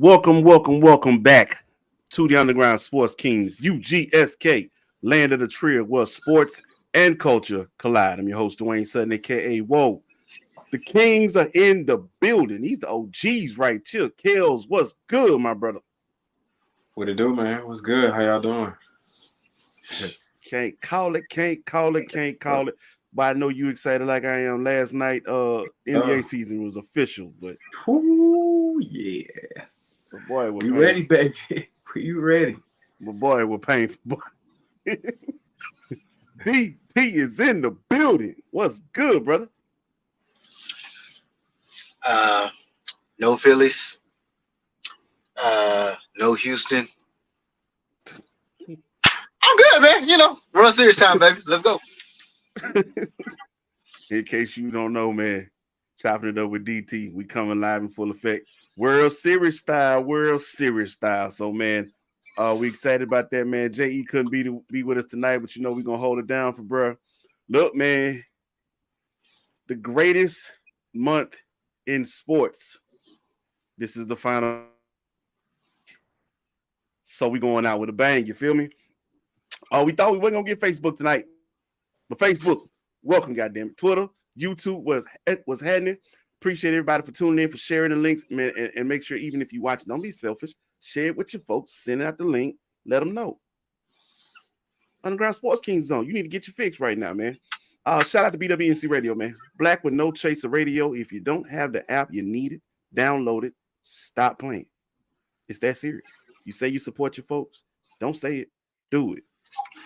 Welcome back to the Underground Sports Kings, UGSK, land of the trio where sports and culture collide. I'm your host, Dwayne Sutton, aka Whoa. The Kings are in the building. These the OGs right here. Kels, what's good, my brother? What it do, man? What's good? How y'all doing? Can't call it. But I know you excited like I am. Last night, NBA season was official, but Ooh, yeah. boy, we're We painful. ready, baby. You ready? Boy, we're painful. DT is in the building. What's good, brother? No Phillies. No Houston. I'm good, man. World Series time, baby. Let's go. In case you don't know, man, chopping it up with DT. We coming live in full effect. World Series style. So, man, we excited about that, man. JE couldn't be with us tonight, but we're gonna hold it down for bruh. Look, man, the greatest month in sports. This is the final. So we going out with a bang, you feel me? We thought we weren't gonna get Facebook tonight. But Facebook, welcome, goddamn it. Twitter, YouTube was happening. Appreciate everybody for tuning in, for sharing the links, man, and make sure even if you watch it, don't be selfish. Share it with your folks. Send out the link. Let them know. Underground Sports King Zone. You need to get your fix right now, man. Shout out to BWNC Radio, man. Black with no chaser radio. If you don't have the app, you need it. Download it. Stop playing. It's that serious. You say you support your folks. Don't say it. Do it.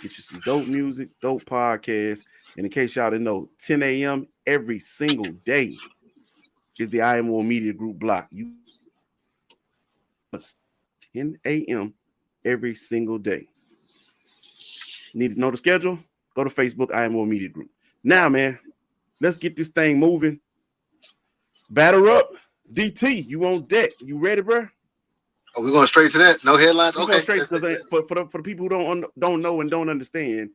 Get you some dope music, dope podcasts. And in case y'all didn't know, 10 a.m. every single day is the IMO Media Group block. You 10 a.m. every single day. Need to know the schedule? Go to Facebook, IMO Media Group. Now, man, let's get this thing moving. Batter up. DT, you on deck. You ready, bro? Are we going straight to that? No headlines? We Okay. go straight because for the people who don't know and don't understand,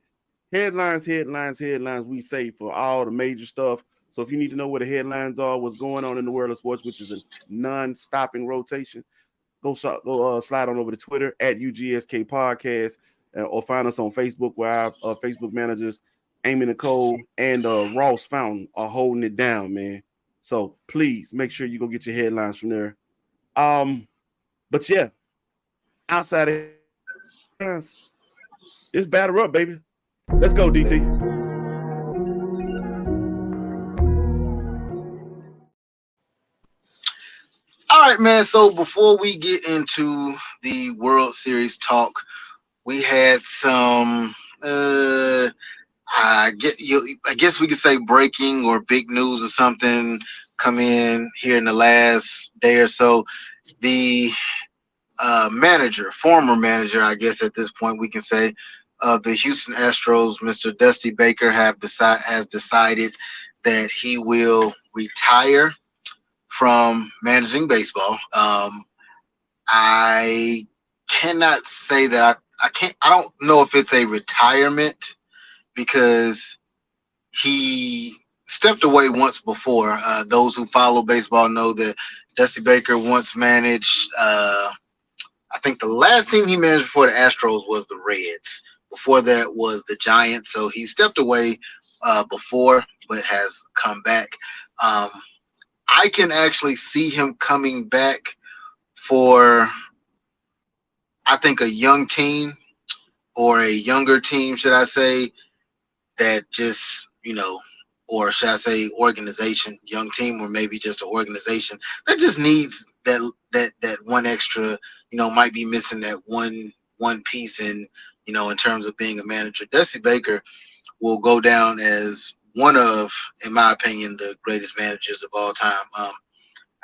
headlines. We say for all the major stuff. So if you need to know what the headlines are, what's going on in the world of sports, which is a non-stopping rotation, go slide on over to Twitter at UGSK Podcast or find us on Facebook where our Facebook managers Amy Nicole and Ross Fountain are holding it down, man. So please make sure you go get your headlines from there. But yeah, outside of headlines, it's batter up, baby. Let's go, DT. All right, man. So before we get into the World Series talk, we had some I guess we could say breaking or big news or something come in here in the last day or so. The former manager, I guess at this point we can say, of the Houston Astros, Mr. Dusty Baker, has decided that he will retire from managing baseball. I cannot say that I don't know if it's a retirement because he stepped away once before. Those who follow baseball know that Dusty Baker once managed. I think the last team he managed before the Astros was the Reds. Before that was the Giants. So he stepped away before, but has come back. I can actually see him coming back for, I think, a young team or a younger team, should I say, that just, or should I say organization, young team, or maybe just an organization that just needs that one extra, might be missing that one piece in terms of being a manager. Dusty Baker will go down as one of, in my opinion, the greatest managers of all time. I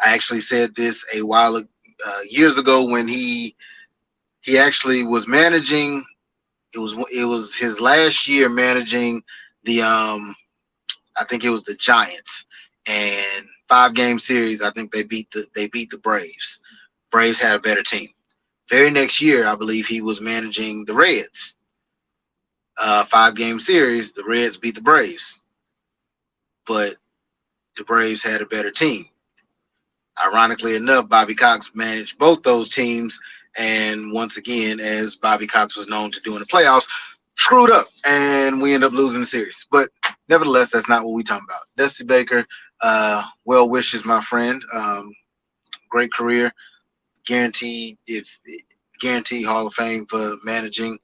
actually said this a while years ago when he actually was managing. It was his last year managing the I think it was the Giants, and 5-game series. I think they beat the Braves. Braves had a better team. Very next year, I believe he was managing the Reds. 5-game series, the Reds beat the Braves, but the Braves had a better team. Ironically enough, Bobby Cox managed both those teams. And once again, as Bobby Cox was known to do in the playoffs, screwed up and we end up losing the series. But nevertheless, that's not what we're talking about. Dusty Baker, well wishes, my friend. Great career. Guaranteed Hall of Fame for managing.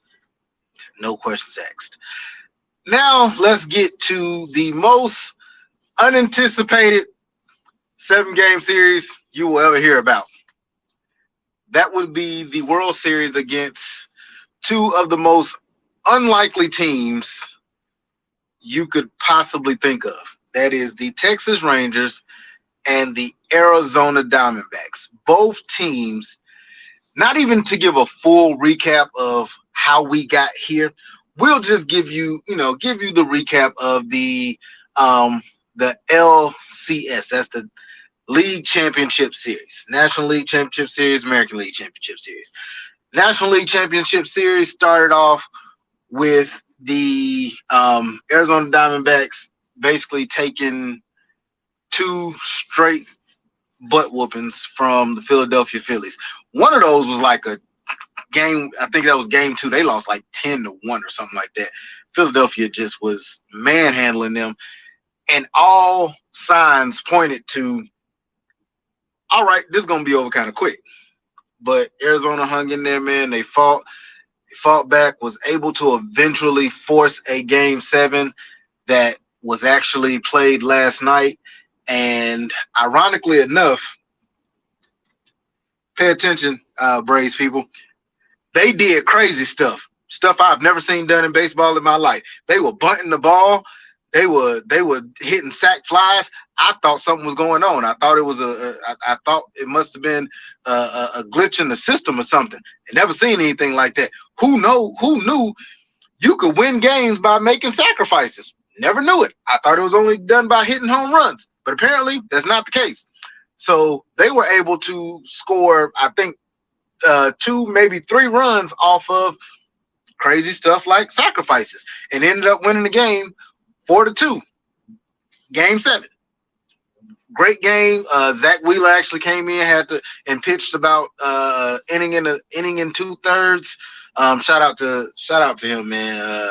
No questions asked. Now let's get to the most unanticipated 7-game series you will ever hear about. That would be the World Series against two of the most unlikely teams you could possibly think of. That is the Texas Rangers and the Arizona Diamondbacks. Both teams, not even to give a full recap of how we got here, we'll just give you the recap of the LCS. That's the League Championship Series, National League Championship Series, American League Championship Series. National League Championship Series started off with the Arizona Diamondbacks basically taking 2 straight butt whoopings from the Philadelphia Phillies. One of those was like a game, I think that was game 2. They lost like 10-1 or something like that. Philadelphia just was manhandling them, and all signs pointed to, all right, this is going to be over kind of quick. But Arizona hung in there, man. They fought back, was able to eventually force a game 7 that was actually played last night. And ironically enough, pay attention, Braves people. They did crazy stuff I've never seen done in baseball in my life. They were bunting the ball. They were hitting sac flies. I thought something was going on. I thought it was I thought it must have been a glitch in the system or something. I never seen anything like that. Who knew you could win games by making sacrifices? Never knew it. I thought it was only done by hitting home runs, but apparently that's not the case. So they were able to score, I think, 2, maybe 3 runs off of crazy stuff like sacrifices, and ended up winning the game 4-2. Game 7. Great game. Zach Wheeler actually came in, and pitched about inning and 2/3. Shout out to him, man.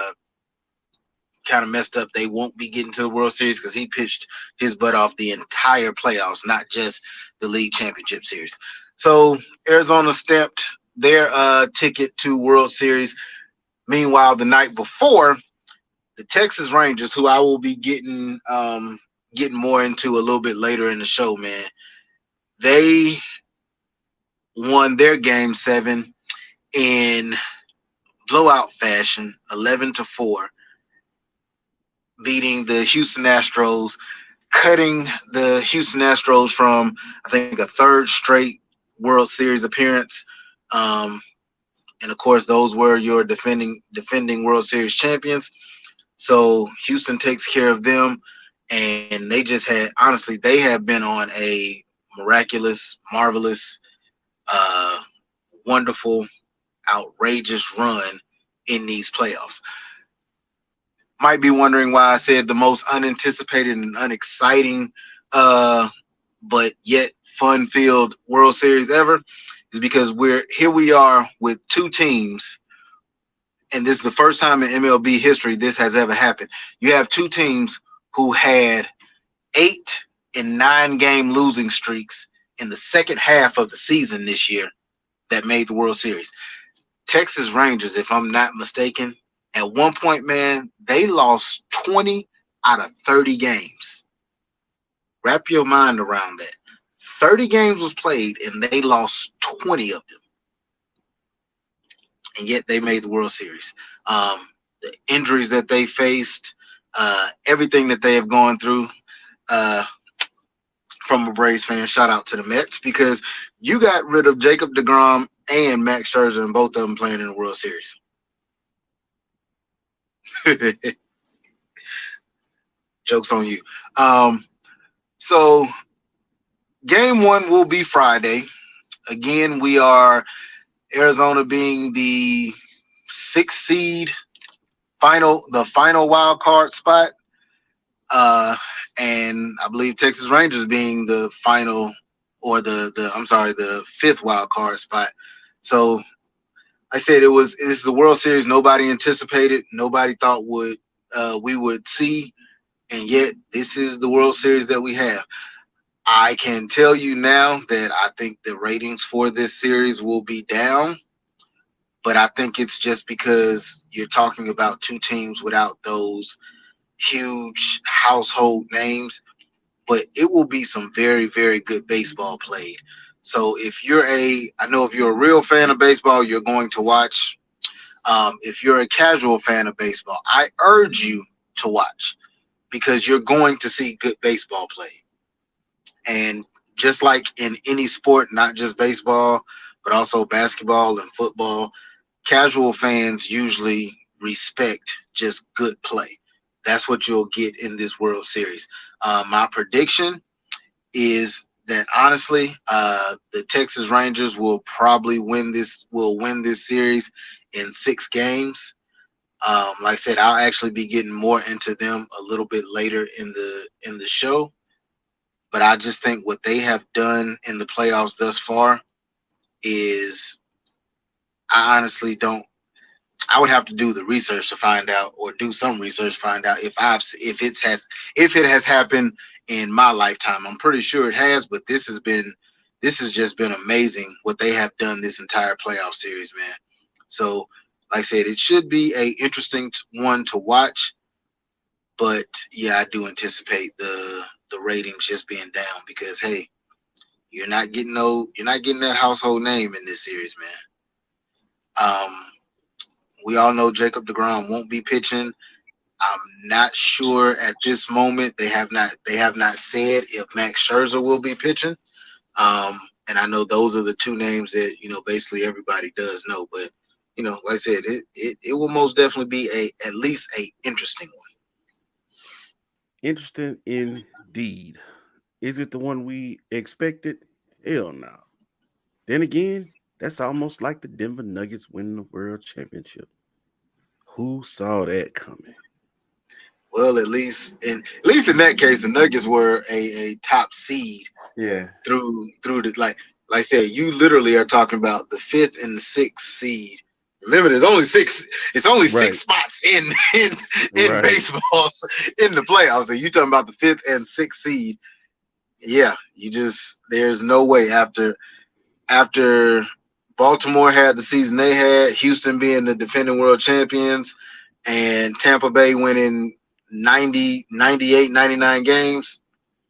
Kind of messed up. They won't be getting to the World Series because he pitched his butt off the entire playoffs, not just the League Championship Series. So Arizona stamped their ticket to World Series. Meanwhile, the night before, the Texas Rangers, who I will be getting more into a little bit later in the show, man, they won their game 7 in blowout fashion, 11-4, beating the Houston Astros, cutting the Houston Astros from, I think, a 3rd straight World Series appearance. And of course, those were your defending World Series champions. So Houston takes care of them, and they just had, honestly, they have been on a miraculous, marvelous, wonderful, outrageous run in these playoffs. Might be wondering why I said the most unanticipated and unexciting, but yet fun-filled World Series ever, is because we are with 2 teams, and this is the first time in MLB history this has ever happened. You have 2 teams who had 8 and 9 game losing streaks in the second half of the season this year that made the World Series. Texas Rangers, if I'm not mistaken, at one point, man, they lost 20 out of 30 games. Wrap your mind around that. 30 games was played, and they lost 20 of them. And yet they made the World Series. The injuries that they faced, everything that they have gone through, from a Braves fan, shout out to the Mets, because you got rid of Jacob deGrom and Max Scherzer, and both of them playing in the World Series. Joke's on you. So game 1 will be Friday. Again, we are Arizona being the 6th seed, the final wild card spot, and I believe Texas Rangers being the final or the fifth wild card spot. So I said this is a World Series nobody anticipated, nobody thought we would see, and yet this is the World Series that we have. I can tell you now that I think the ratings for this series will be down, but I think it's just because you're talking about two teams without those huge household names, but it will be some very, very good baseball played. So I know if you're a real fan of baseball, you're going to watch. If you're a casual fan of baseball, I urge you to watch because you're going to see good baseball played. And just like in any sport, not just baseball, but also basketball and football, casual fans usually respect just good play. That's what you'll get in this World Series. My prediction is that honestly, the Texas Rangers will probably win this series in 6 games. Like I said, I'll actually be getting more into them a little bit later in the show. But I just think what they have done in the playoffs thus far is, I honestly don't. I would have to do the research to find out, or do some research to find out if it has happened in my lifetime. I'm pretty sure it has, but this has just been amazing what they have done this entire playoff series, man. So, like I said, it should be a interesting one to watch. But yeah, I do anticipate the ratings just being down because hey, you're not getting that household name in this series, man. We all know Jacob deGrom won't be pitching. I'm not sure at this moment. They have not said if Max Scherzer will be pitching. And I know those are the two names that basically everybody does know. But like I said, it will most definitely be at least a interesting one. Interesting indeed. Is it the one we expected? Hell no. Then again, that's almost like the Denver Nuggets winning the world championship. Who saw that coming? Well, at least in that case, the Nuggets were a top seed. Yeah. Through the like I said, you literally are talking about the 5th and the 6th seed. Remember, there's only 6. It's only Right. 6 spots in Right. baseball in the playoffs, and you talking about the 5th and 6th seed. Yeah, there's no way after Baltimore had the season they had, Houston being the defending world champions, and Tampa Bay winning 90, 98, 99 games.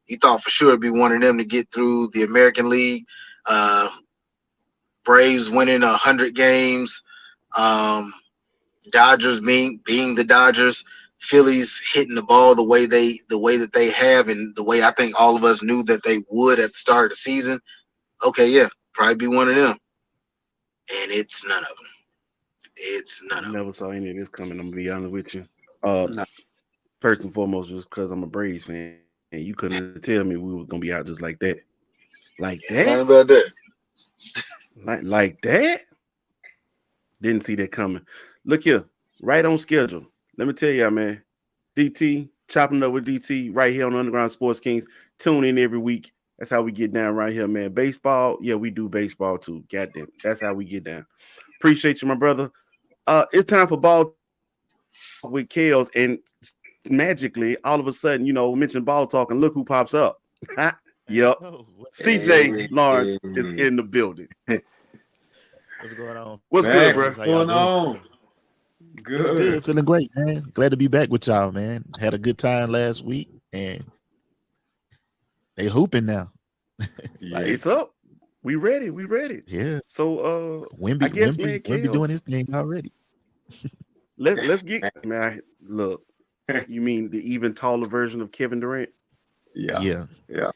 You thought for sure it'd be one of them to get through the American League. Braves winning 100 games. Dodgers being the Dodgers. Phillies hitting the ball the way that they have, and the way I think all of us knew that they would at the start of the season. Okay, yeah, probably be one of them. And it's none of them. It's none of them. Never saw any of this coming. I'm gonna be honest with you. No. First and foremost, just because I'm a Braves fan, and you couldn't tell me we were gonna be out just like that. Like How that? about that? Like that? Didn't see that coming. Look here, right on schedule. Let me tell y'all, man. DT, chopping up with DT right here on Underground Sports Kings. Tune in every week. That's how we get down right here, man. Baseball, yeah, we do baseball too. Goddamn, that's how we get down. Appreciate you, my brother. It's time for ball with Kales, and magically, all of a sudden, we mentioned ball talk, and look who pops up. Yep, CJ Lawrence is in the building. What's going on? What's Man, good, bro? what's going on? Feeling Good. feeling great, man. Glad to be back with y'all, man. Had a good time last week, and they hooping now. Yeah. It's up. We ready. Yeah, So, Wimby, I guess, Wimby, man, Wimby Kales, doing his thing already. let's get, man. Look, you mean the even taller version of Kevin Durant? Yeah. Yeah,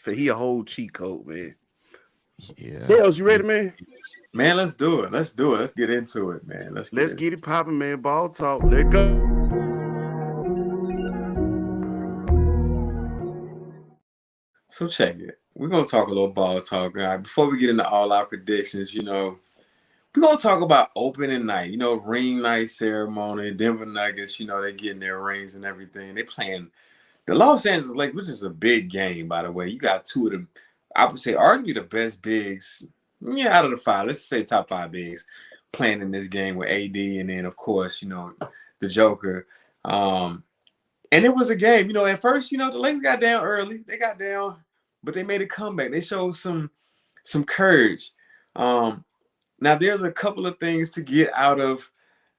He a whole cheat code, man. yeah. Kales, you ready, man? Man, let's do it. Let's get into it, man. Let's get it popping, man. Ball talk. Let go. So check it. We're gonna talk a little ball talk, guy. Before we get into all our predictions, we're gonna talk about opening night. Ring night ceremony. Denver Nuggets. They getting their rings and everything. They playing The Los Angeles Lakers, which is a big game, by the way. You got two of them, I would say, arguably the best bigs. Yeah, out of the five, let's say top five bigs playing in this game with AD, and then of course, the Joker. And it was a game. At first, the Lakers got down early. They got down, but they made a comeback. They showed some courage. Now there's a couple of things to get out of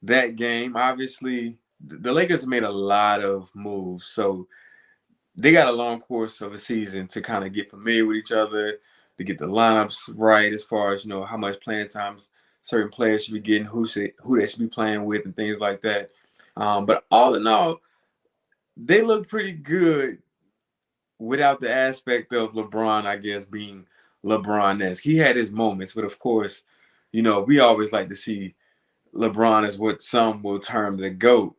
that game. Obviously, the Lakers made a lot of moves, so they got a long course of a season to kind of get familiar with each other, to get the lineups right as far as how much playing time certain players should be getting, who they should be playing with, and things like that. But all in all, they look pretty good without the aspect of LeBron, I guess, being LeBron-esque. He had his moments, but of course, we always like to see LeBron as what some will term the GOAT.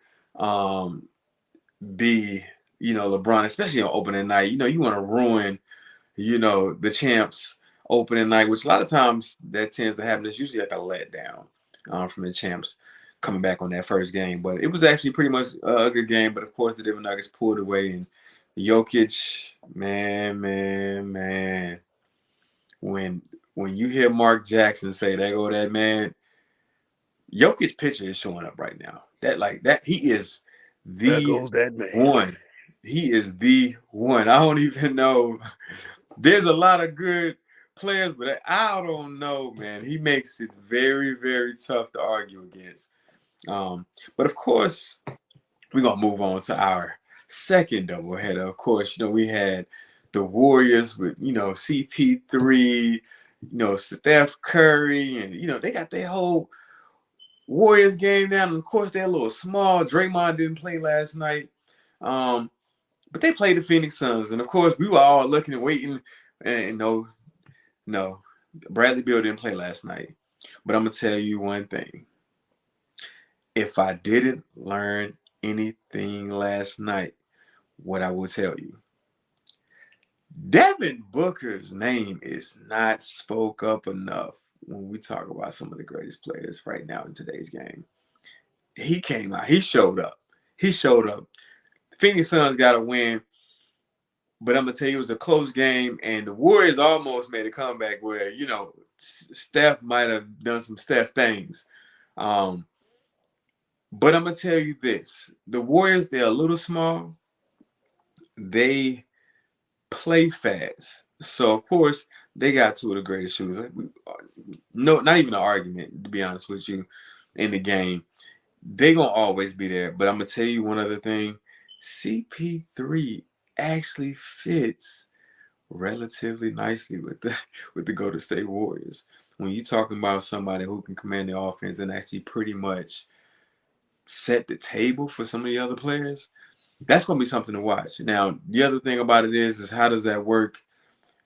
LeBron, especially on opening night, you want to ruin, the champs opening night, which a lot of times that tends to happen. It's usually like a letdown from the champs coming back on that first game. But it was actually pretty much a good game. But of course, the Denver Nuggets pulled away, and Jokic, man. When you hear Mark Jackson say, "There go that man," Jokic picture is showing up right now. That he is There the goes that man. one. He is the one. I don't even know. There's a lot of good players, but I don't know, man. He makes it very, very tough to argue against. But of course, we're gonna move on to our second doubleheader. Of course, we had the Warriors with CP3, Steph Curry, and they got their whole Warriors game down. And of course, they're a little small. Draymond didn't play last night. But they played the Phoenix Suns, and of course, we were all looking and waiting. And no, Bradley Beal didn't play last night. But I'm gonna tell you one thing: if I didn't learn anything last night, what I will tell you, Devin Booker's name is not spoke up enough when we talk about some of the greatest players right now in today's game. He came out. He showed up. Phoenix Suns got a win, but I'm going to tell you, it was a close game, and the Warriors almost made a comeback where, Steph might have done some Steph things. But I'm going to tell you this. The Warriors, they're a little small. They play fast. So, of course, they got two of the greatest shooters. No, not even an argument, to be honest with you, in the game. They're going to always be there. But I'm going to tell you one other thing. CP3 actually fits relatively nicely with the Golden State Warriors. When you're talking about somebody who can command the offense and actually pretty much set the table for some of the other players, that's going to be something to watch. Now, the other thing about it is how does that work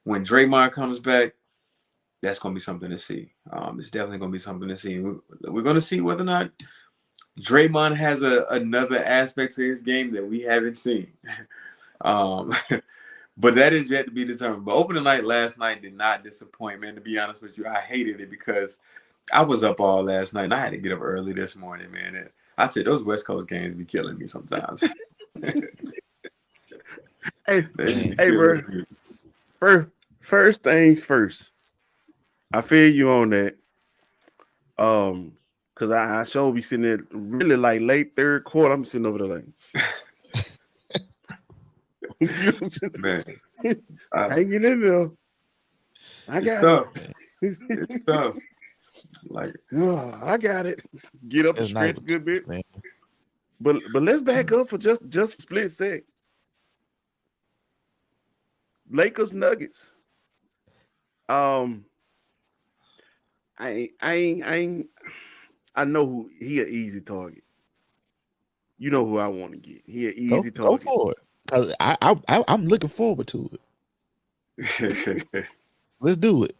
when Draymond comes back? That's going to be something to see. It's definitely going to be something to see. We're going to see whether or not Draymond has another aspect to his game that we haven't seen. But that is yet to be determined. But opening night last night did not disappoint, man. To be honest with you, I hated it because I was up all last night and I had to get up early this morning, man. And I'd say those West Coast games be killing me sometimes. Hey, bro. First things first. I feel you on that. Because I sure be sitting there really like late third quarter. I'm sitting over there like, man, hanging in there. It's tough. It's tough. Like, I got it. Get up and It's stretch nice, a good bit. man. But let's back up for just a split sec. Lakers Nuggets. I know who he an easy target. You know who I want to get. He an easy Go target. for it. 'Cause I'm looking forward to it. Let's do it.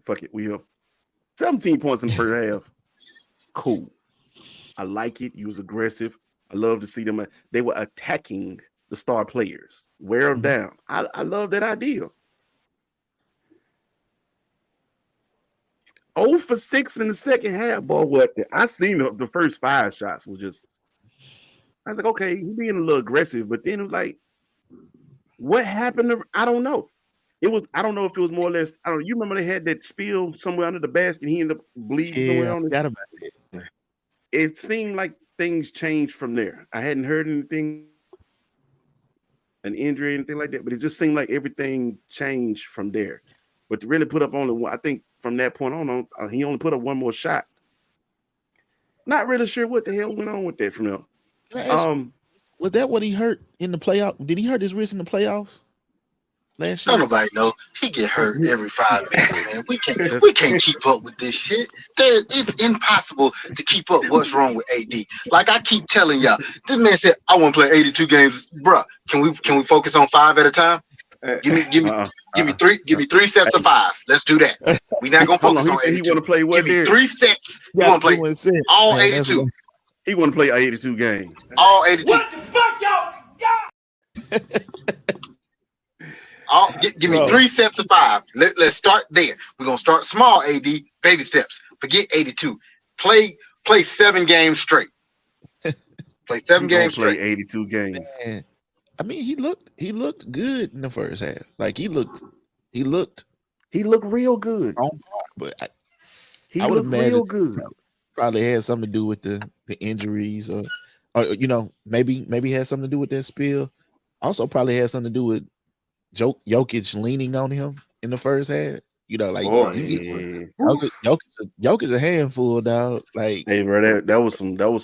Fuck it. We up 17 points in the first half. Cool. I like it. You was aggressive. I love to see them. They were attacking the star players. Wear them down. I love that idea. 0 for 6 in the second half, boy. What I seen the first 5 shots was just I was like, okay, he being a little aggressive, but then it was like, what happened? I don't know. It was, I don't know if it was more or less, I don't know. You remember they had that spill somewhere under the basket and he ended up bleeding somewhere Yeah, I on it? forgot about it. It seemed like things changed from there. I hadn't heard anything, an injury, anything like that, but it just seemed like everything changed from there. But to really put up only one, I think from that point on, he only put up one more shot. Not really sure what the hell went on with that from him. Can I ask you, was that what he hurt in the playoff? Did he hurt his wrist in the playoffs last year? Don't nobody know. He get hurt every 5 minutes, man. We can't keep up with this shit. It's impossible to keep up what's wrong with AD. Like I keep telling y'all, this man said, I want to play 82 games. Bruh, can we focus on 5 at a time? Give me three sets of 5. Let's do that. We're not gonna focus on 82. He want to play what? Give me 3 sets. You want to play all 82. He want to play 82 games. All 82. What the fuck, y'all? Give me 3 sets of 5. Let's start there. We're gonna start small, AD, baby steps. Forget 82. Play 7 games straight. Play 7 games straight. Play 82 games. Man, I mean, he looked good in the first half. Like he looked real good. on par, but I would imagine real good. Probably had something to do with the injuries, or maybe had something to do with that spill. Also, probably had something to do with Jokic leaning on him in the first half. Jokic a handful, dog. Like, hey, bro, that was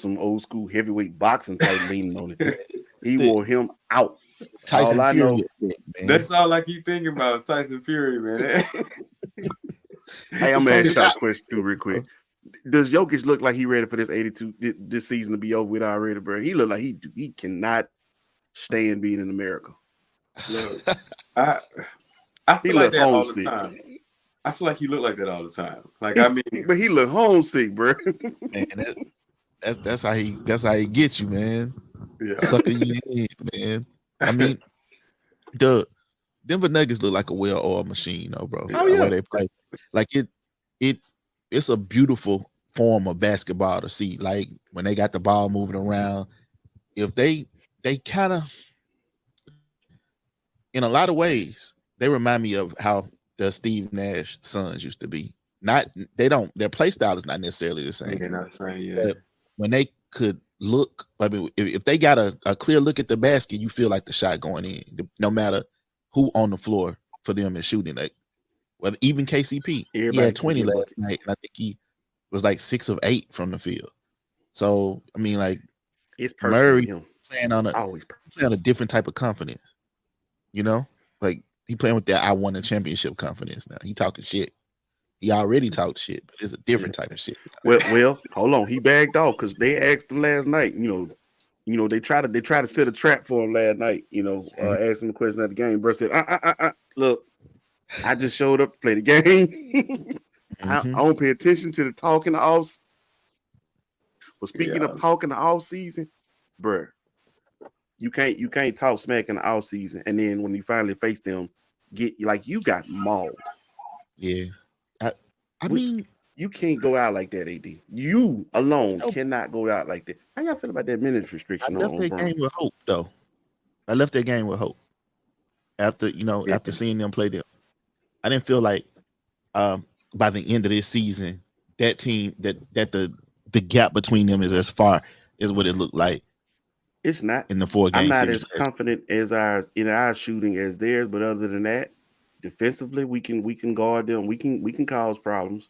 some old school heavyweight boxing type leaning on it. He wore him out. Tyson Fury. Man. That's all I keep thinking about, Tyson Fury, man. Hey, I'm gonna ask y'all a question too, real quick. Does Jokic look like he ready for this 82 this season to be over with already, bro? He look like he cannot stand being in America. Look, I feel like that all the time. I feel like he looked like that all the time. Like but he look homesick, bro. Man, that's how he gets you, man. Yeah. Sucker you in, man. I mean, the Denver Nuggets look like a well-oiled machine, though, bro. Oh, yeah. The way they play, like it's a beautiful form of basketball to see. Like when they got the ball moving around, if they kind of, in a lot of ways, they remind me of how the Steve Nash Suns used to be. Their play style is not necessarily the same. They're not the same, yeah. But when they could look, I mean, if they got a clear look at the basket, you feel like the shot going in, no matter who on the floor for them is shooting. Like, well, even KCP, he had 20 last night, and I think he was like 6 of 8 from the field. So, I mean, like, it's Murray him. playing on a different type of confidence. You know, like he playing with that I won a championship confidence now. He talking shit. He already talked shit, but it's a different type of shit. Well, hold on. He bagged off because they asked him last night. You know, they try to set a trap for him last night. Asked him a question at the game. Bro said, look, I just showed up to play the game. I don't pay attention to the talking the off. Well, speaking of talking the off season, bro, you can't talk smack in the off season, and then when you finally face them, you got mauled. Yeah. I mean, you can't go out like that, AD. You alone cannot go out like that. How y'all feel about that minutes restriction? I left that game with hope, though. I left that game with hope. After seeing them play them, I didn't feel like by the end of this season that team that the gap between them is as far as what it looked like. It's not in the 4 games. I'm not as confident as our shooting as theirs, but other than that, defensively we can guard them. We can cause problems.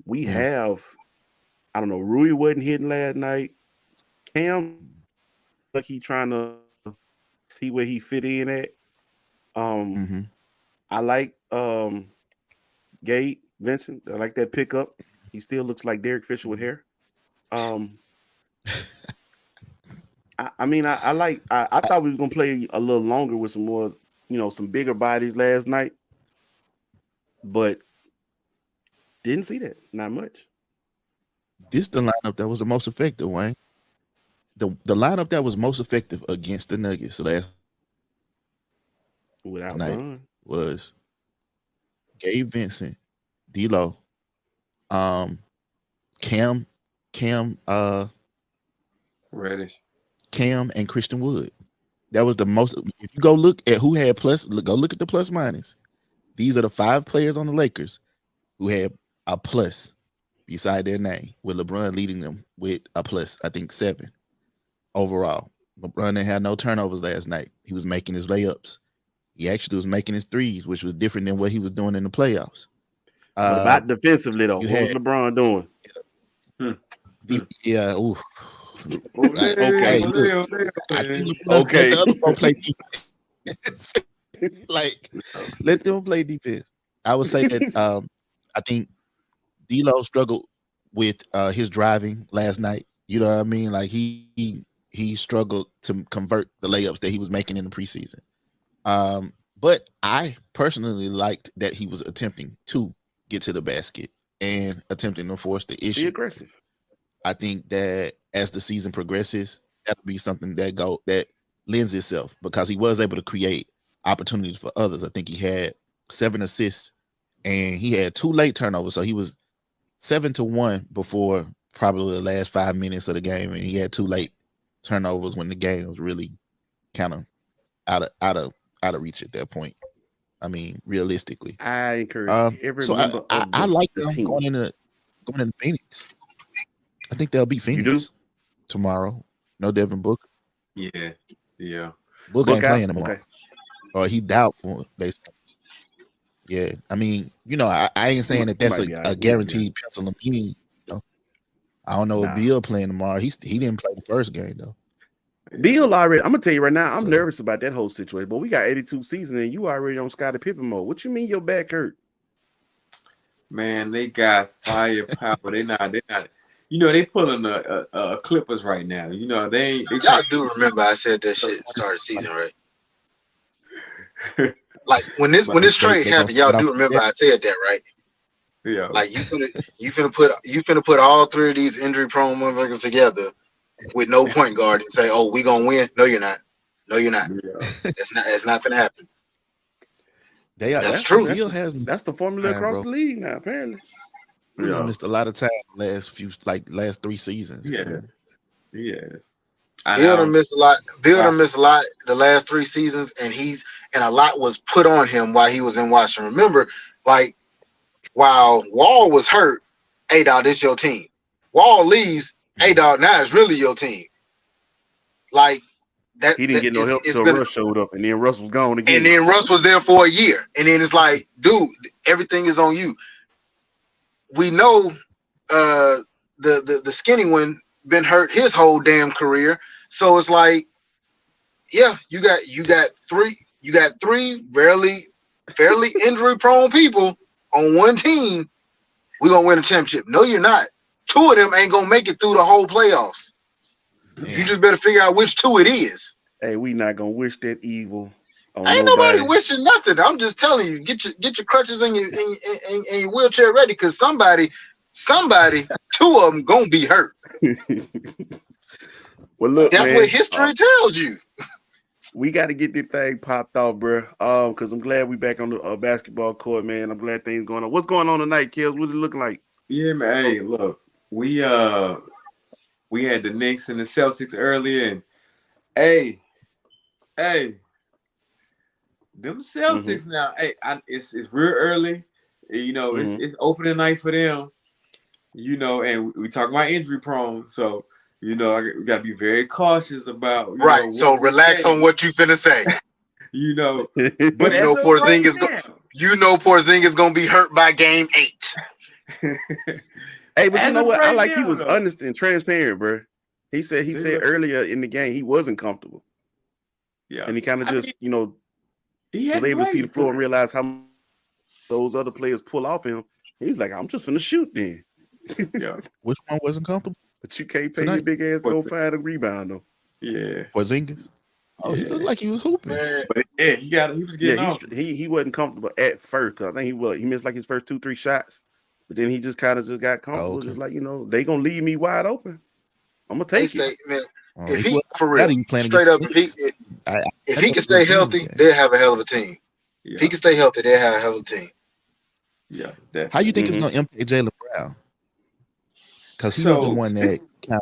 We have, I don't know, Rui wasn't hitting last night. Cam, like he trying to see where he fit in at. I like Gabe Vincent. I like that pickup. He still looks like Derek Fisher with hair. I thought we were gonna play a little longer with some more, some bigger bodies last night, but didn't see that. Not much. This the lineup that was the most effective, Wayne. The lineup that was most effective against the Nuggets last night was Gabe Vincent, D'Lo, Cam Reddish. Cam and Christian Wood. That was the most. If you go look at who had plus, go look at the plus minus. These are the 5 players on the Lakers who had a plus beside their name, with LeBron leading them with a plus, I think 7 overall. LeBron didn't have no turnovers last night. He was making his layups. He actually was making his threes, which was different than what he was doing in the playoffs. What about defensively though? you What was had- LeBron doing? Yeah, ooh. Okay, I think let the other folks play defense. Like, let them play defense. I would say that I think D'Lo struggled with his driving last night. You know what I mean? Like he struggled to convert the layups that he was making in the preseason. But I personally liked that he was attempting to get to the basket and attempting to force the Be issue. aggressive. I think that as the season progresses, that'll be something that lends itself, because he was able to create opportunities for others. I think he had 7 assists and he had 2 late turnovers. So he was 7-1 before probably the last 5 minutes of the game, and he had 2 late turnovers when the game was really kind of out of reach at that point. I mean, realistically. I encourage every So member of I like the them team. going into Phoenix. I think they'll beat Phoenix tomorrow. No Devin Booker. Yeah. Booker ain't out? playing tomorrow. Okay. Or he doubtful. Yeah. I mean, I ain't saying that that's Might be all a right. guaranteed pencil him in. I don't know if Nah. Bill playing tomorrow. He didn't play the first game though. Bill already. I'm gonna tell you right now. I'm So- nervous about that whole situation. But we got 82 seasons, and you already on Scottie Pippen mode. What you mean your back hurt? Man, they got firepower. They not. They pulling the Clippers right now. They Y'all do remember I said that shit started season, right? Like when this trade they gonna happened, y'all start do off remember with I said that, right? Yeah. Like you finna put all 3 of these injury prone motherfuckers together with no point guard and say, "Oh, we gonna win." No, you're not. No, you're not. Yeah. It's not gonna happen. They are. That's true. Bill has That's the formula Man, across bro. the league now. Apparently, Bill's Yeah. missed a lot of time last 3 seasons. Yeah. man. Yes. Bill done missed a lot. Bill done missed a lot the last 3 seasons, and a lot was put on him while he was in Washington. Remember, like while Wall was hurt, hey dog, this your team. Wall leaves, hey dog, now it's really your team. Like that. he didn't get no help until Russ showed up, and then Russ was gone again. And then Russ was there for a year, and then it's like, dude, everything is on you. We know the skinny one been hurt his whole damn career. So it's like, yeah, you got three fairly injury prone people on one team. We're gonna win a championship. No, you're not. 2 of them ain't gonna make it through the whole playoffs. You just better figure out which 2 it is. Hey, we not gonna wish that evil on Ain't nobody wishing nothing. I'm just telling you, get your crutches and your wheelchair ready, because somebody, 2 of them gonna be hurt. Well, look, That's man, what history tells you. we got to get this thing popped off, bro. Because I'm glad we back on the basketball court, man. I'm glad things going on. What's going on tonight, Kills? What's it looking like? Yeah, man. Hey, look, we had the Knicks and the Celtics earlier, and hey, them Celtics now. Hey, it's real early. It's opening night for them. And we talk about injury prone, so we got to be very cautious about Right. So relax on what you finna say. But You know Porzingis gonna be hurt by game 8. Hey, but you As know of what? I right like he now, was though. honest and transparent, bro. He said earlier in the game he wasn't comfortable, Yeah, and he kind of just he was had able to see the played. floor and realize how those other players pull off him. He's like, I'm just finna shoot then. Yeah, Which one wasn't comfortable? But you can't pay your Tonight. big ass to go find a rebound though. yeah. Porzingis. Oh, he Yeah. looked like he was hooping. Man, But yeah, he was getting Yeah, off. he wasn't comfortable at first. Cause I think he missed like his first 2-3 shots, but then he just kind of got comfortable. okay. Just like they gonna leave me wide open. I'm gonna they take stay, it. man. Oh, If he he was- for that real, he playing straight up, against if I he can stay healthy, they'll have a hell of a team. Yeah, If he can stay healthy, they'll have a hell of a team. yeah. How you think it's Mhm. gonna impact Jaylen Brown? Because he was the one that kind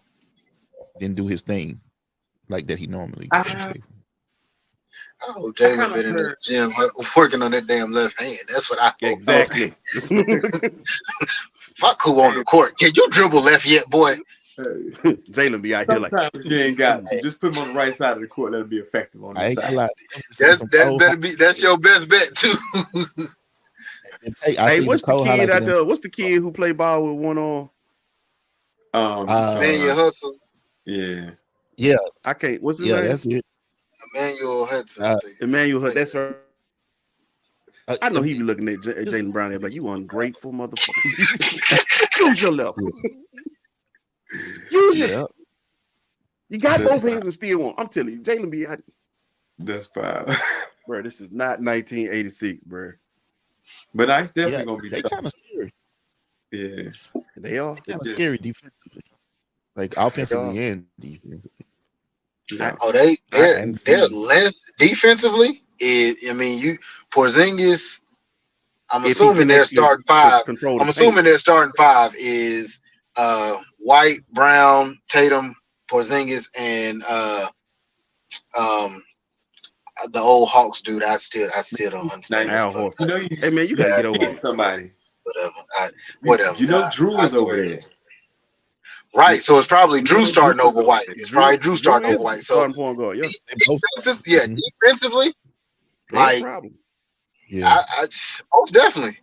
of didn't do his thing like that he normally I- appreciates. I hope I Jalen kinda been in the heard- gym working on that damn left hand. That's what I hope. Exactly. Fuck who on the court. Can you dribble left yet, boy? Jalen be out here like Sometimes you ain't got to. Just put him on the right side of the court. Let him be effective on I this ain't gonna side. lie. That's your best bet too. I hey, see what's some cold the kid highlights out of them. there? What's the kid who play ball with one arm? Emmanuel Hudson. Yeah. Yeah, I can't. What's his yeah, name? that's it. Emmanuel Hudson. Emmanuel Hudson. That's her. I know he Em- be looking at Jalen Brown there like, you ungrateful motherfucker. Use your left. Use your. Yeah, You got both hands and still won't. I'm telling you, Jalen be out. That's fine. Bro, this is not 1986, bro. But it's definitely yeah, gonna be they tough. kind of scary. Yeah. They are. Kind of Yes. scary defensively, like offensively and defensively. Yeah. Oh, I their can see. length defensively is. I mean, Porzingis. I'm If he assuming their connects you, starting five. control the I'm paint. assuming their starting five is White, Brown, Tatum, Porzingis, and the old Hawks dude. I still don't understand. Now, Al Horford. You know you Hey man, you gotta Yeah, get over hit it. somebody. Whatever. You know I- Drew I is over swear. there. Right, so it's probably You Drew know starting Drew over is White. over It's probably Drew starting is over White. So starting point guard. Yeah, Mhm. defensively, they have a like problem. Yeah, I most definitely.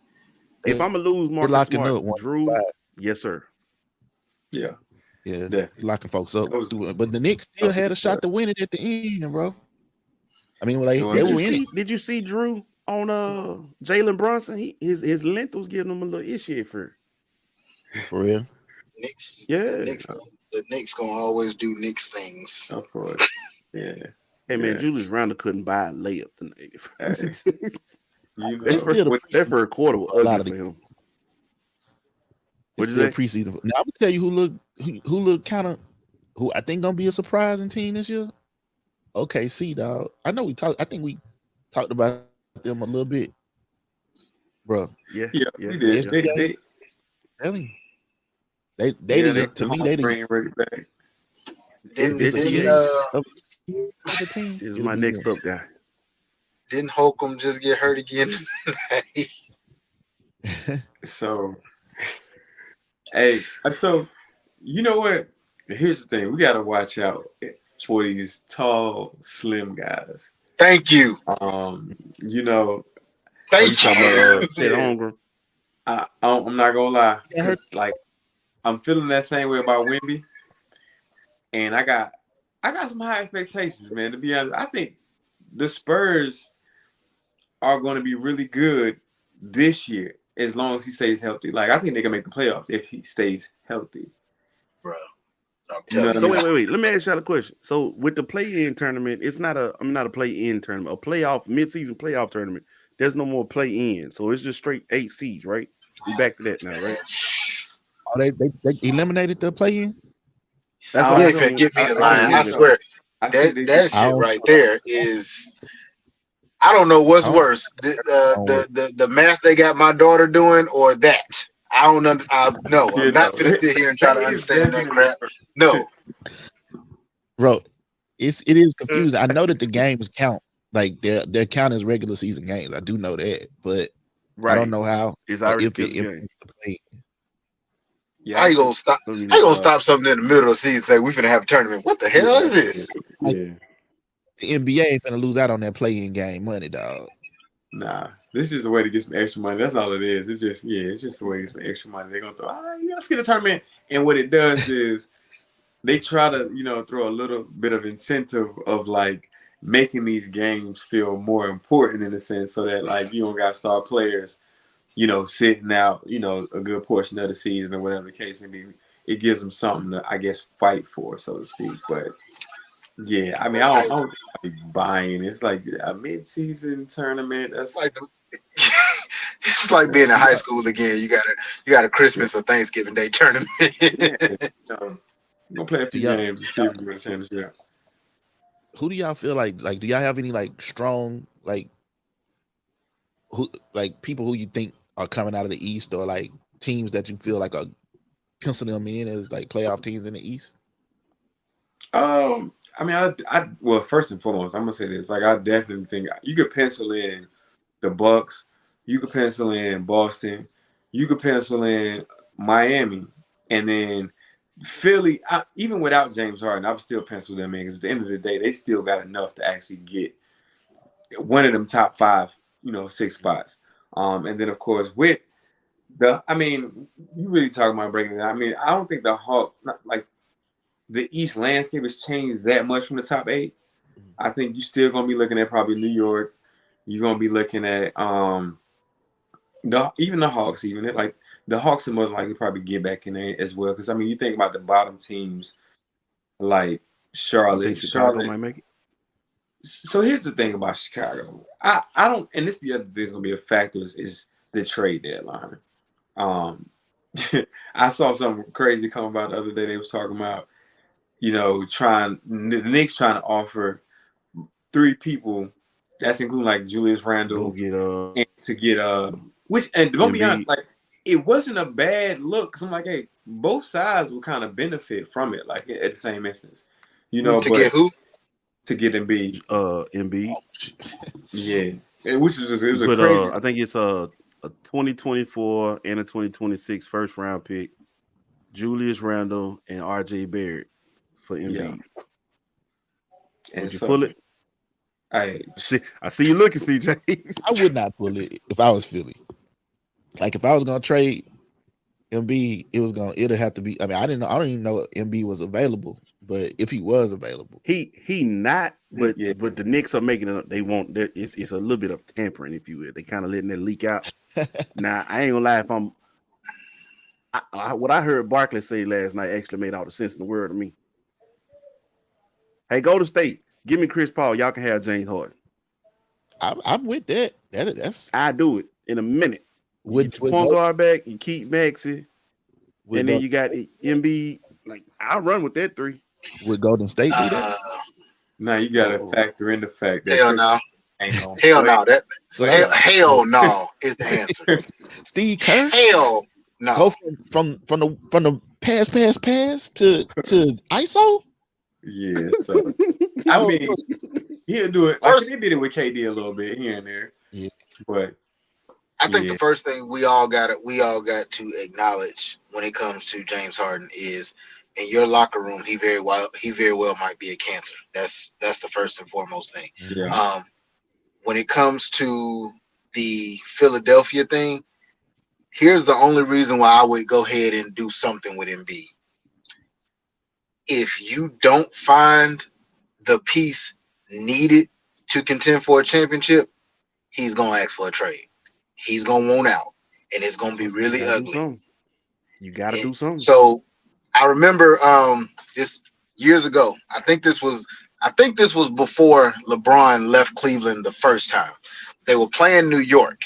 If I'm gonna lose they're Marcus locking Smart, up one Drew, five. yes sir. Yeah. Yeah, Yeah. locking folks up. That was- But the Knicks still had a shot to win it at the end, bro. I mean, like It was- they Did you were in it. see? Did you see Drew on Jalen Brunson? His length was giving him a little issue for. For real. Knicks, Yeah. the Knicks gonna always do Knicks things. Of course. Yeah. Hey man, Yeah. Julius Randle couldn't buy a layup tonight. You know, It's still the that first quarter was A lot ugly of for him. It's What'd still you preseason. Now I'm gonna tell you who look kind of who I think gonna be a surprising team this year. OKC, dog. I know I think we talked about them a little bit, bro. Yeah, Yeah, yeah. we did. yeah. They Telling Yeah, to me they bring ready back. Didn't It's didn't, a the team. This is It'll my be next them. up guy. didn't Holcomb just get hurt again? So, hey, so you know what? Here's the thing: we got to watch out for these tall, slim guys. Thank you. You know, Thank talking you. about Chet Yeah. Holmgren? I'm not gonna lie. Yeah, I heard- 'Cause, like, I'm feeling that same way about Wemby, and I got some high expectations, man. To be honest, I think the Spurs are going to be really good this year as long as he stays healthy. Like, I think they can make the playoffs if he stays healthy. Bro, I'm You know telling So you. wait. Let me ask y'all a question. So with the play-in tournament, it's not a play-in tournament, a playoff mid-season playoff tournament. There's no more play-in, so it's just straight 8 seeds, right? We back to that now, right? Oh, they eliminated the play-in. That's I what You I ain't finna know. get me to I line. don't I know. swear I think they that I shit don't- right there is. I don't know what's I don't- worse, the math they got my daughter doing or that. I don't know. No, You I'm not know, gonna sit here and try to that is understand that definitely crap. No, Bro, it is confusing. I know that the games count, like their count as regular season games. I do know that, but Right. I don't know how It's or already if it fifth game. impacts the play. how you gonna stop? So, How you gonna stop something in the middle of the season? And say we finna have a tournament? What the hell is this? Yeah. The NBA ain't finna lose out on that play-in game money, dog. Nah, this is a way to get some extra money. That's all it is. It's just a way to get some extra money. They're gonna throw, let's get a tournament. And what it does is they try to, throw a little bit of incentive of like making these games feel more important in a sense, so that like you don't got star players, sitting out, a good portion of the season or whatever the case may be. It gives them something to, I guess, fight for, so to speak. But yeah, I mean, I don't be buying. It's like a mid-season tournament. That's It's like being in high school again. You got a Christmas or Thanksgiving Day tournament. we're gonna play a few Yeah. games to see if we win a championship. Who do y'all feel like do y'all have any like strong people who you think are coming out of the East, or like teams that you feel like are penciling them in as like playoff teams in the East? I mean, well, first and foremost, I'm gonna say this. Like, I definitely think you could pencil in the Bucks, you could pencil in Boston, you could pencil in Miami, and then Philly. Even without James Harden, I would still pencil them in because at the end of the day, they still got enough to actually get one of them top 5, 6 spots. And then of course with I mean, you really talking about breaking it down. I mean, I don't think the Hawks, like the East landscape has changed that much from the top 8. I think you're still gonna be looking at probably New York. You're gonna be looking at even the Hawks, like the Hawks are most likely probably get back in there as well. Because I mean, you think about the bottom teams like Charlotte. Chicago might make it. So here's the thing about Chicago. I don't, and this is the other thing that's gonna be a factor is the trade deadline. I saw something crazy come about the other day. They was talking about, the Knicks trying to offer 3 people. That's including like Julius Randle to get which, and don't be honest, like it wasn't a bad look. Cause I'm like, hey, both sides will kind of benefit from it, like at the same instance, get who? To get Embiid. Embiid. Yeah. Which was a but, crazy. I think it's a 2024 and a 2026 first round pick, Julius Randle and RJ Barrett for Embiid. Yeah. And would you pull it? I see you looking, CJ. I would not pull it if I was Philly. Like if I was gonna trade Embiid, it'd have to be. I mean, I don't even know if Embiid was available, but if he was available, he not. But but the Knicks are making it. They want it's a little bit of tampering, if you will. They kind of letting that leak out. Now I ain't gonna lie. If what I heard Barkley say last night actually made all the sense in the world to me. Hey, Golden State, give me Chris Paul. Y'all can have James Harden. I'm with that. That's I do it in a minute. With point guard back, you keep Maxey, and then you got Embiid. Like I'll run with that 3. With Golden State, do that? Now you got to factor in the fact that hell no, hell no is the answer. Steve Kerr, hell no. Go from the pass to ISO. Yeah, so I mean, he'll do it. Like he did it with KD a little bit here and there. Yeah, but I think the first thing we all got to acknowledge when it comes to James Harden is in your locker room, he very well might be a cancer. That's the first and foremost thing. Yeah. When it comes to the Philadelphia thing, here's the only reason why I would go ahead and do something with Embiid. If you don't find the piece needed to contend for a championship, he's gonna ask for a trade. He's gonna want out, and it's gonna be really ugly. You gotta do something. So I remember this years ago. I think this was before LeBron left Cleveland the first time. They were playing New York,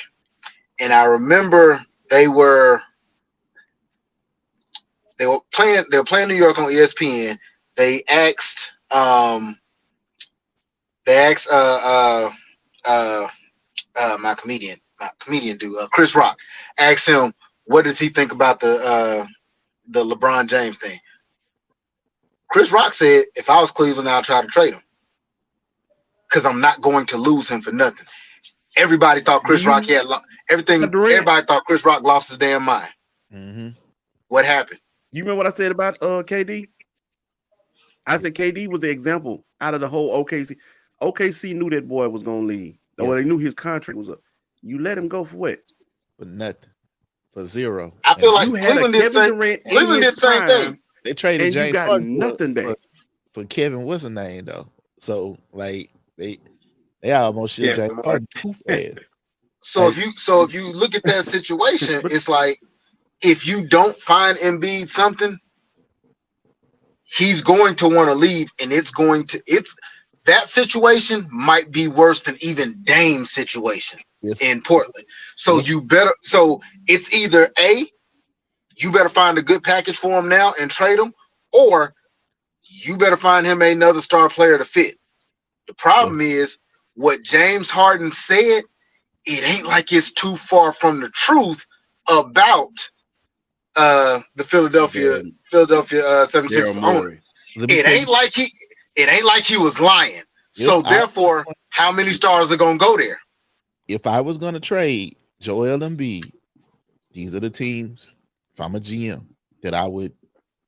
and I remember they were playing New York on ESPN. They asked my comedian dude, Chris Rock, asked him what does he think about the LeBron James thing. Chris Rock said, if I was Cleveland, I'll try to trade him because I'm not going to lose him for nothing. Everybody thought Chris Rock had everything. Everybody thought Chris Rock lost his damn mind. Mm-hmm. What happened? You remember what I said about KD? I said KD was the example out of the whole OKC. OKC knew that boy was going to leave. Yeah. Or they knew his contract was up. You let him go for what? For nothing. For zero. I feel like Cleveland did the same thing. They traded James Harden nothing back for Kevin. What's his name though? So like they almost shipped James Harden too fast. So if you look at that situation, it's like if you don't find Embiid something, he's going to want to leave, and that situation might be worse than even Dame's situation in Portland. So so it's either A, you better find a good package for him now and trade him, or you better find him another star player to fit. The problem is what James Harden said, it ain't like it's too far from the truth about the Philadelphia 76ers owner. let me It tell ain't you, like he was lying. So if I, therefore, how many stars are gonna go there? if I was going to trade Joel Embiid, these are the teams, if I'm a GM, that I would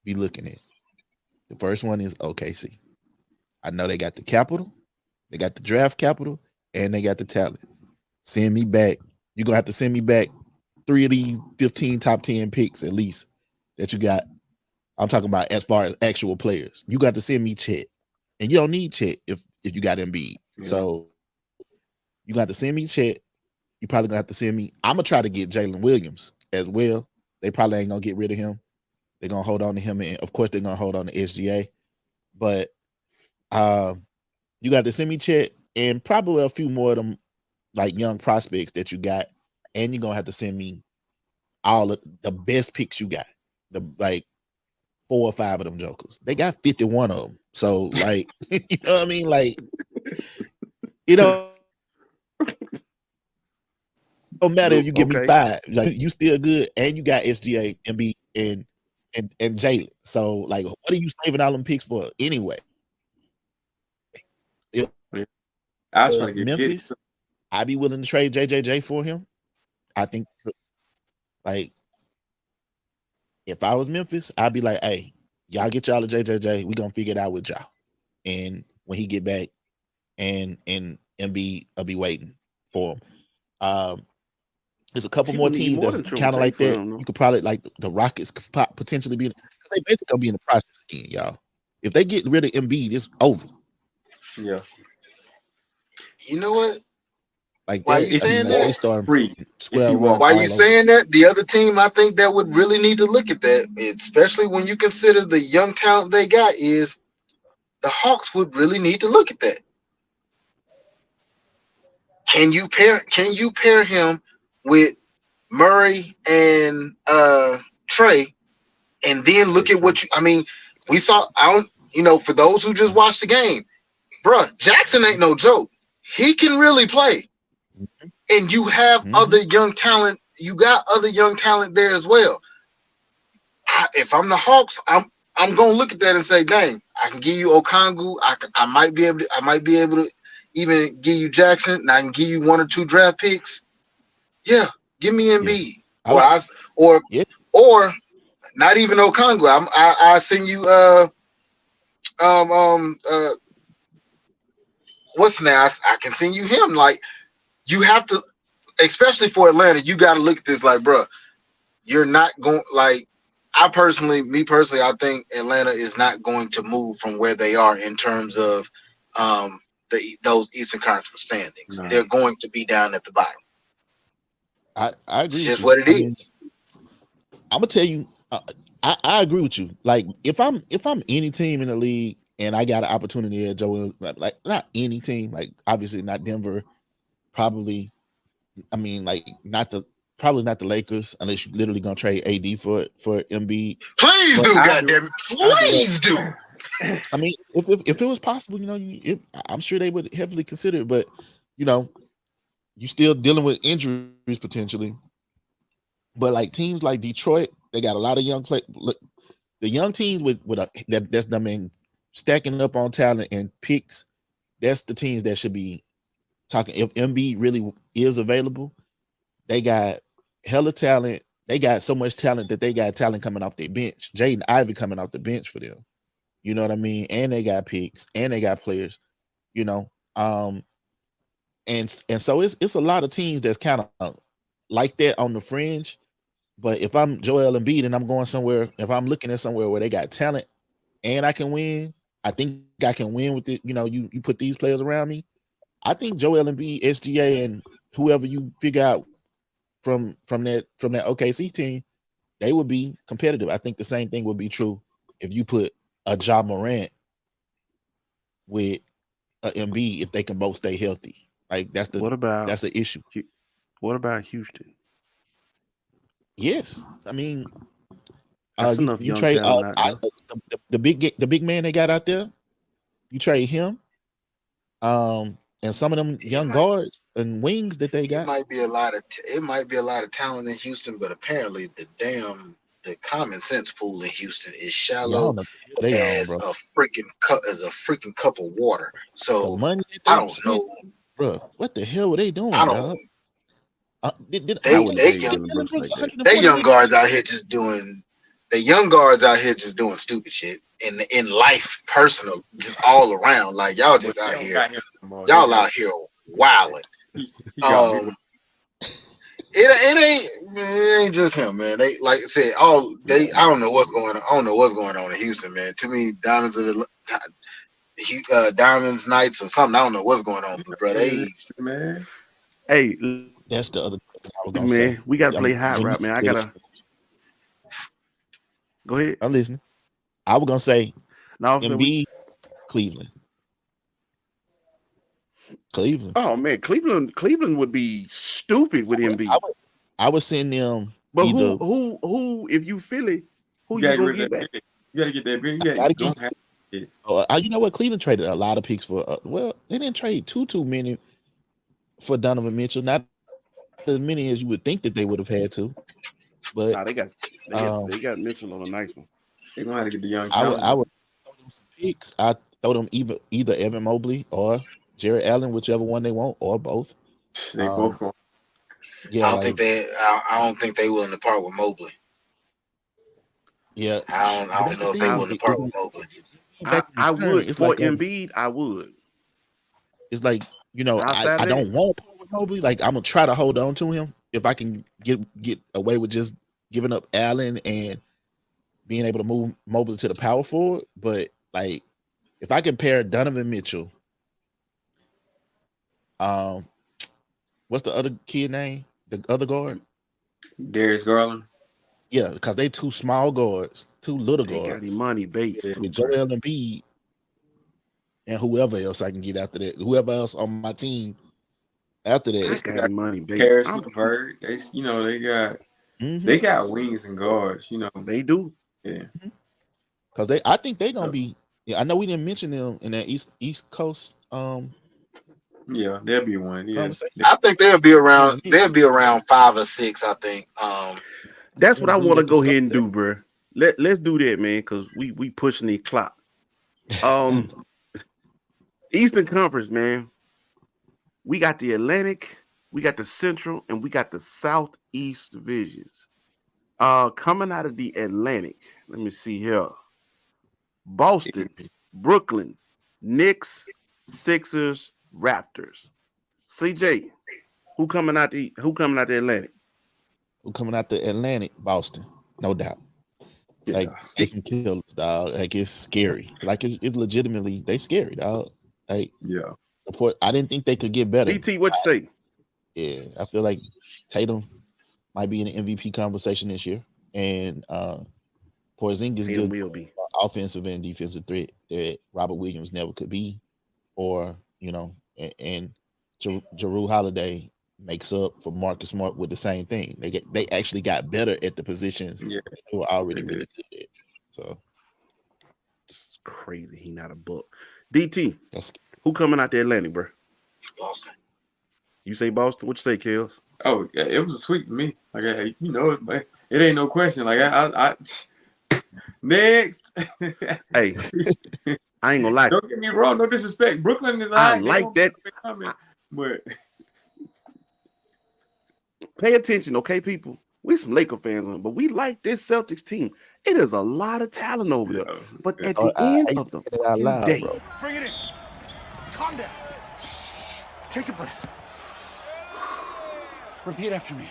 be looking at. The first one is OKC. I know they got the capital, they got the draft capital, and they got the talent. Send me back. You're going to have to send me back 3 of these 15 top 10 picks at least that you got. I'm talking about as far as actual players. You got to send me Chet. And you don't need Chet if you got Embiid. Yeah. So you got to send me Chet. You probably gonna have to send me. I'm gonna try to get Jalen Williams as well. They probably ain't gonna get rid of him. They're gonna hold on to him, and of course they're gonna hold on to SGA. But you got to send me Chet and probably a few more of them like young prospects that you got, and you're gonna have to send me all of the best picks you got. The like 4 or 5 of them jokers. They got 51 of them. So like, you know what I mean? Like, you know. No matter if you give me Okay. 5, like you still good, and you got SGA, MB, and Jalen. So like, what are you saving all them picks for anyway? If I was it trying was to get Memphis, I'd be willing to trade JJJ for him. I think, like, if I was Memphis, I'd be like, hey, y'all get y'all a JJJ. We gonna figure it out with y'all. And when he get back, and MB, I'll be waiting for him. There's a couple He more would need teams more that's than Triple kind of J like for that. him, though. You could probably like the Rockets could potentially be, because they basically gonna be in the process again, y'all. If they get rid of Embiid, it's over. Yeah. You know what? Like Why that. you If I he mean, saying like they that? walks start free, if square he one walks, Why you all over. saying that? The other team I think that would really need to look at that, especially when you consider the young talent they got, is the Hawks would really need to look at that. Can you pair him with Murray and Trey, and then look at what you? I mean, we saw. I don't. For those who just watched the game, bruh, Jackson ain't no joke. He can really play, and you have other young talent. You got other young talent there as well. If I'm the Hawks, I'm gonna look at that and say, dang, I can give you Okongwu. I might be able to even give you Jackson, and I can give you 1 or 2 draft picks. Yeah, give me Embiid, Yeah. or not even Okongwu. I send you what's now? I can send you him. Like, you have to, especially for Atlanta, you got to look at this like, bro, you're not going like. I personally, I think Atlanta is not going to move from where they are in terms of those Eastern Conference standings. No. They're going to be down at the bottom. I agree It's with just you. what it I mean, is. I'm gonna tell you, I agree with you. Like if I'm any team in the league and I got an opportunity at Joel, like not any team, like obviously not Denver, probably. I mean, like probably not the Lakers unless you're literally gonna trade AD for Embiid. Please But do, I do. goddamn it! Please do. I mean, if it was possible, I'm sure they would heavily consider it. But you still dealing with injuries potentially. But like teams like Detroit, they got a lot of young play. Look, the young teams that's them in stacking up on talent and picks. That's the teams that should be talking. If Embiid really is available, they got hella talent. They got so much talent that they got talent coming off their bench. Jaden Ivey coming off the bench for them. You know what I mean? And they got picks and they got players. And so it's a lot of teams that's kind of like that on the fringe. But if I'm Joel Embiid and I'm going somewhere, if I'm looking at somewhere where they got talent and I can win, I think I can win with it. You put these players around me. I think Joel Embiid, SGA, and whoever you figure out from that OKC team, they would be competitive. I think the same thing would be true if you put a Ja Morant with a Embiid if they can both stay healthy. Like that's the issue. What about Houston? Yes, I mean, That's enough you young trade talent out there. the big man they got out there. You trade him, and some of them young guards and wings that they got. It might be a lot of talent in Houston, but apparently the the common sense pool in Houston is Y'all shallow know what they on, as bro. a freaking cup of water. The So money that I they don't spent, know. bro. What the hell were they doing, I dog? don't. I I They wouldn't they pay young Dylan Brooks Brooks like that. they 140 young million. guards out here just doing. The young guards out here just doing stupid shit in life, personal, just all around. Like y'all Well, just they out don't here. got him no more. They Y'all got out here wilding. he gone. He went. It ain't just him, man. They like I said, I don't know what's going on. I don't know what's going on in Houston, man. Too many Diamonds Knights or something. I don't know what's going on, but bro, they Man, Hey, That's the other thing I was gonna say. man, we gotta play hot When you route, man. I said gotta go ahead. I'm listening. I was gonna say No, so Embiid, Cleveland. oh man, Cleveland would be stupid with Embiid. I was sending them But either. who? If you Philly, who you you gotta gonna get get that back? big. You gotta get that big. Gotta You get- don't have it. You know what? Cleveland traded a lot of picks for. Well, they didn't trade too many for Donovan Mitchell. Not as many as you would think that they would have had to. But Nah, they got Mitchell on a nice one. They're gonna have to get the young I challenger. would throw them some picks. I throw them either Evan Mobley or Jared Allen, whichever one they want, or both. They both going. Yeah, I don't think they willing to part with Mobley. yeah. I But don't that's know the if they thing. willing to part with Mobley. I would It's for like Embiid. I would. it's like Outside I of don't that, want to part with Mobley. Like I'm gonna try to hold on to him if I can get away with just giving up Allen and being able to move Mobley to the power forward. But like if I compare Donovan Mitchell, what's the other kid name? The other guard? Darius Garland. Yeah, because they two small guards, two little they got guards. Imani Bates Yeah. too. With bro. Joel Embiid and whoever else I can get after that, whoever else on my team after I that. got Imani Bates. Karis LeVert. They got wings and guards. They do. Yeah. Because I think they're gonna be. Yeah, I know we didn't mention them in that East Coast Yeah, there'll be one. Yeah. conversation. I think they'll be around. They'll be around 5 or 6. I think. That's what I want to Let's go ahead discuss and do, bro. Let's do that, man, because we pushing the clock. Eastern Conference, man. We got the Atlantic, we got the Central, and we got the Southeast divisions. Coming out of the Atlantic, let me see here. Boston, Brooklyn, Knicks, Sixers, Raptors. CJ, who coming out the Atlantic? Who coming out the Atlantic? Boston, no doubt. Yeah. Like it's some killers, dog. Like it's scary. Like it's legitimately they scary, dog. Like Yeah. I didn't think they could get better. DT, what you say? Yeah, I feel like Tatum might be in the MVP conversation this year, and Porzingis Tatum gives will be. offensive and defensive threat that Robert Williams never could be, or and Jrue Holiday makes up for Marcus Smart with the same thing. They actually got better at the positions Yeah. they were already really good at. So It's crazy. He not a book. DT, that's who coming out the Atlantic, bro? Boston. You say Boston? What you say, Kels? Oh, yeah, it was a sweep to me. Like, it, man. It ain't no question. Like, I next. Hey, I ain't gonna lie. Don't get me wrong. No disrespect. Brooklyn is I high. like that. But Pay attention, okay, people. We some Laker fans, but we like this Celtics team. It is a lot of talent over there. But at the end of the day, bro. Bring it in. Calm down. Take a breath. Repeat after me.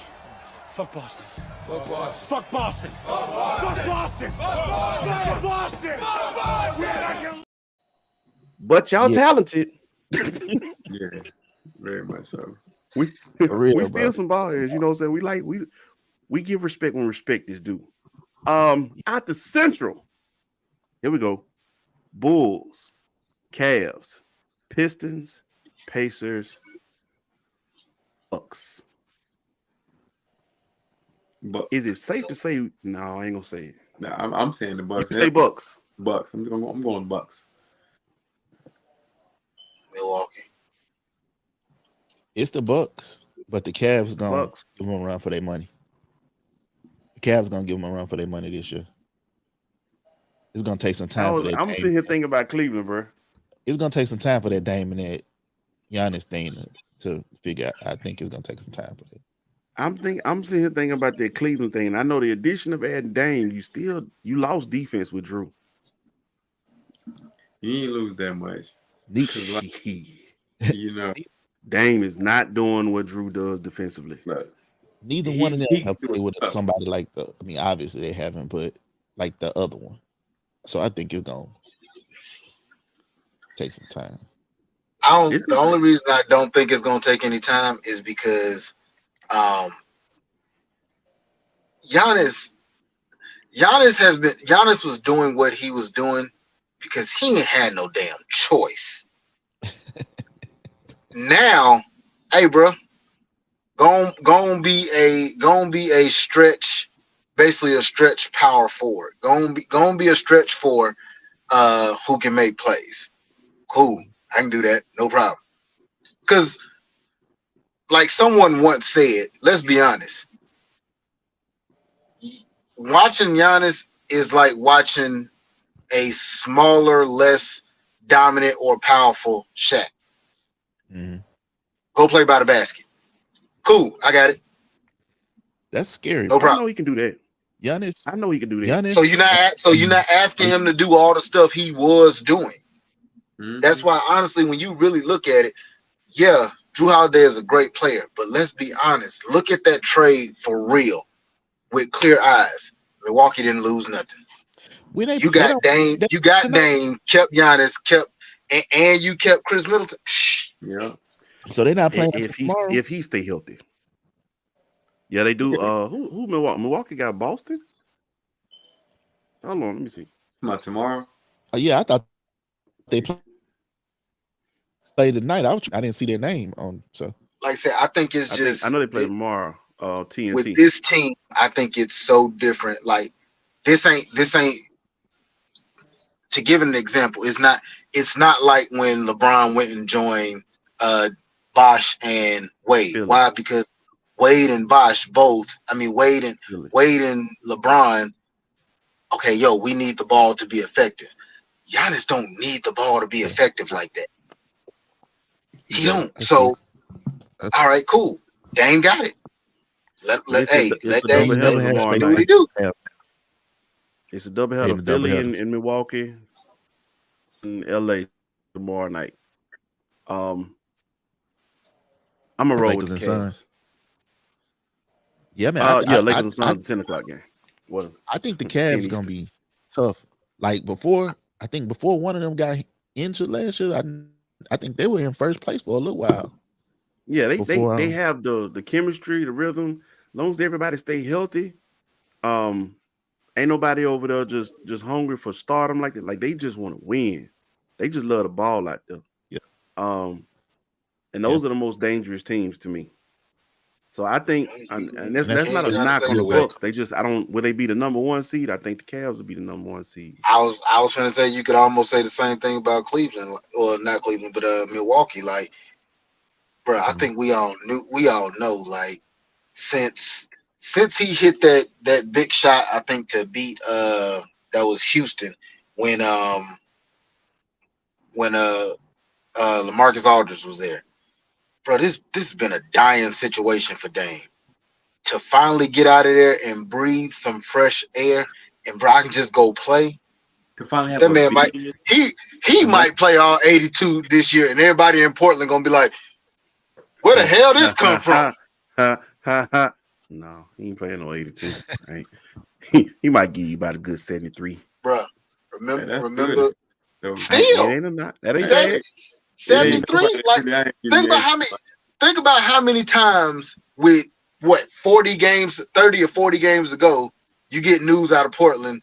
Fuck Boston. Fuck Boston. Fuck Boston. Fuck Boston. Fuck Boston. Fuck Boston. Fuck Boston. but y'all Yes. talented. yeah, very much so. We For real, we still bro. some ball heads, you know what I'm saying? We give respect when respect is due. Out the Central, here we go. Bulls, Cavs, Pistons, Pacers, Bucks. But Is it safe to say? No, I ain't gonna say it. nah, I'm saying the You Bucks. can say Bucks. Bucks. I'm going Bucks. Milwaukee. It's the Bucks, but the Cavs gonna Bucks. give them a run for their money. The Cavs gonna give them a run for their money this year. It's gonna take some time for that. I'm sitting here thinking about Cleveland, bro. It's gonna take some time for that Dame and that Giannis thing to figure out. I think it's gonna take some time for that. I'm sitting here thinking about that Cleveland thing. And I know the addition of adding Dame, you lost defense with Drew. You ain't lose that much. You know, Dame is not doing what Drew does defensively. but Neither one of them have played with somebody like obviously they haven't, but like the other one. So I think it's gonna take some time. The only reason I don't think it's gonna take any time is because Giannis was doing what he was doing because he ain't had no damn choice. Now, hey, bro, gonna be a stretch, basically a stretch power forward. Gonna be a stretch forward who can make plays. Cool, I can do that, no problem. Because, like someone once said, let's be honest, watching Giannis is like watching a smaller, less dominant or powerful Shaq. Mm-hmm. Go play by the basket. Cool, I got it. That's scary. No problem. I know he can do that. Giannis. I know he can do that. Giannis. So you're not asking him to do all the stuff he was doing. Mhm. That's why, honestly, when you really look at it, yeah, Drew Holiday is a great player, but let's be honest. Look at that trade for real, with clear eyes. Milwaukee didn't lose nothing. You got Dame. You got Dame. Kept Giannis. And you kept Chris Middleton. Yeah. So they're not playing if he stay healthy. Yeah, they do. Who Milwaukee? Milwaukee got Boston. Hold on, let me see. Come on, tomorrow. Oh yeah, I thought they played tonight. I didn't see their name on. So Like I said, I think it's just. I know they play tomorrow. TNT. With this team, I think it's so different. Like this ain't. To give an example, it's not like when LeBron went and joined Bosh and Wade. Philly. Why? Because Wade and Bosh both. I mean, Wade and LeBron. Okay, we need the ball to be effective. Giannis don't need the ball to be effective like that. He don't. So, all right, cool. Dame got it. Let Dame do what he do. It's a doubleheader. Philly in Milwaukee, in LA tomorrow night. I'm a roll with the Cavs. Yeah, man. Lakers and Suns 10 o'clock game. Well, I think the Cavs gonna be tough. Like before one of them got injured last year, I think they were in first place for a little while. Yeah, they have the chemistry, the rhythm. As long as everybody stay healthy, ain't nobody over there just hungry for stardom like that. Like they just want to win. They just love the ball out there. Yeah. And those are the most dangerous teams to me. So I think, and that's not a knock on the Bucks. Will they be the number one seed? I think the Cavs will be the number one seed. I was going to say you could almost say the same thing about Cleveland, or not Cleveland, but Milwaukee. Like, bro, I think we all know, like, since he hit that big shot, I think to beat that was Houston when LaMarcus Aldridge was there. Bro, this has been a dying situation for Dame. To finally get out of there and breathe some fresh air, and bro, I can just go play. To finally have that man might play all 82 this year, and everybody in Portland gonna be like, "Where the hell this come from?" No, he ain't playing no 82. Right? He might give you about a good 73. Bro, remember. Still, that ain't bad. 73. Like, think about how many times with 30 or 40 games ago, you get news out of Portland.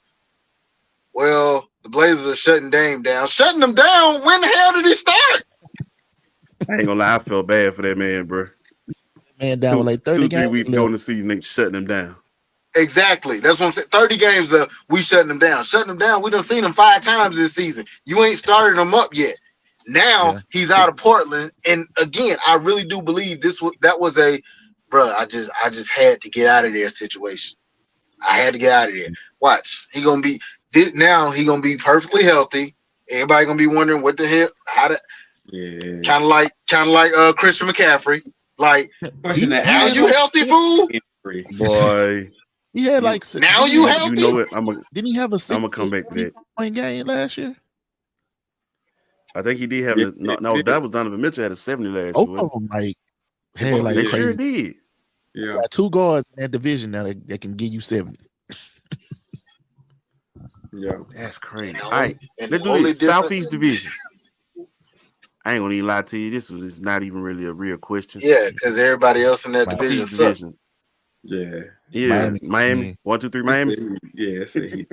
Well, the Blazers are shutting Dame down. Shutting them down? When the hell did he start? I ain't gonna lie, I felt bad for that man, bro. Man down with like 30 games. 2-3 weeks ago in the season, they shutting him down. Exactly. That's what I'm saying. 30 games, we shutting them down. Shutting them down. We done seen him 5 times this season. You ain't started him up yet. Now he's out of Portland, and again, I really do believe that was a, bro. I just had to get out of there situation. I had to get out of there. Watch, he gonna be perfectly healthy. Everybody gonna be wondering what the hell, Yeah. kind of like Christian McCaffrey. Like, Question that now I you healthy, fool? Boy, He had You- like Now you healthy? you know what? didn't he have a I'ma come back to that. 60-point game last year? I think he did have Yeah, no, that was Donovan Mitchell had a 70 last Both year. of them like had both like They did. sure crazy. did. Yeah. Got 2 guards in that division now that can give you 70. Yeah. That's crazy. And the All right, and let's the do only this. difference- Southeast Division. I ain't gonna even lie to you. This was not even really a real question. Yeah, because everybody else in that division Southeast sucks. division. Yeah. Yeah, Miami. Miami. 1, 2, 3, Miami. It's the Heat.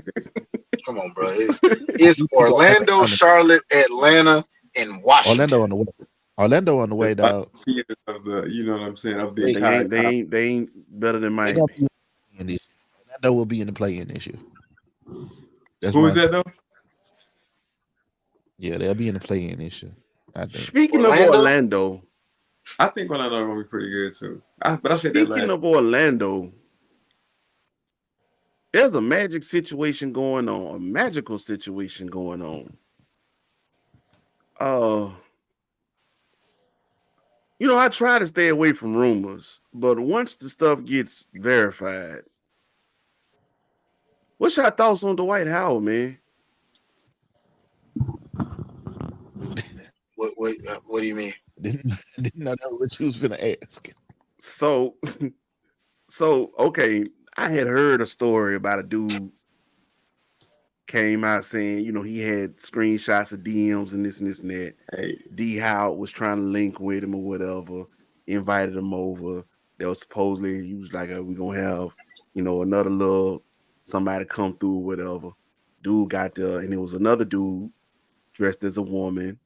Come on, bro. It's Orlando, Charlotte, Atlanta, and Washington. Orlando on the way, dog. Of the, you know what I'm saying, of the They entire They ain't better than They Miami. gonna be in this. Orlando will be in the play-in this year. That's Who is that though? Yeah, they'll be in the play-in this year. I think. Speaking of Orlando, I think Orlando gonna be pretty good too. But I said that speaking last. of Orlando, there's a magical situation going on. You know, I try to stay away from rumors, but once the stuff gets verified, what's your thoughts on Dwight Howard, man? What do you mean? Didn't know that was what you was gonna ask. So okay, I had heard a story about a dude came out saying, you know, he had screenshots of DMs and this and that. Hey, D Howard was trying to link with him or whatever, invited him over. There was supposedly he was like, we're gonna have, you know, another little somebody come through or whatever. Dude got there, and it was another dude dressed as a woman.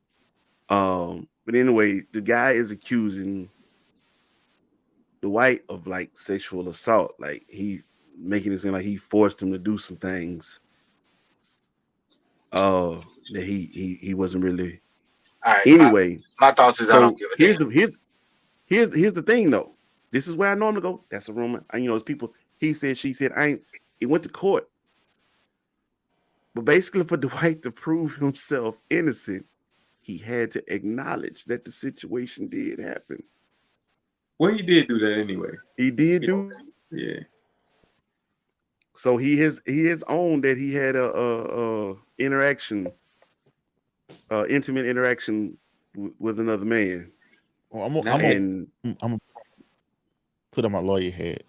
But anyway, the guy is accusing Dwight of like sexual assault. Like he making it seem like he forced him to do some things. That he wasn't really. All right. Anyway, my thoughts is I don't give a damn. Here's the thing though. This is where I normally go. That's a rumor. And, you know, it's people. He said, she said. It went to court. But basically, for Dwight to prove himself innocent, he had to acknowledge that the situation did happen. well, he did do that anyway. He did do. Yeah. So he has owned that he had a interaction, intimate interaction with another man. Well, I'm gonna put on my lawyer head,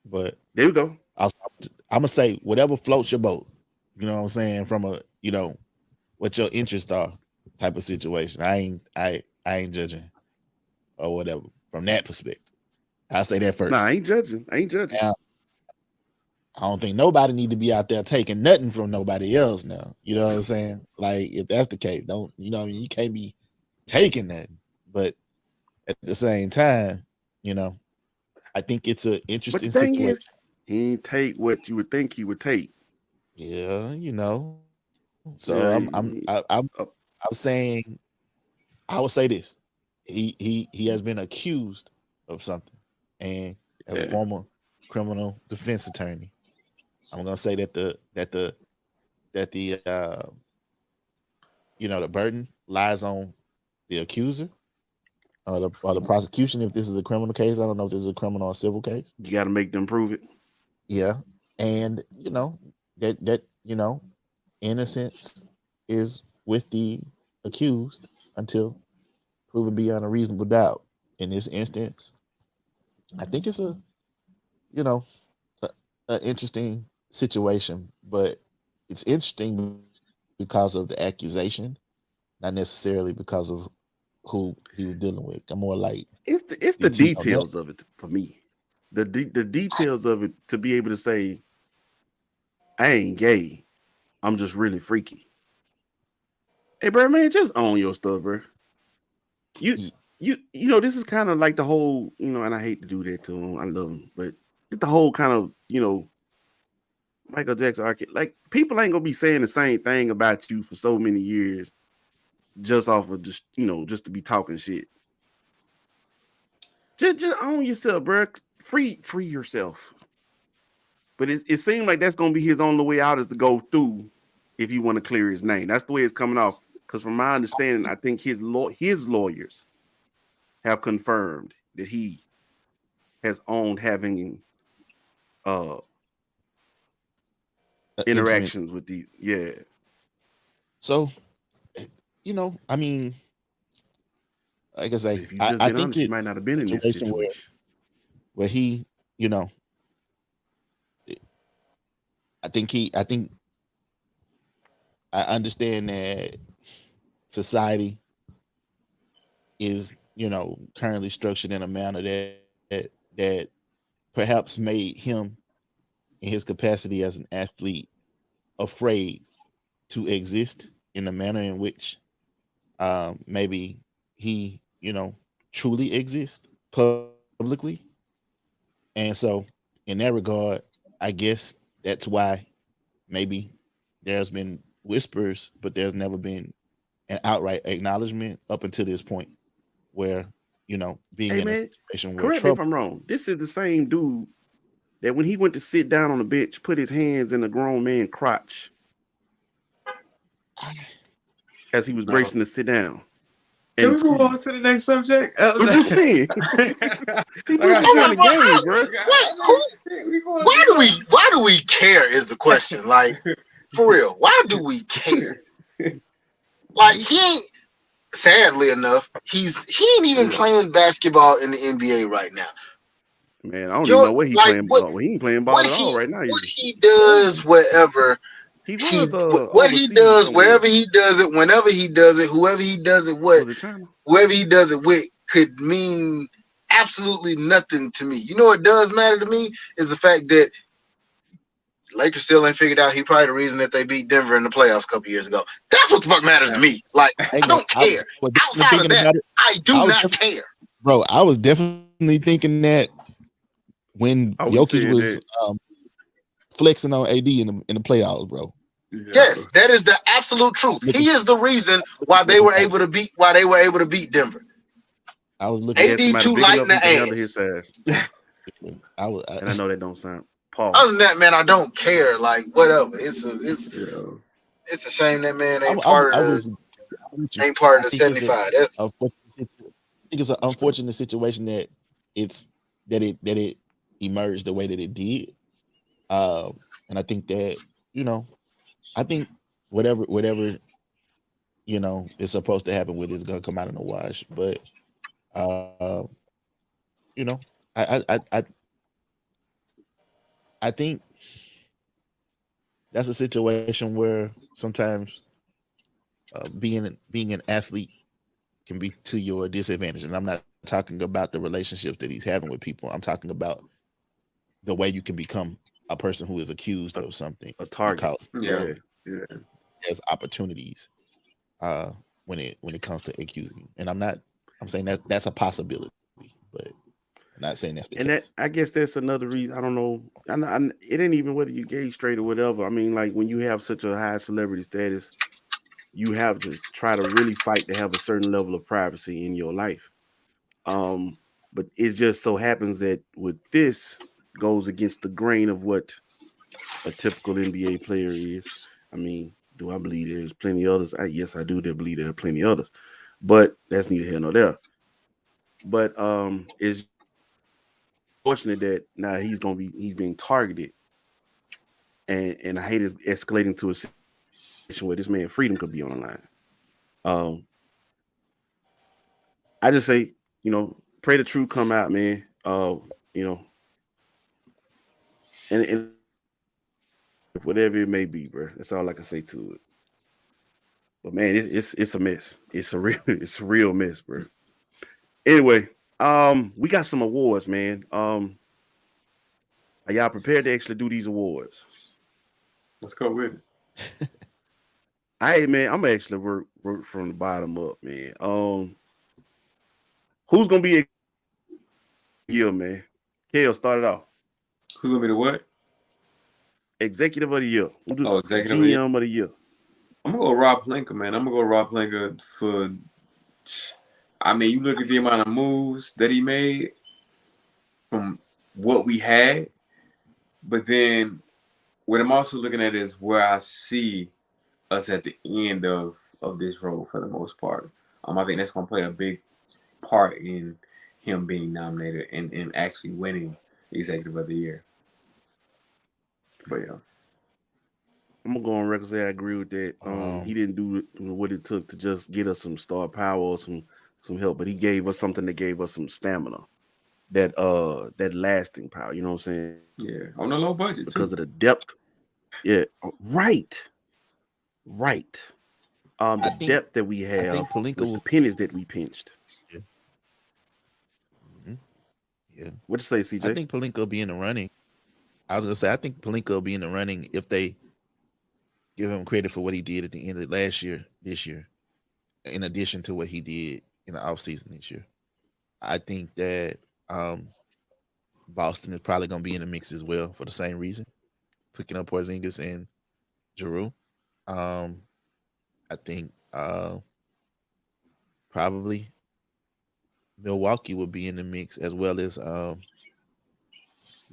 but There you go. I'm gonna say whatever floats your boat. You know what I'm saying? From a, you know, what your interests are type of situation. I ain't judging or whatever from that perspective. I'll say that first. Nah, I ain't judging. Now, I don't think nobody need to be out there taking nothing from nobody else now. You know what I'm saying? Like, if that's the case, don't, you know what I mean? You can't be taking nothing. But at the same time, you know, I think it's an interesting situation. He ain't take what you would think he would take. Yeah, you know. So Yeah, I'm saying, I would say this. He has been accused of something. And as a former criminal defense attorney, I'm gonna say that the you know, the burden lies on the accuser or the prosecution. If this is a criminal case, I don't know if this is a criminal or civil case. You got to make them prove it. Yeah, and you know that you know, innocence is with the accused until proven beyond a reasonable doubt. In this instance, I think it's a, you know, an interesting situation, but it's interesting because of the accusation, not necessarily because of who he was dealing with. I'm more like It's the details of it for me. The details of it to be able to say, I ain't gay, I'm just really freaky. Hey, bro, man, just own your stuff, bro. You know, this is kind of like the whole, you know, and I hate to do that to him. I love him, but it's the whole kind of, you know, Michael Jackson arcade. Like, people ain't gonna be saying the same thing about you for so many years, just off of just, you know, just to be talking shit. Just own yourself, bro. Free yourself. But it seems like that's gonna be his only way out is to go through if you want to clear his name. That's the way it's coming off. Because from my understanding, I think his lawyers have confirmed that he has owned having interactions with the So, I mean, like I say, if you just I been think honest, you might not have been in this situation. where he, I understand that society is, currently structured in a manner that perhaps made him in his capacity as an athlete afraid to exist in the manner in which maybe he, truly exists publicly. And so in that regard, I guess that's why maybe there's been whispers, but there's never been an outright acknowledgement up until this point where, being Hey, in a man, situation where correct me if trouble. I'm wrong. This is the same dude that when he went to sit down on the bench, put his hands in a grown man's crotch as he was No. bracing to sit down. Can And we move on to the next subject? I'm just saying. He was trying to game, bro. Why do we care is the question. Like, for real, why do we care? Like, he ain't, sadly enough, he ain't even playing basketball in the NBA right now. Man, I don't even know what he's playing ball. Well, he ain't playing ball at all right now. What he does, wherever what he does, wherever he does it, whenever he does it, whoever he does it with, whoever he does it with could mean absolutely nothing to me. You know what does matter to me is the fact that Lakers still ain't figured out he probably the reason that they beat Denver in the playoffs a couple years ago. That's what the fuck matters to me. Like, I don't care. Outside of that, I do not care. Bro, I was definitely thinking that when Jokic was flexing on AD in the playoffs, bro. Yes, that is the absolute truth. He is the reason why they were able to beat Denver. I was looking at AD too light in the ass. And I know that don't sound Paul. Other than that, man, I don't care. Like, whatever. It's a shame that man ain't part of the 75. I think it's an unfortunate situation that it emerged the way that it did. And I think that, I think whatever is supposed to happen with it is gonna come out in the wash. But I think that's a situation where sometimes being an athlete can be to your disadvantage. And I'm not talking about the relationships that he's having with people. I'm talking about the way you can become a person who is accused of something, a target. There's opportunities when it comes to accusing. And I'm saying that's a possibility, but I'm not saying that's the case. I guess that's another reason. I don't know. It ain't even whether you gay, straight, or whatever. I mean, like when you have such a high celebrity status, you have to try to really fight to have a certain level of privacy in your life. But it just so happens that with this goes against the grain of what a typical NBA player is. I mean, do I believe there's plenty of others? Yes, I do. Believe there are plenty of others, but that's neither here nor there. But it's fortunate that now he's being targeted, and I hate it escalating to a situation where this man's freedom could be on the line. I just say, pray the truth come out, man. And whatever it may be, bro. That's all I can say to it. But man, it's a mess. It's a real mess, bro. Anyway, we got some awards, man. Are y'all prepared to actually do these awards? Let's go with it. Man, I'm actually work from the bottom up, man. Who's gonna be a year, man? Kale, start it off. Who's gonna be the what? Executive of the year. Executive GM of the year. I'm gonna go Rob Pelinka, man. I'm gonna go Rob Pelinka for. I mean, you look at the amount of moves that he made from what we had. But then what I'm also looking at is where I see us at the end of this road for the most part. I think that's going to play a big part in him being nominated and actually winning Executive of the Year. But yeah. I'm gonna go on record and say I agree with that. He didn't do what it took to just get us some star power or some help, but he gave us something that gave us some stamina, that lasting power. You know what I'm saying? Yeah, on a low budget because too. of the depth. Yeah, right. The depth that we have, I think Pelinka with the pennies that we pinched. Yeah. Mm-hmm. Yeah. What you say, CJ? I think Pelinka will be in the running. I was gonna say I think Pelinka will be in the running if they give him credit for what he did at the end of last year, this year, in addition to what he did in the offseason this year. I think that Boston is probably going to be in the mix as well for the same reason, picking up Porzingis and Giroux. I think probably Milwaukee would be in the mix as well as the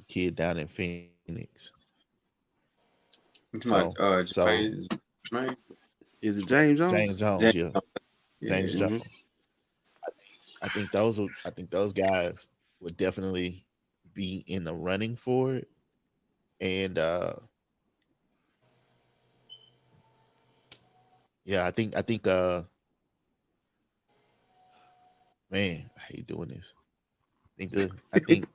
kid down in Phoenix. Jermaine. Is it James Jones? James Jones, yeah. James Yeah. Jones. I think those guys would definitely be in the running for it. And yeah, I think man, I hate doing this. I think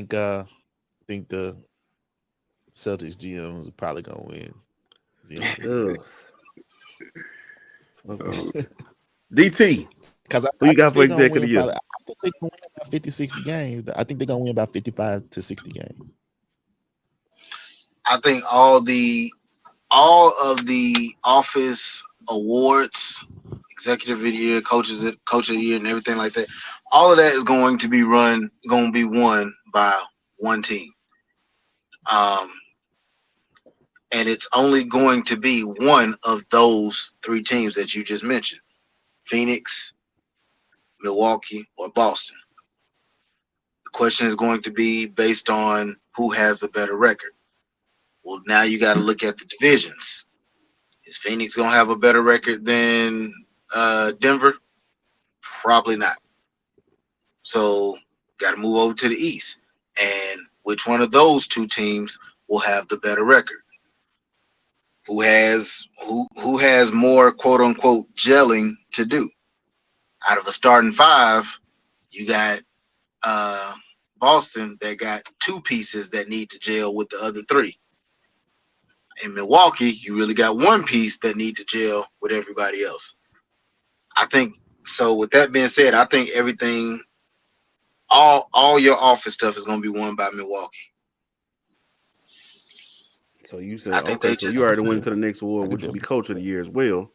the Celtics GM is probably gonna win. DT, because who you got for executive of the year? I think they're gonna win about 50, 60 games. I think they're gonna win about 55 to 60 games. I think all of the office awards, executive of the year, coach of the year, and everything like that, all of that is going to be won by one team. And it's only going to be one of those three teams that you just mentioned: Phoenix, Milwaukee, or Boston. The question is going to be based on who has the better record. Well, now you got to look at the divisions. Is Phoenix going to have a better record than Denver? Probably not. So got to move over to the East. And which one of those two teams will have the better record? Who has more quote unquote gelling to do? Out of a starting five, you got Boston that got two pieces that need to gel with the other three. In Milwaukee, you really got one piece that need to gel with everybody else. I think so. With that being said, I think everything, all your office stuff is going to be won by Milwaukee. So you say, I think okay, they so just- you already went to the next award, which will be coach of the year as well.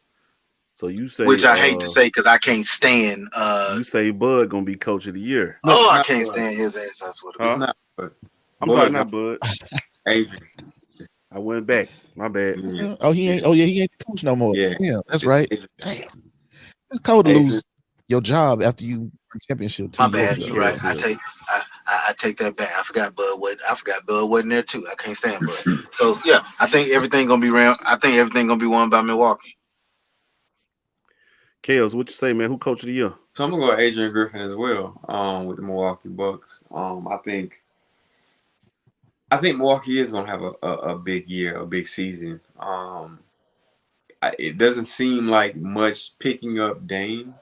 So you say, Which I hate to say because I can't stand. You say Bud gonna be coach of the year. No, I not can't Bud. stand his ass. That's what it Huh? is. It's not. But I'm Bud sorry, gonna- not Bud. Adrian. I went back. My bad. Yeah. Oh, he ain't. Oh, yeah, he ain't the coach no more. Yeah. Yeah, that's right. Adrian. Damn, it's cold to Adrian. lose your job after you win championship. My 2 years bad. ago. You're right. I take that back. I forgot Bud wasn't there too. I can't stand Bud. So yeah, I think everything gonna be around. I think everything gonna be won by Milwaukee. Chaos, what you say, man? Who coach of the year? So I'm gonna go Adrian Griffin as well. With the Milwaukee Bucks. I think Milwaukee is gonna have a big year, a big season. It doesn't seem like much picking up Dame.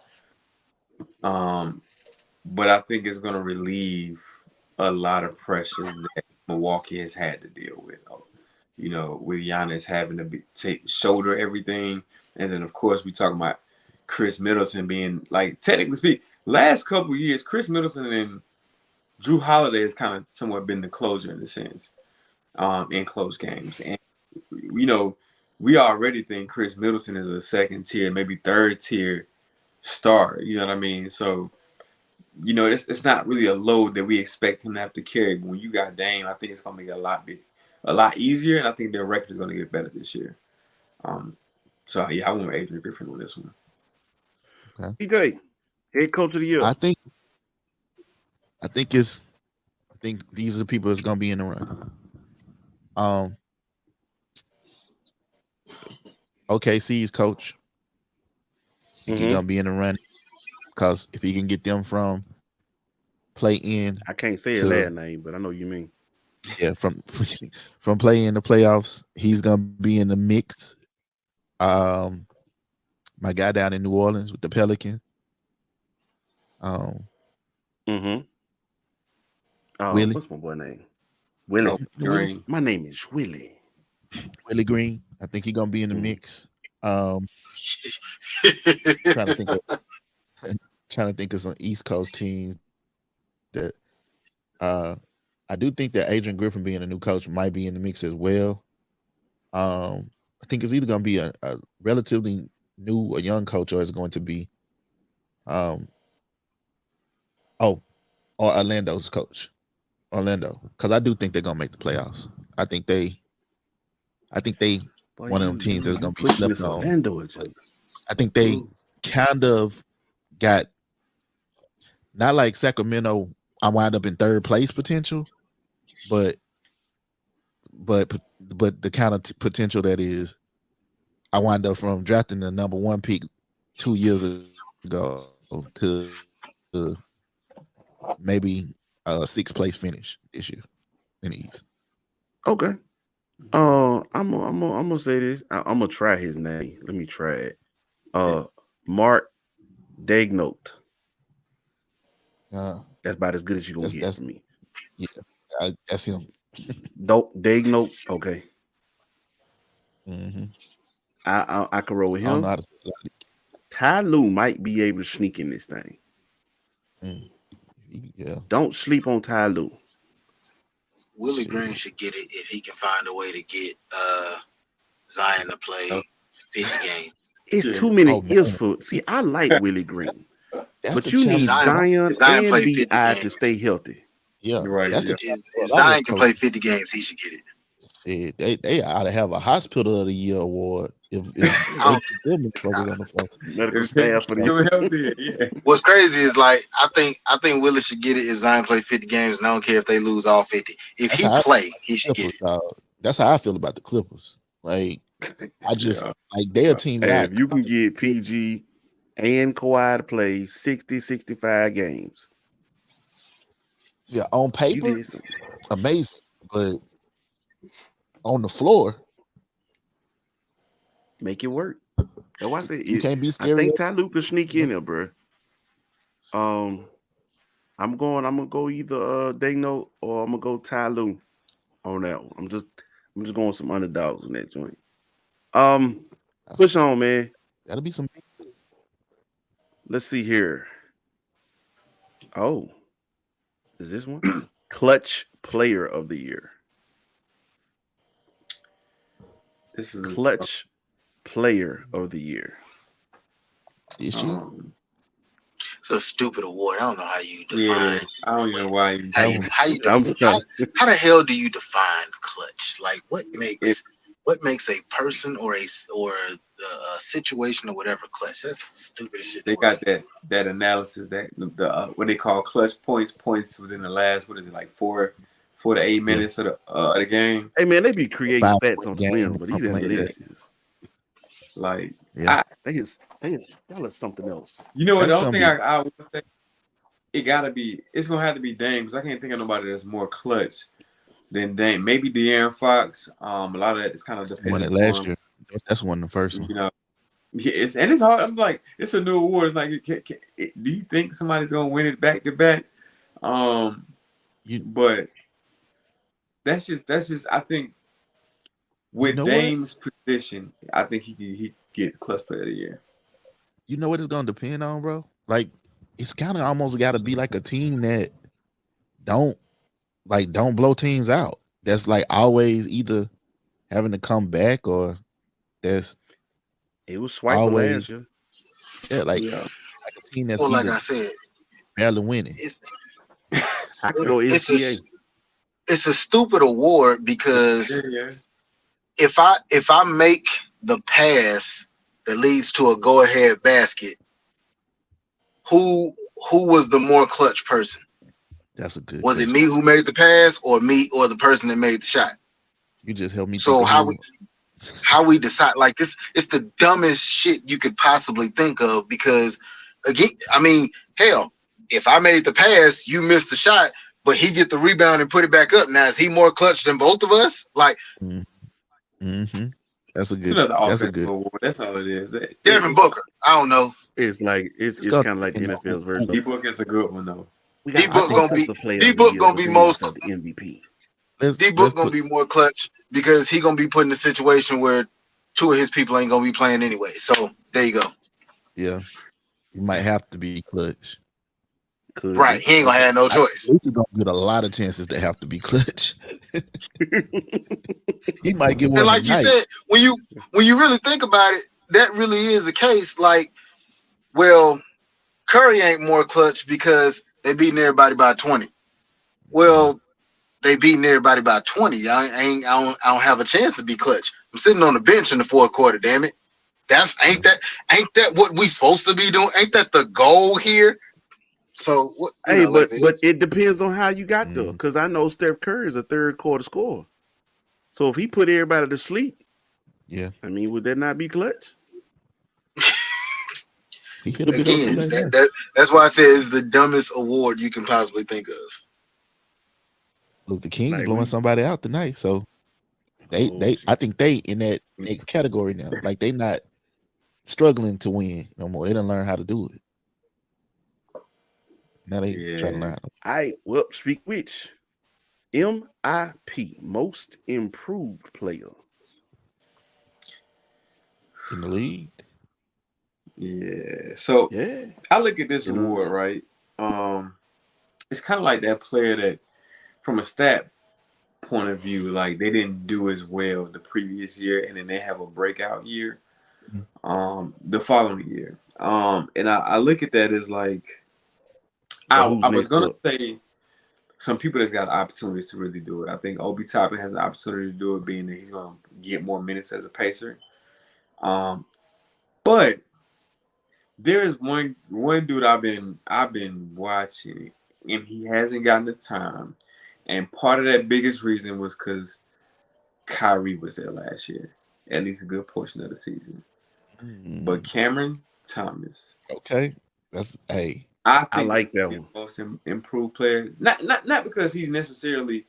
But I think it's gonna relieve a lot of pressures that Milwaukee has had to deal with. You know, with Giannis having to shoulder everything, and then of course we talking about Chris Middleton being, like, technically speaking, last couple of years, Chris Middleton and Drew Holiday has kind of somewhat been the closer in a sense, in close games. And you know, we already think Chris Middleton is a second tier, maybe third tier star. You know what I mean? So, you know, it's not really a load that we expect him to have to carry. When you got Dame, I think it's gonna make it a lot easier, and I think their record is gonna get better this year. So yeah, I went with Adrian Griffin on this one. TJ, head coach of the year. I think it's think these are the people that's gonna be in the run. OKC's coach. I think he's gonna be in the run because if he can get them from play in, I can't say his last name, but I know what you mean. yeah, from play in the playoffs, he's gonna be in the mix. My guy down in New Orleans with the Pelicans. Mm-hmm. Willie. What's my boy name? Willie. Green. My name is Willie. Willie Green. I think he's gonna be in the mix. Trying to think of some East Coast teams that I do think that Adrian Griffin being a new coach might be in the mix as well. I think it's either going to be a relatively new or young coach, or it's going to be or Orlando's coach. Orlando, because I do think they're going to make the playoffs. I think they Boy, one of them teams that's going to be pushing slept this on. Orlando agenda. I think they kind of got not like Sacramento. I wind up in third place potential, but the kind of potential that is, I wind up from drafting the number 1 pick 2 years ago to maybe a 6th place finish this year in the East. Okay. I'm gonna say this. I'm gonna try his name. Let me try it. Mark Daigneault. That's about as good as you gonna get from me. Yeah, that's him. Daigneault. Okay. Mm-hmm. I can roll with I don't him. know how to say it. Ty Lue might be able to sneak in this thing. Yeah. Don't sleep on Ty Lue. Willie Green should get it if he can find a way to get Zion to play 50 games. It's too many ifs for. See, I like Willie Green, but you need Zion and B.I. to stay healthy. Yeah, right. If Zion can play 50 games, he should get it. Yeah, they ought to have a Hospital of the Year award if they focus on the floor. Medical staff for the Yeah. What's crazy is like I think Willie should get it if Zion play 50 games, and I don't care if they lose all 50. If he play, he should get it. That's how I feel about the Clippers. Like I just like they're a team. Hey, if you can get PG and Kawhi to play 60, 65 games. Yeah, on paper, amazing, but on the floor, make it work. That's why I say you can't be scared. I think Ty Lue could sneak in there, bro. I'm gonna go either Daigneault or I'm gonna go Ty Lue on that one. I'm just going some underdogs in that joint. Push on, man. That'll be some. Let's see here. Oh, is this one? Clutch Player of the Year. This is Clutch Player of the Year. It's a stupid award. I don't know how you define. Yeah, I don't even know why. How the hell do you define clutch? Like, what makes a person or a situation or whatever clutch? That's the stupidest shit. They got that analysis that the what they call clutch points within the last like 4 to 8 minutes of the game. Hey man, they be creating stats on Slim, but these analytics, like they is something else. You know what? The only thing I would say, it's gonna have to be Dame, because I can't think of nobody that's more clutch than Dame. Maybe De'Aaron Fox. A lot of that is kind of dependent. Last year, that's one of the first one. You know, it's hard. I'm like, it's a new award. It's like, do you think somebody's gonna win it back to back? But that's just. I think with Dame's position, I think he get Clutch Player of the Year. You know what it's gonna depend on, bro? Like, it's kind of almost got to be like a team that don't blow teams out. That's like always either having to come back or that's it was swiping last year. Yeah, like a team that's like I said, barely winning. It's a stupid award because if I make the pass that leads to a go-ahead basket, who was the more clutch person? That's a good Was it question. me who made the pass, or me, or the person that made the shot? You just helped me. So think of how we decide, like, this, it's the dumbest shit you could possibly think of, because again, I mean, hell, if I made the pass, you missed the shot, but he get the rebound and put it back up. Now, is he more clutch than both of us? Like, Mm-hmm. That's a It's good. another That's a offensive good. award. That's all it is. Devin Booker, I don't know. It's like it's gonna kind of like the be in NFL's the- version. D-Book is a good one though. We D-Book got gonna be- offensive player of D-Book the year gonna be regardless most- of the MVP. D-Book gonna be more clutch because he gonna be put in a situation where two of his people ain't gonna be playing anyway. So there you go. Yeah, you might have to be clutch. Could Right, be. he ain't gonna have no choice. Luka gonna get a lot of chances to have to be clutch. He might get one. And like you tonight. said, when you really think about it, that really is the case. Like, well, Curry ain't more clutch because they beating everybody by 20. Well, they beating everybody by 20. I don't have a chance to be clutch. I'm sitting on the bench in the fourth quarter. Damn it, ain't that what we supposed to be doing? Ain't that the goal here? So what? Hey, like but it depends on how you got there. Mhm. Because I know Steph Curry is a third quarter scorer. So if he put everybody to sleep, Yeah, I mean, would that not be clutch? he could have been again, open like that. that's why I said it's the dumbest award you can possibly think of. Look, the Kings Like, blowing we- somebody out tonight, so they I think they in that next category now. Like they not struggling to win no more. They done learn how to do it. Now they trying to learn. All right, well, speak which. MIP, most improved player. In the league. Yeah. So Yeah. I look at this You know? award, right? It's kind of like that player that, from a stat point of view, like they didn't do as well the previous year, and then they have a breakout year, the following year. And I look at that as like, I who's was next gonna up? say some people that's got opportunities to really do it. I think Obi Toppin has the opportunity to do it, being that he's gonna get more minutes as a pacer. But there is one dude I've been watching, and he hasn't gotten the time. And part of that biggest reason was because Kyrie was there last year, at least a good portion of the season. But Cameron Thomas, Okay, that's hey. I I think like that he's one. the most improved player. Not because he's necessarily,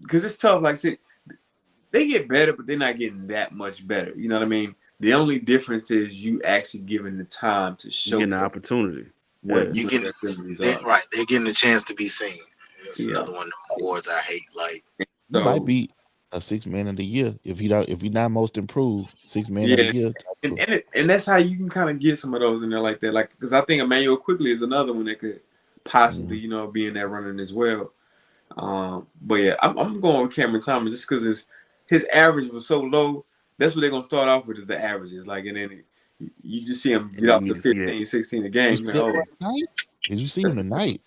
because it's tough. Like I said, they get better, but they're not getting that much better. You know what I mean? The only difference is you actually giving the time to show Getting the opportunity. what Yeah. You get their abilities They, are. right, they're getting a chance to be seen. That's Yeah. another one of the awards I hate. Like, He So, might be a 6-man of the year if he not most improved 6-man of the year. and that's how you can kind of get some of those in there like that. Like, because I think Emmanuel Quickly is another one that could possibly, be in that running as well. But yeah, I'm going with Cameron Thomas just because his average was so low. That's what they're gonna start off with, is the averages. Like, and then you just see him get off you the need to see 15, 16 a game. Did you see him tonight?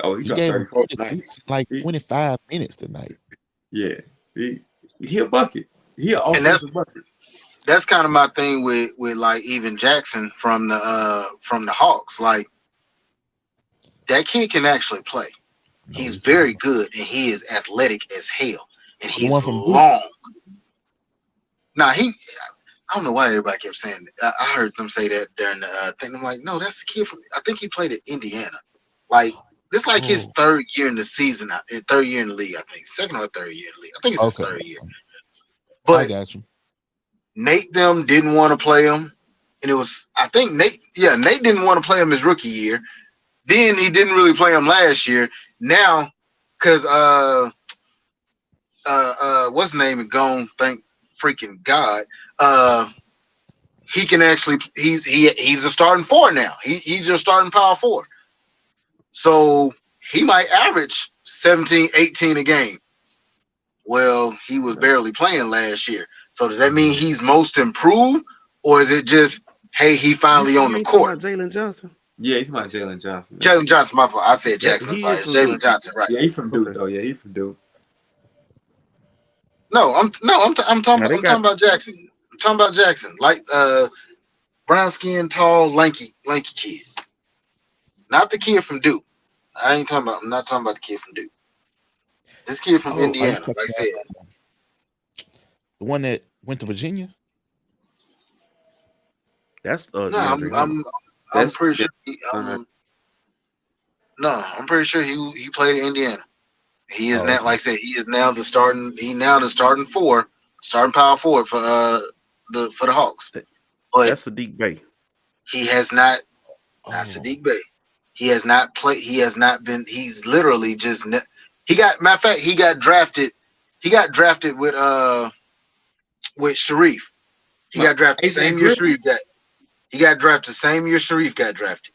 He He dropped gave him 34 tonight. 36, like 25 minutes tonight. Yeah, he a bucket. He an And that's- offensive bucket. that's kind of my thing with like even Jackson from the Hawks. Like, that kid can actually play. He's very good, and he is athletic as hell, and he's one from Duke. long. Now I don't know why everybody kept saying that. I heard them say that during the thing. I'm like, no, that's the kid from. I think he played at Indiana. Like, this is like his third year in the season, third year in the league. I think second or third year in the league. I think it's his third year. I But got you. Nate them didn't want to play him, and it was, I think Nate didn't want to play him his rookie year. Then he didn't really play him last year. Now, because what's his name is gone, thank freaking God. He can actually, he's a starting four now. He's just starting power four. So he might average 17, 18 a game. Well, he was barely playing last year. So does that mean he's most improved, or is it just, hey, he finally on the court? Jalen Johnson. Yeah, he's my Jalen Johnson. Jalen Johnson, my fault. I said Yeah, Jackson. I'm he sorry, is it's from Jalen Duke. Johnson, right? Yeah, he from Duke Okay. though. Yeah, he from Duke. No, I'm talking about Jackson. I'm talking about Jackson, like brown skin, tall, lanky kid. Not the kid from Duke. I'm not talking about the kid from Duke. This kid from Oh, are you Indiana, talking like I said. about the one that went to Virginia? That's No, DeAndre Hunter. I'm That's pretty sure. Hunter. No, I'm pretty sure he played in Indiana. He is Oh, now, okay. like I said, he is now the starting. He now the starting power forward for the Hawks. But That's Sadiq Bey. he has not. Not Oh, Sadiq Bey. He has not played. He has not been. He's literally just. He got. Matter of fact, he got drafted. He got drafted with Sharif. He got drafted the AJ same year Griffin? Sharif got. He got drafted the same year Sharif got drafted.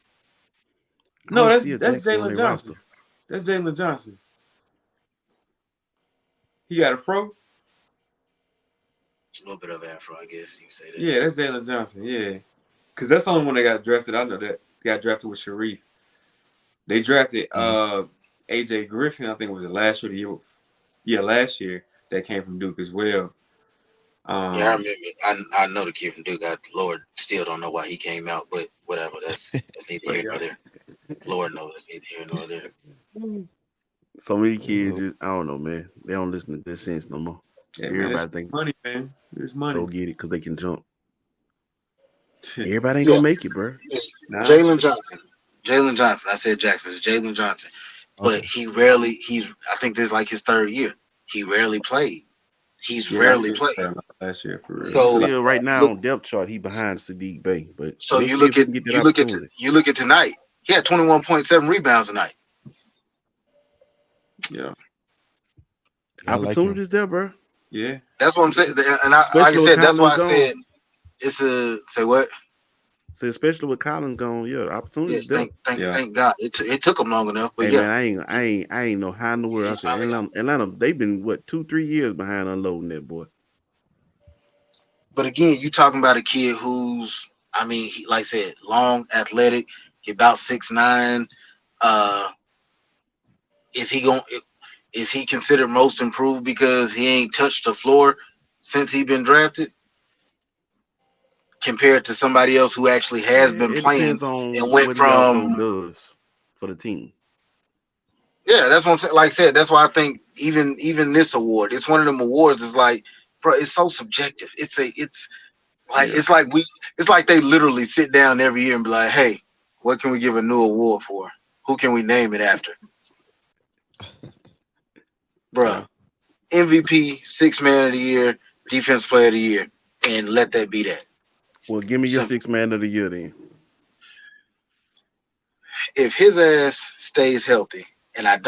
I No, don't that's see a that's Jackson on Jalen their Johnson. roster. That's Jalen Johnson. He got a fro. A little bit of afro, I guess you can say that. Yeah, that's Jalen Johnson. Yeah, because that's the only one that got drafted. I know that got drafted with Sharif. They drafted AJ Griffin. I think it was the last year. Last year that came from Duke as well. Yeah, I remember. I know the kid from Duke. Lord still don't know why he came out, but whatever. That's neither here nor there. Lord knows that's neither here nor there. So many kids just, I don't know, man. They don't listen to good sense no more. Yeah, man, Everybody it's think money, man. It's go money. get it because they can jump. Everybody ain't Yeah. gonna make it, bro. It's Nah, Jalen shit. Johnson. Jalen Johnson. I said Jackson. It's Jalen Johnson. But okay. he rarely. I think this is like his third year. He rarely played. He's Yeah, I rarely didn't played. play a lot last year for real. He's So still right now look. on depth chart. He behind Sadiq Bey, but So we'll you see look if he at can get that you look at opportunity. you look at tonight. He had 21.7 rebounds tonight. Yeah, Yeah, I like him. Opportunities there, bro. yeah. That's what I'm saying. And I, like Especially I with said, that's why I Collins said gone. it's a say what? So especially with Collins gone, yeah, opportunities Yes, there. Yeah. thank God. It took him long enough, but Hey yeah. man, I ain't know how in the world. I He's said finally got. Atlanta, they've been what 2-3 years behind unloading that boy. But again, you talking about a kid who's, I mean, he, like I said, long, athletic. He about 6'9". Is he going? Is he considered most improved because he ain't touched the floor since he been drafted, compared to somebody else who actually has been It playing depends on and went what he also from. does for the team. Yeah, that's what I'm saying. Like I said, that's why I think even this award, it's one of them awards. Is like, bro, it's so subjective. It's like Yeah. it's like they literally sit down every year and be like, hey, what can we give a new award for? Who can we name it after? Bro, MVP, sixth man of the year, defense player of the year, and let that be that. Well, give me your Simple. 6th man of the year then. If his ass stays healthy, and I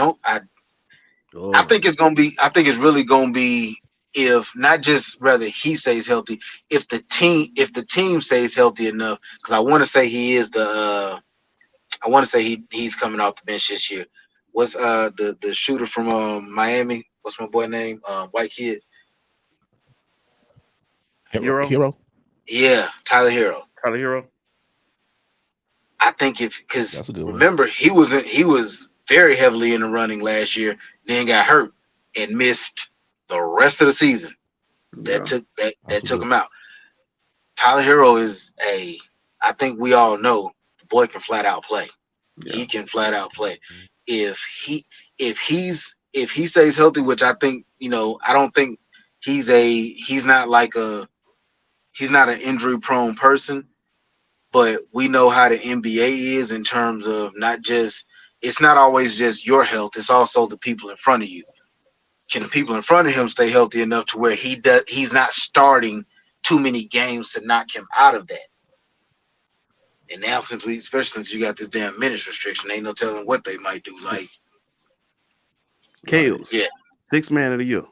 think it's gonna be. I think it's really gonna be if not just rather he stays healthy. If the team stays healthy enough, because I want to say he is the. I want to say he's coming off the bench this year. What's the shooter from Miami? What's my boy name? White kid. Hero. Yeah, Tyler Hero. Tyler Hero. I think because That's a good one. remember he was very heavily in the running last year, then got hurt and missed the rest of the season. That took him out. Tyler Hero is I think we all know the boy can flat out play. Yeah. He can flat out play. If he stays healthy, which I think, I don't think he's not an injury prone person, but we know how the NBA is in terms of it's not always just your health, it's also the people in front of you. Can the people in front of him stay healthy enough to where he's not starting too many games to knock him out of that? And now especially since you got this damn minutes restriction, ain't no telling what they might do. Like Kales. Yeah. 6th man of the year.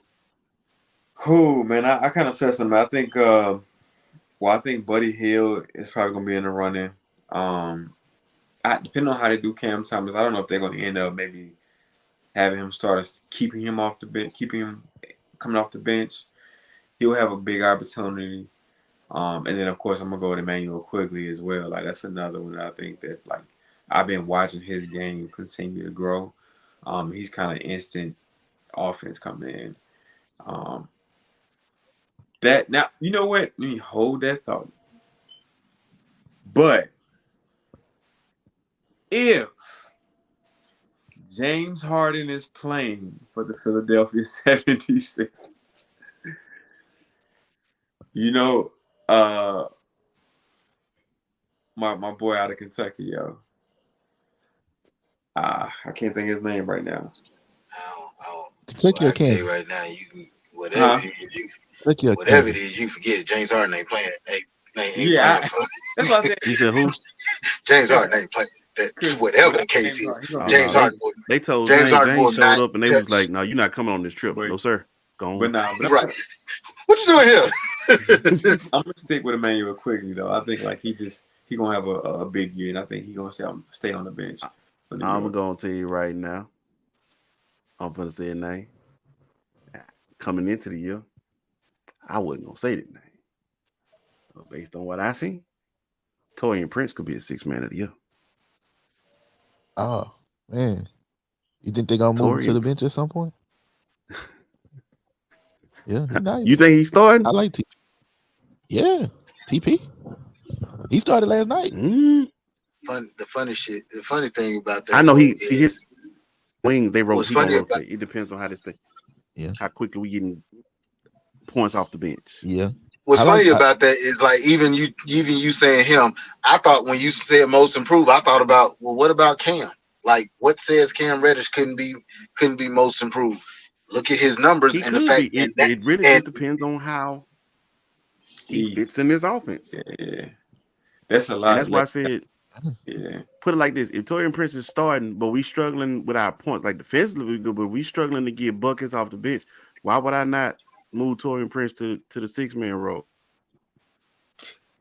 Oh man, I kind of said something. I think I think Buddy Hield is probably gonna be in the running. Depending on how they do Cam Thomas, I don't know if they're gonna end up maybe having him keeping him off the bench, keeping him coming off the bench. He'll have a big opportunity. And then of course I'm gonna go with Emmanuel Quigley as well. Like that's another one that I think that like I've been watching his game continue to grow. He's kind of instant offense coming in. That now you know what? Let me hold that thought. But if James Harden is playing for the Philadelphia 76ers. You know, my boy out of Kentucky, yo. I can't think of his name right now. Kentucky Well, or I can tell you Kansas? right now, you can whatever Huh? Kentucky or whatever it Kansas? is, you forget it. James Harden ain't playing. Ain't Yeah, playing for that's what I said. You said who? James Yeah. Harden ain't playing. That 'Cause whatever the without case James is, Harden, he gonna Oh, be James no, Harden will they told James James. Harden will James showed not up and they was touch. like, "No, you're not coming on this trip. But- No, sir. Go But on." nah, but Right. What you doing here? I'm gonna stick with Emmanuel quickly though. I think like he gonna have a big year, and I think he gonna stay on the bench. For New I'm York. gonna tell you right now. I'm gonna say a name. Coming into the year, I wasn't gonna say that name. But based on what I seen, Torian Prince could be a 6-man of the year. Oh man, you think they gonna move him to Torian- the bench at some point? Yeah, he nice. You think he's starting? I like TP. Yeah, TP. He started last night. Mm, The funny thing about that, I know is, his wings. They What's he gonna funny about- rotate. It depends on how this thing. Yeah. How quickly we getting points off the bench. Yeah. What's I like- funny about that is like even you saying him. I thought when you said most improved, I thought about, well, what about Cam? Like, what says Cam Reddish couldn't be most improved? Look at his numbers He and the could fact be. and that, It really and just depends on how he He- fits in this offense. Yeah, that's a lot. And that's why I said, Yeah, put it like this: if Torian Prince is starting, but we struggling with our points, like defensively we good, but we struggling to get buckets off the bench, why would I not move Torian Prince to the 6-man role?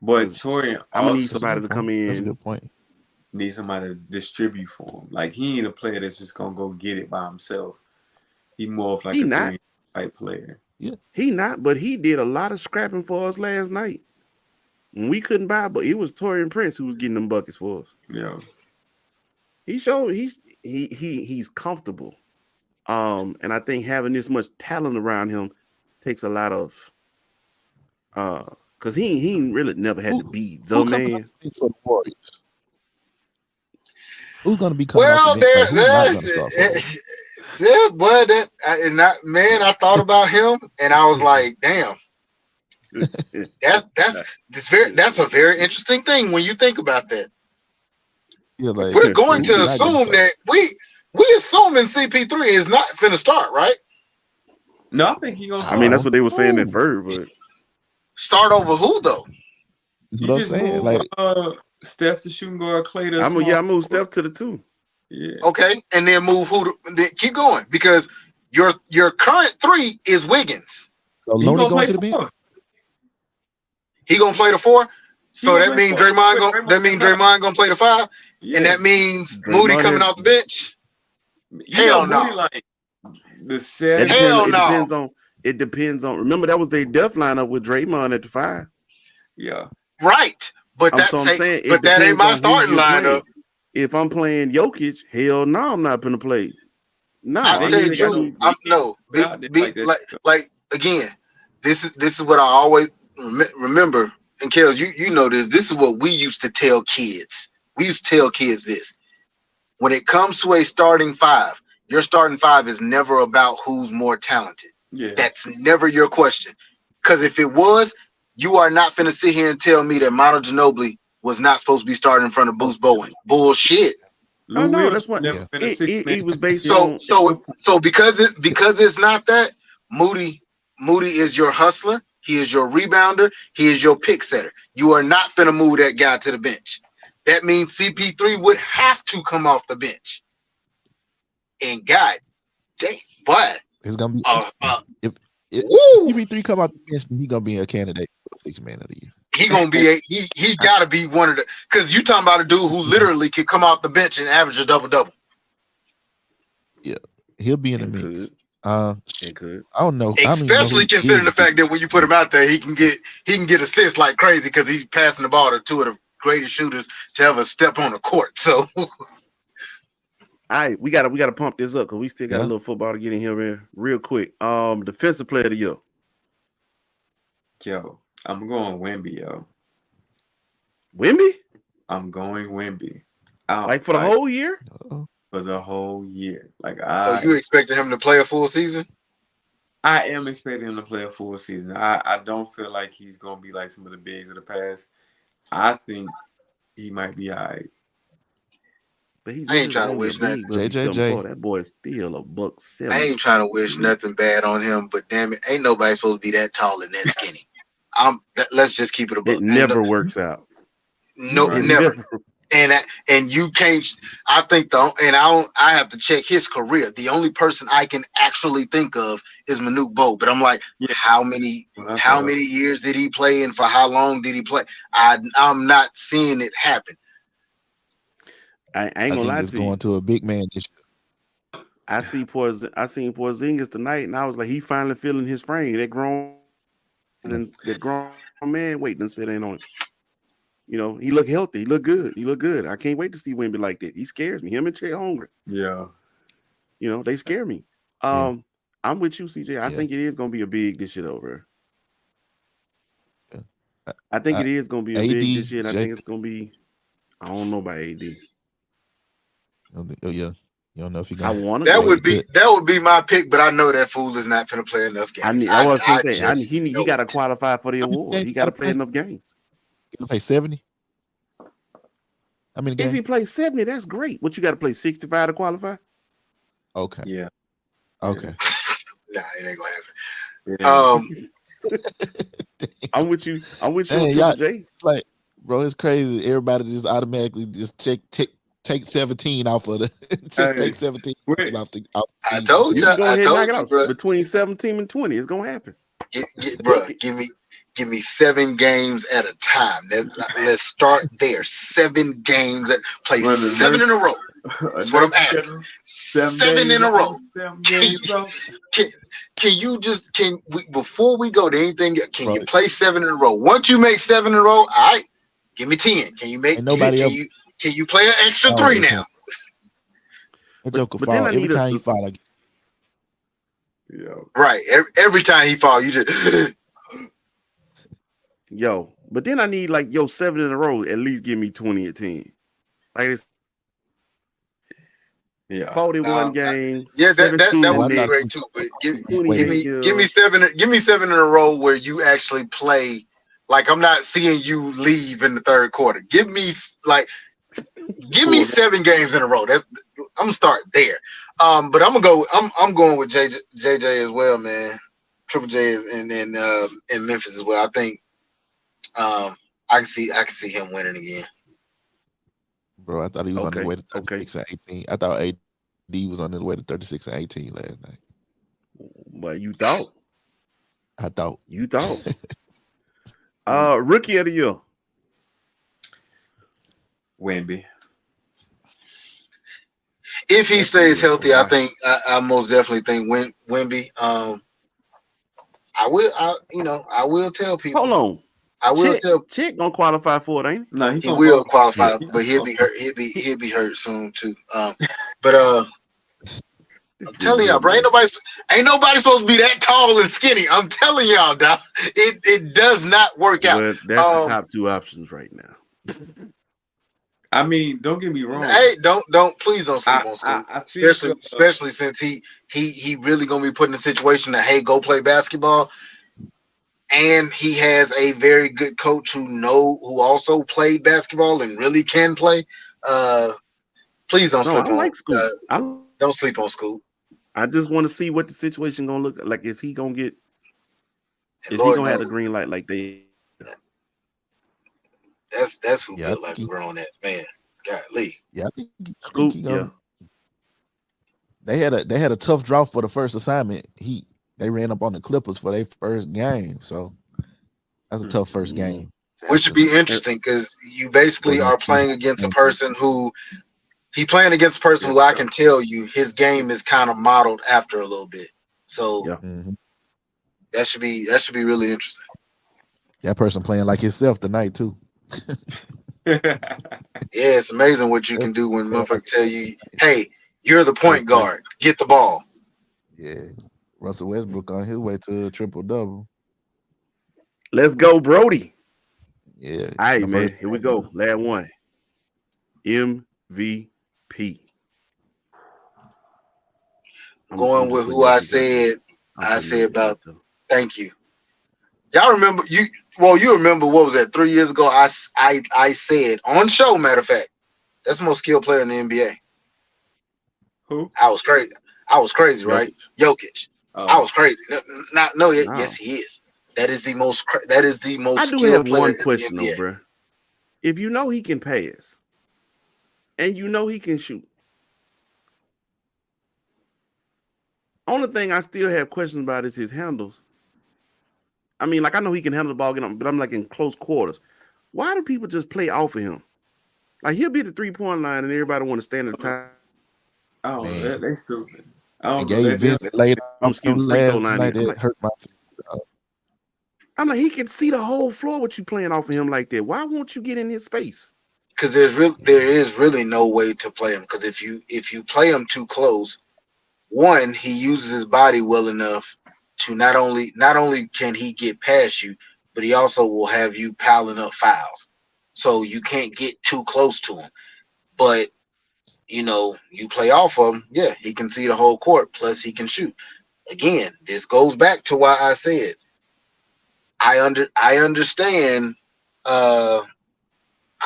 but Because Torian I'm gonna need also somebody to come That's a in. good point. needs somebody to distribute for him. Like he ain't a player that's just gonna go get it by himself. He more of like He a not. 3-type player. He not, but he did a lot of scrapping for us last night. When we couldn't buy, but it was Torian Prince who was getting them buckets for us. Yeah, He showed he's comfortable. And I think having this much talent around him takes a lot of because he really never had to be the Who coming off man. the bench for the Warriors? Who's gonna be coming well, off the bench? Like, who's not gonna start for the there's yeah, boy, I thought about him and I was like, damn, that's a very interesting thing when you think about that. Yeah, like We're going to who's not gonna assume start? that we assuming CP3 is not finna start, right? no, I think he gonna. I mean, that's what they were saying at Ooh. first, but Start over who though? That's You what I'm just saying. move Like, Steph to shooting guard, Clay to I small moved forward. Steph to the 2. Yeah, Okay, and then move then keep going because your current 3 is Wiggins. so he Looney gonna going play to the bench. 4. He gonna play the 4. So gonna that play means 4. Draymond gonna play the 5, Yeah. and that means Draymond Moody coming had- off the bench. You Hell know, Moody no. like the It set. Hell depends on. Remember that was their death lineup with Draymond at the 5. Yeah, Right, but I'm saying, but that ain't my starting lineup. If I'm playing Jokic, hell no, I'm not gonna play. No, I'll they tell you ain't the got truth. no- out there like that. Like again, this is what I always remember. And Kels, you know this. This is what we used to tell kids. We used to tell kids this. When it comes to a starting 5, your starting 5 is never about who's more talented. Yeah, That's never your question. Because if it was, you are not finna sit here and tell me that Manu Ginobili was not supposed to be starting in front of Bruce Bowen. Bullshit. Oh, no, Lou that's what- never Yeah. been a It 6-man. was based So on. because it's not that, Moody is your hustler. He is your rebounder. He is your pick setter. You are not finna move that guy to the bench. That means CP3 would have to come off the bench. And God dang, but It's gonna be woo, CP3 come out the bench, he gonna be a candidate for 6-man of the year. he gonna be he gotta be one of the, because you talking about a dude who literally could come off the bench and average a double-double. He'll be in the It mix. could. It could. I don't know. I don't even know Especially who considering the is fact that when you put him out there, he can get assists like crazy because he's passing the ball to 2 of the greatest shooters to ever step on the court. So All right, we gotta pump this up because we still got a Yeah. little football to get in here real quick. Defensive player of the year. Yo, I'm going Wemby, yo. Wemby? I'm going Wemby. Like for the whole year? Uh-oh. for the whole year. Like So you expected him to play a full season? I am expecting him to play a full season. I don't feel like he's gonna be like some of the bigs of the past. I think he might be all right. But he's I ain't trying to only a wish nothing. big, but he's JJJ. 7'4". That boy is still a buck I 70. ain't trying to wish nothing bad on him, but damn it, ain't nobody supposed to be that tall and that skinny. Let's just keep it a buck. It never works out. No, Right. never. And you can't. I think I have to check his career. The only person I can actually think of is Manute Bol. But I'm like, Yeah. how many years did he play, and for how long did he play? I'm not seeing it happen. I ain't I gonna think lie it's to you. going to a big man this year. I seen Porzingis tonight, and I was like, he finally feeling his frame. That grown man waiting to sit in on it. You know, he look healthy. He look good. He look good. I can't wait to see Wemby like that. He scares me. Him and Trey Hungry. Yeah. You know, they scare me. Yeah. I'm with you, CJ. I Yeah. think it is gonna be a big this year over. Yeah. I think it is gonna be a AD, big this year. And I Jake- think it's gonna be. I don't know about AD. Oh yeah, you don't know if he I got. want That to. would be my pick, but I know that fool is not going to play enough games. I was gonna say just he know got to it. qualify for the award. He got to play enough games. He play 70. I mean, If he plays 70, that's great. What you got to play 65 to qualify? okay, Yeah. okay. Nah, it ain't gonna Yeah. happen. I'm with you. I'm with you, Hey, Triple y'all- J. Like, bro, it's crazy. Everybody just automatically just take 17 off of the Hey, take 17 wait. off the I season. told You you. can go I ahead and told knock it you, out. bro. Between 17 and 20, it's gonna happen. Bro, give me 7 games at a time. Let's start there. 7 games play Well, the 7 in a row. That's what I'm asking. 7 in a row. 7 games, bro. Can you just before we go to anything? Can Bro. you play 7 in a row? Once you make 7 in a row, all right. Give me 10. Can you make? And nobody can else- you can you play an extra Oh, 3 it's now? That Joker but then fall I every need a- time he fall. Like, Yeah. Right. Every time he fall, you just Yo, but then I need 7 in a row. At least give me 20 at 10. Like it's Yeah. 41 games. yeah. That 17 would be next, great too. But give Wait, me 7. Give me 7 in a row where you actually play. Like I'm not seeing you leave in the third quarter. Give me 7 games in a row. I'm gonna start there. But I'm gonna go. I'm going with JJ as well, man. Triple J is in Memphis as well. I think I can see him winning again. bro, I thought he was on his Okay, way to 36 and 18. I thought AD was on his way to 36 and 18 last night. But you thought. I thought. You thought. Rookie of the year. Wemby. If he That's stays good. healthy, I think I most definitely think Wemby. I will tell people. Hold on. I will tell. Chick gonna qualify for it, ain't he? No, He gonna will qualify. qualify, but he'll be hurt. He'll be hurt soon too. But I'm telling y'all, bro, ain't nobody supposed to be that tall and skinny. I'm telling y'all, dog. It does not work out. Well, that's the top 2 options right now. I mean, don't get me wrong. Hey, please don't sleep on Scoop. I feel Especially since he really gonna be put in a situation that, hey, go play basketball. And he has a very good coach who also played basketball and really can play. Please don't sleep on Scoop. Don't sleep on Scoop. I just want to see what the situation gonna look like. Is he gonna get? And Is Lord he gonna have the knows, green light like they? That's who Yeah, built like a grown ass man. Golly. Yeah, I think Scoop, he yeah. gonna, They had a tough draw for the first assignment. They ran up on the Clippers for their first game, so that's a tough first game. Which would be interesting because you basically are playing against a person who I can tell you his game is kind of modeled after a little bit. So that should be really interesting. That person playing like himself tonight too. Yeah, it's amazing what you can do when motherfuckers tell you, "Hey, you're the point guard. Get the ball." Yeah, Russell Westbrook on his way to a triple-double. Let's go, Brody. Yeah. All right, man. Here we go. Last one. MVP. going with who I said. I said about. Thank you. Y'all remember you? Well, you remember what was that 3 years ago? I said on show. Matter of fact, that's the most skilled player in the NBA. Who? I was crazy. I was crazy, right? Jokic. I was crazy. Yes, he is. That is the most. That is the most. I do skilled have player one in the question though, NBA. bro. If you know he can pass, and you know he can shoot, only thing I still have questions about is his handles. I mean, like I know he can handle the ball, but I'm like in close quarters. Why do people just play off of him? Like he'll be at the 3-point line, and everybody want to stand at the time. Oh, they stupid. I And don't know. Gabe Vincent later Free throw last line. night that hurt my feelings. I'm like, he can see the whole floor with you playing off of him like that. Why won't you get in his space? Because there is really no way to play him. Because if you play him too close, one, he uses his body well enough to not only can he get past you, but he also will have you piling up fouls. So you can't get too close to him. But you play off of him, yeah, he can see the whole court, plus he can shoot. Again, this goes back to why I said I understand I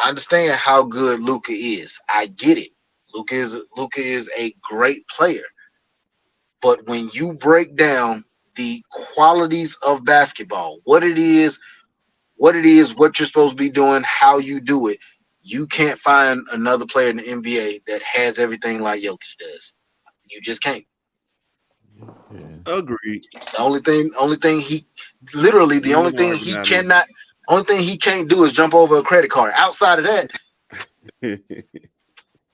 understand how good Luka is. I get it. Luka is a great player. But when you break down the qualities of basketball, what it is, what you're supposed to be doing, how you do it, you can't find another player in the NBA that has everything like Jokic does. You just can't. Yeah. Agreed. The only thing he can't do is jump over a credit card. Outside of that,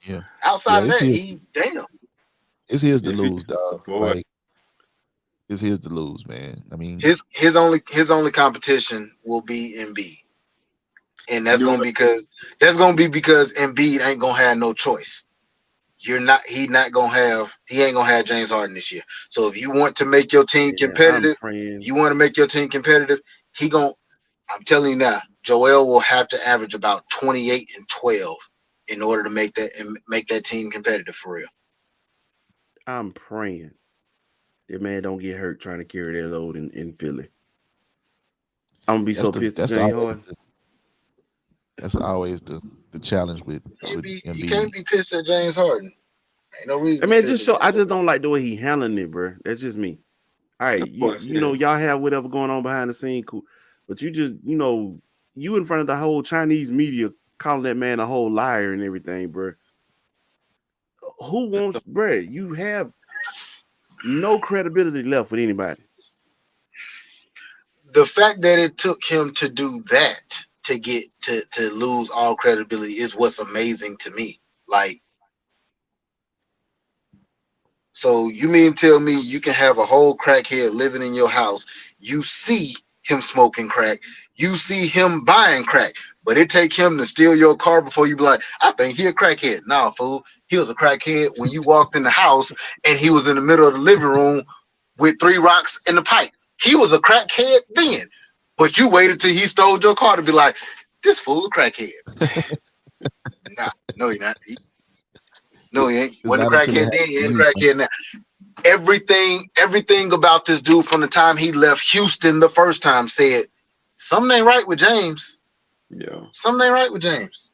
Yeah. outside of that, his. damn. It's his to lose, dog. Boy. Like it's his to lose, man. I mean, His only competition will be Embiid, and that's gonna be because Embiid ain't gonna have no choice. He ain't gonna have James Harden this year. So if you want to make your team competitive, I'm telling you now, Joel will have to average about 28 and 12 in order to make that team competitive for real. I'm praying that man don't get hurt trying to carry that load in Philly. I'm gonna be so pissed at James Harden. That's always the challenge with Embiid. You can't be pissed at James Harden. Ain't no reason. I mean, I just don't like the way he handling it, bro. That's just me. All right, you know, y'all have whatever going on behind the scene, cool. But you just, you in front of the whole Chinese media calling that man a whole liar and everything, bro. Who wants, bro? You have no credibility left with anybody. The fact that it took him to do that to get to lose all credibility is what's amazing to me. Like, so you mean tell me you can have a whole crackhead living in your house, you see him smoking crack, you see him buying crack, but it take him to steal your car before you be like, I think he a crackhead. Nah, fool. He was a crackhead when you walked in the house and he was in the middle of the living room with 3 rocks in the pipe. He was a crackhead then, but you waited till he stole your car to be like, this fool a crackhead. Nah, no, you're not. No, he ain't. Wasn't a crackhead then, he ain't a crackhead now. Everything about this dude from the time he left Houston the first time said, something ain't right with James. Yeah. Something ain't right with James.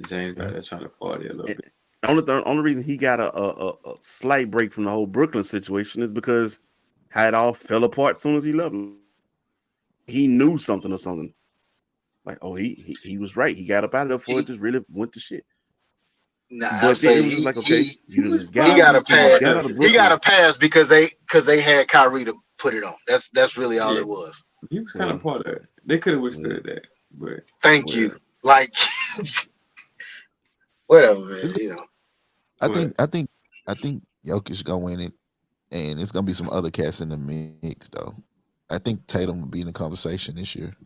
James got there trying to party a little bit. The only reason he got a slight break from the whole Brooklyn situation is because how it all fell apart as soon as he left. He knew something or something. Like, oh, he was right. He got up out of there before it just really went to shit. Nah, but then it was like, okay, he got a pass. He got a pass because they had Kyrie to put it on. That's really all it was. He was kind of part of it. They could have withstood that, but thank you. Like, whatever, man. I think Jokic gonna win it, and it's gonna be some other cats in the mix though. I think Tatum will be in the conversation this year.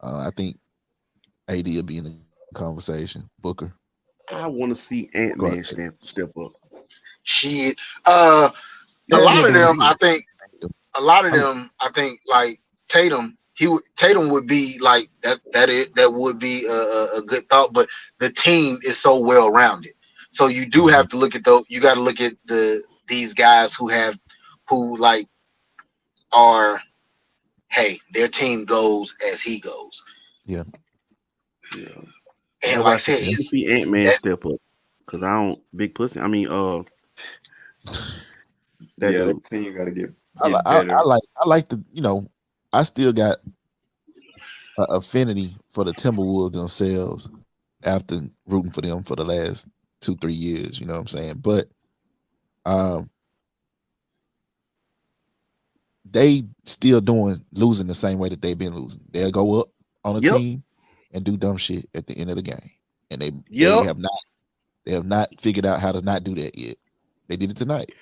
I think AD will be in the conversation. Booker. I want to see Ant-Man step up. Shit. A lot of them, I think, like Tatum, Tatum would be like that would be a good thought, but the team is so well rounded. So you do have to look at you got to look at these guys who like are, hey, their team goes as he goes. Yeah. Yeah. And like I said, you see Ant-Man step up because I don't big pussy. I mean, that dude. That team got to get I better. like the, I still got an affinity for the Timberwolves themselves after rooting for them for the last 2-3 years. You know what I'm saying? But they still losing the same way that they've been losing. They'll go up on a team and do dumb shit at the end of the game, and they have not figured out how to not do that yet. They did it tonight.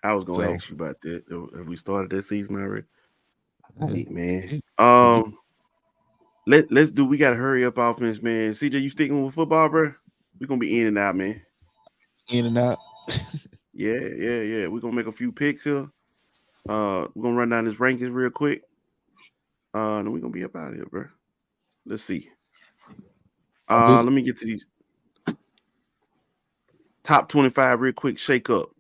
I was gonna ask you about that. Have we started that season already? Hey, man. Let's do. We gotta hurry up offense, man. CJ, you sticking with football, bro? We're gonna be in and out, man. In and out. Yeah. We're gonna make a few picks here. We're gonna run down this rankings real quick. And we're gonna be up out of here, bro. Let's see. Let me get to these top 25 real quick. Shake up.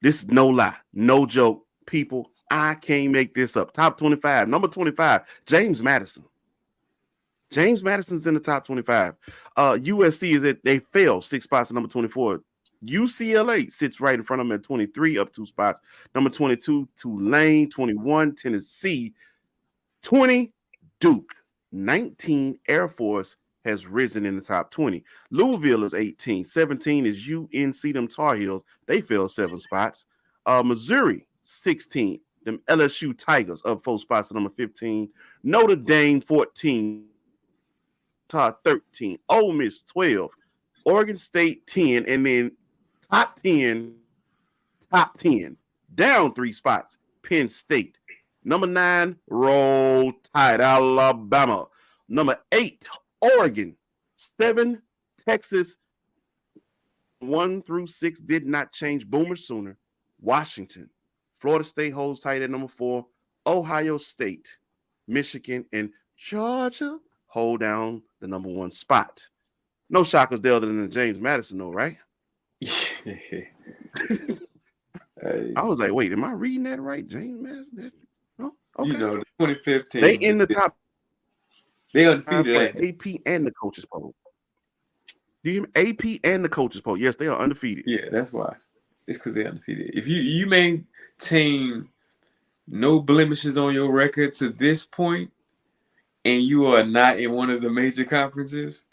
This is no lie, no joke, people. I can't make this up. Top 25, number 25, James Madison. James Madison's in the top 25. USC is they fell 6 spots at number 24. UCLA sits right in front of them at 23, up 2 spots. Number 22, Tulane. 21, Tennessee. 20, Duke. 19, Air Force has risen in the top 20. Louisville is 18. 17 is UNC, them Tar Heels. They fell 7 spots. Missouri, 16. Them LSU Tigers up 4 spots to number 15. Notre Dame, 14. Utah, 13. Ole Miss, 12. Oregon State, 10. And then top 10, down 3 spots, Penn State. Number 9, Roll Tide, Alabama. Number 8, Oregon. 7, Texas. 1 through 6 did not change. Boomer Sooner. Washington. Florida State holds tight at number 4. Ohio State, Michigan, and Georgia hold down the number 1 spot. No shockers there other than James Madison, though, right? I was like, wait, am I reading that right? James Madison? No? Okay. The 2015. They in the top. They undefeated. AP and the coaches poll. Do you AP and the coaches poll? Yes, they are undefeated. Yeah, that's why. It's because they're undefeated. If you maintain no blemishes on your record to this point, and you are not in one of the major conferences,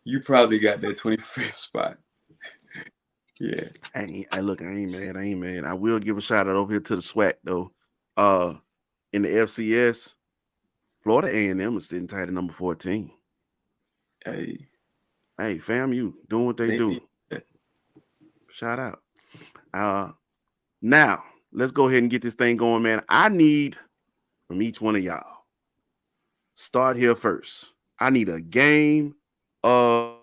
you probably got that 25th spot. Yeah. I ain't mad. I will give a shout out over here to the SWAC though. In the FCS, Florida A&M is sitting tight at number 14. Hey, FAMU doing what they do. Shout out. Now let's go ahead and get this thing going, man. I need from each one of y'all. Start here first. I need a game of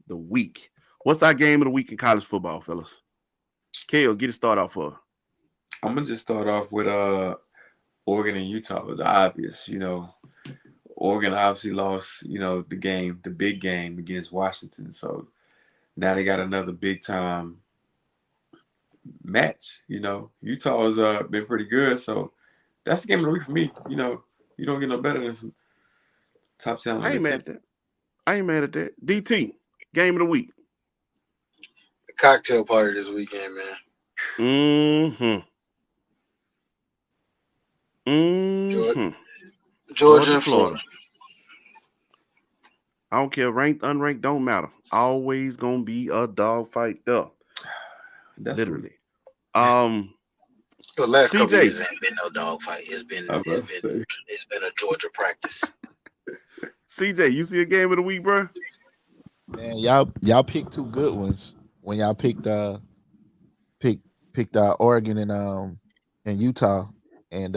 the week. What's our game of the week in college football, fellas? Chaos, get it started off for. I'm gonna just start off with Oregon and Utah. The obvious, Oregon obviously lost, the big game against Washington. So now they got another big time match. Utah has been pretty good. So that's the game of the week for me. You don't get no better than some top talent. I ain't mad at that. DT, game of the week. The cocktail party this weekend, man. Georgia and Florida. I don't care, ranked, unranked, don't matter. Always gonna be a dog fight there. That's literally. The last couple years ain't been no dog fight. It's been a Georgia practice. CJ, you see a game of the week, bro? Man, y'all picked 2 good ones when y'all picked Oregon and Utah and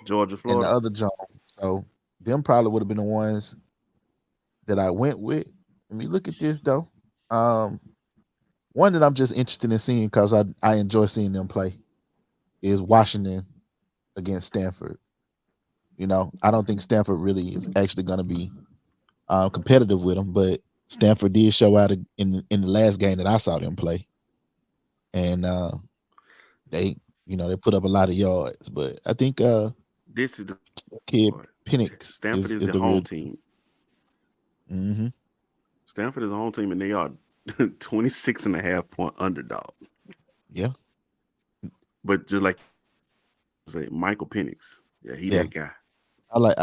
Georgia, Florida, and the other Jones. So them probably would have been the ones that I went with. Let me look at this though. One that I'm just interested in seeing because I enjoy seeing them play is Washington against Stanford. You know, I don't think Stanford really is actually going to be competitive with them, but Stanford did show out in the last game that I saw them play, and they put up a lot of yards. But I think This is the kid part. Penix Stanford is the the home real team. Mm-hmm. Stanford is a home team, and they are 26.5-point underdog. Yeah. But just like say, Michael Penix, he that guy. But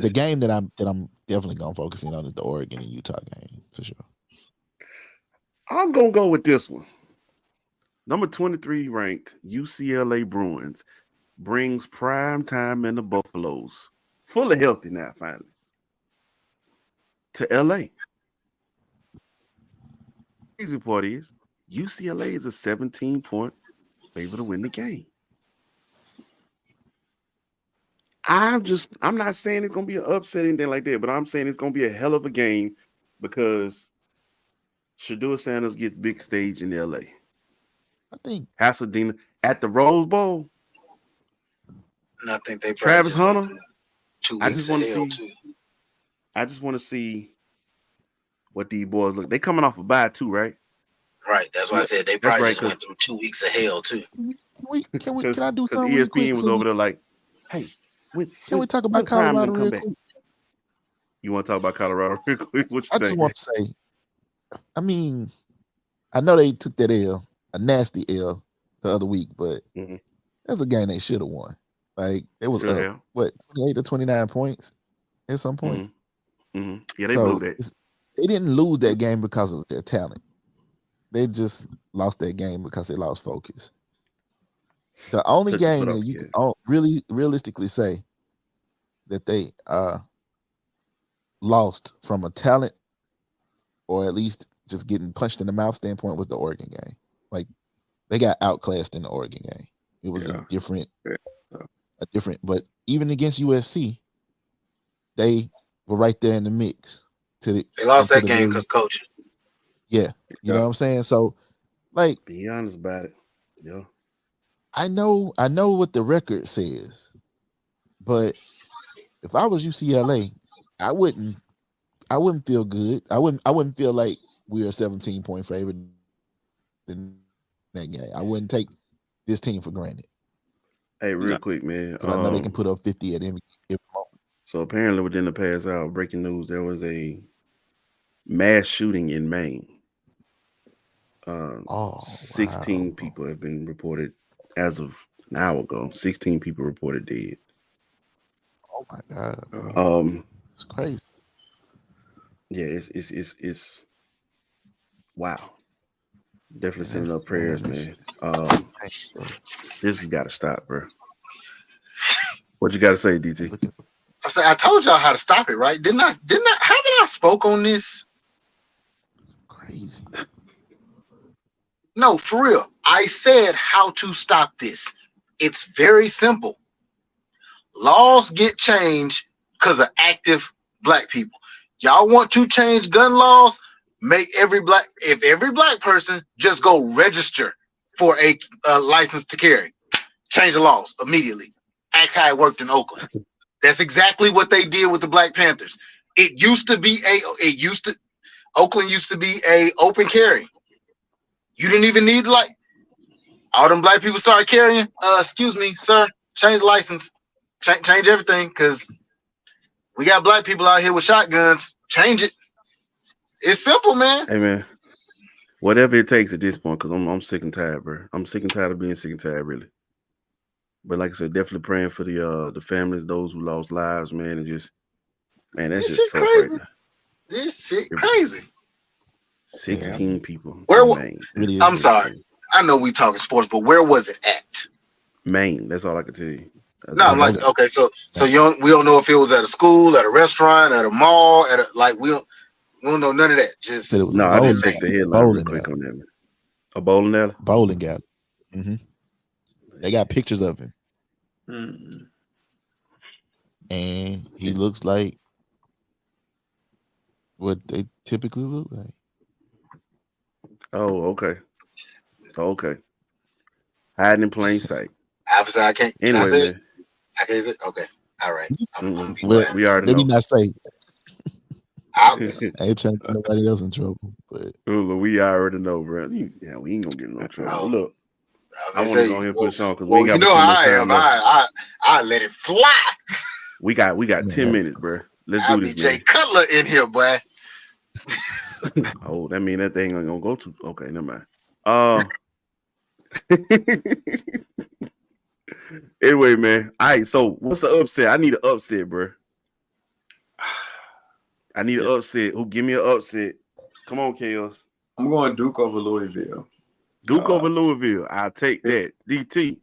the game that I'm definitely gonna focus in on is the Oregon and Utah game for sure. I'm gonna go with this one. Number 23 ranked UCLA Bruins brings prime time in the Buffaloes, fully healthy now, finally, to LA. Crazy part is UCLA is a 17-point favorite to win the game. I'm not saying it's gonna be an upset or anything like that, but I'm saying it's gonna be a hell of a game because Shedeur Sanders gets big stage in LA. I think Pasadena at the Rose Bowl. And I think they Travis Hunter. 2 weeks I just want to see. too. I just want to see what these boys look. They coming off a bye too, right? Right. That's why I said they probably just went through 2 weeks of hell too. Can I do something? ESPN quick, was over there like, hey, can we talk about Colorado real quick? You want to talk about Colorado real quick? What you think? I just want to say, I mean, I know they took that L, a nasty L, the other week, but that's a game they should have won. Like it was up, 28 to 29 points at some point. Yeah, they blew that. They didn't lose that game because of their talent. They just lost that game because they lost focus. The only game that you can really realistically say that they lost from a talent or at least just getting punched in the mouth standpoint was the Oregon game. Like they got outclassed in the Oregon game. It was a different, but even against USC, they were right there in the mix. They lost that game because coaching. Yeah, you know what I'm saying. So, like, be honest about it. Yeah, I know what the record says, but if I was UCLA, I wouldn't feel good. I wouldn't feel like we are a 17-point favorite in that game. I wouldn't take this team for granted. Hey, real quick, man. I know they can put up 50 at every moment. So apparently, within the past hour, breaking news: there was a mass shooting in Maine. 16 people have been reported as of an hour ago. 16 people reported dead. Oh my God! It's crazy. Yeah, it's wow. Definitely sending up prayers, man. This has got to stop, bro. What you got to say, DT? I told y'all how to stop it, right? Didn't I? Haven't I spoke on this? Crazy. No, for real. I said how to stop this. It's very simple. Laws get changed because of active black people. Y'all want to change gun laws? Make every black person just go register for a license to carry. Change the laws immediately. Ask how it worked in Oakland. That's exactly what they did with the Black Panthers. Oakland used to be a open carry. You didn't even need all them black people started carrying. Excuse me, sir, change the license, change everything, because we got black people out here with shotguns. Change it. It's simple, man. Hey, man, whatever it takes at this point, because I'm sick and tired, bro. I'm sick and tired of being sick and tired, really. But like I said, definitely praying for the families, those who lost lives, man, and just, man, that's just tough crazy. right now. This shit crazy. 16 people. Where Maine. I'm sorry. I know we talking sports, but where was it at? Maine. That's all I can tell you. No, I'm like, okay, so we don't know if it was at a school, at a restaurant, at a mall, we don't know none of that. Just no, I didn't check the headline real quick on that. A bowling alley? Bowling alley. They got pictures of him. And he looks like what they typically look like. Oh, okay. Hiding in plain sight. Obviously, I can't. Anyway, Is it? Okay. All right. I'm gonna be Well, quiet. We already let me know. not say. I, I ain't trying to get nobody else in trouble, but We already know, bro. Yeah, we ain't gonna get in no trouble. Oh. Look, I was want to gonna go say, ahead and push on because we well, ain't you got know too how much I time am. left. I let it fly. We got 10 man, minutes, bro. Let's I'll do be this, Jay man. Cutler in here, boy. Oh, that mean that thing ain't gonna go to. Okay, never mind. Anyway, man. All right, so what's the upset? I need an upset, bro. I need an upset. Who give me an upset? Come on, Chaos. I'm going Duke over Louisville. Duke over Louisville. I'll take that. DT.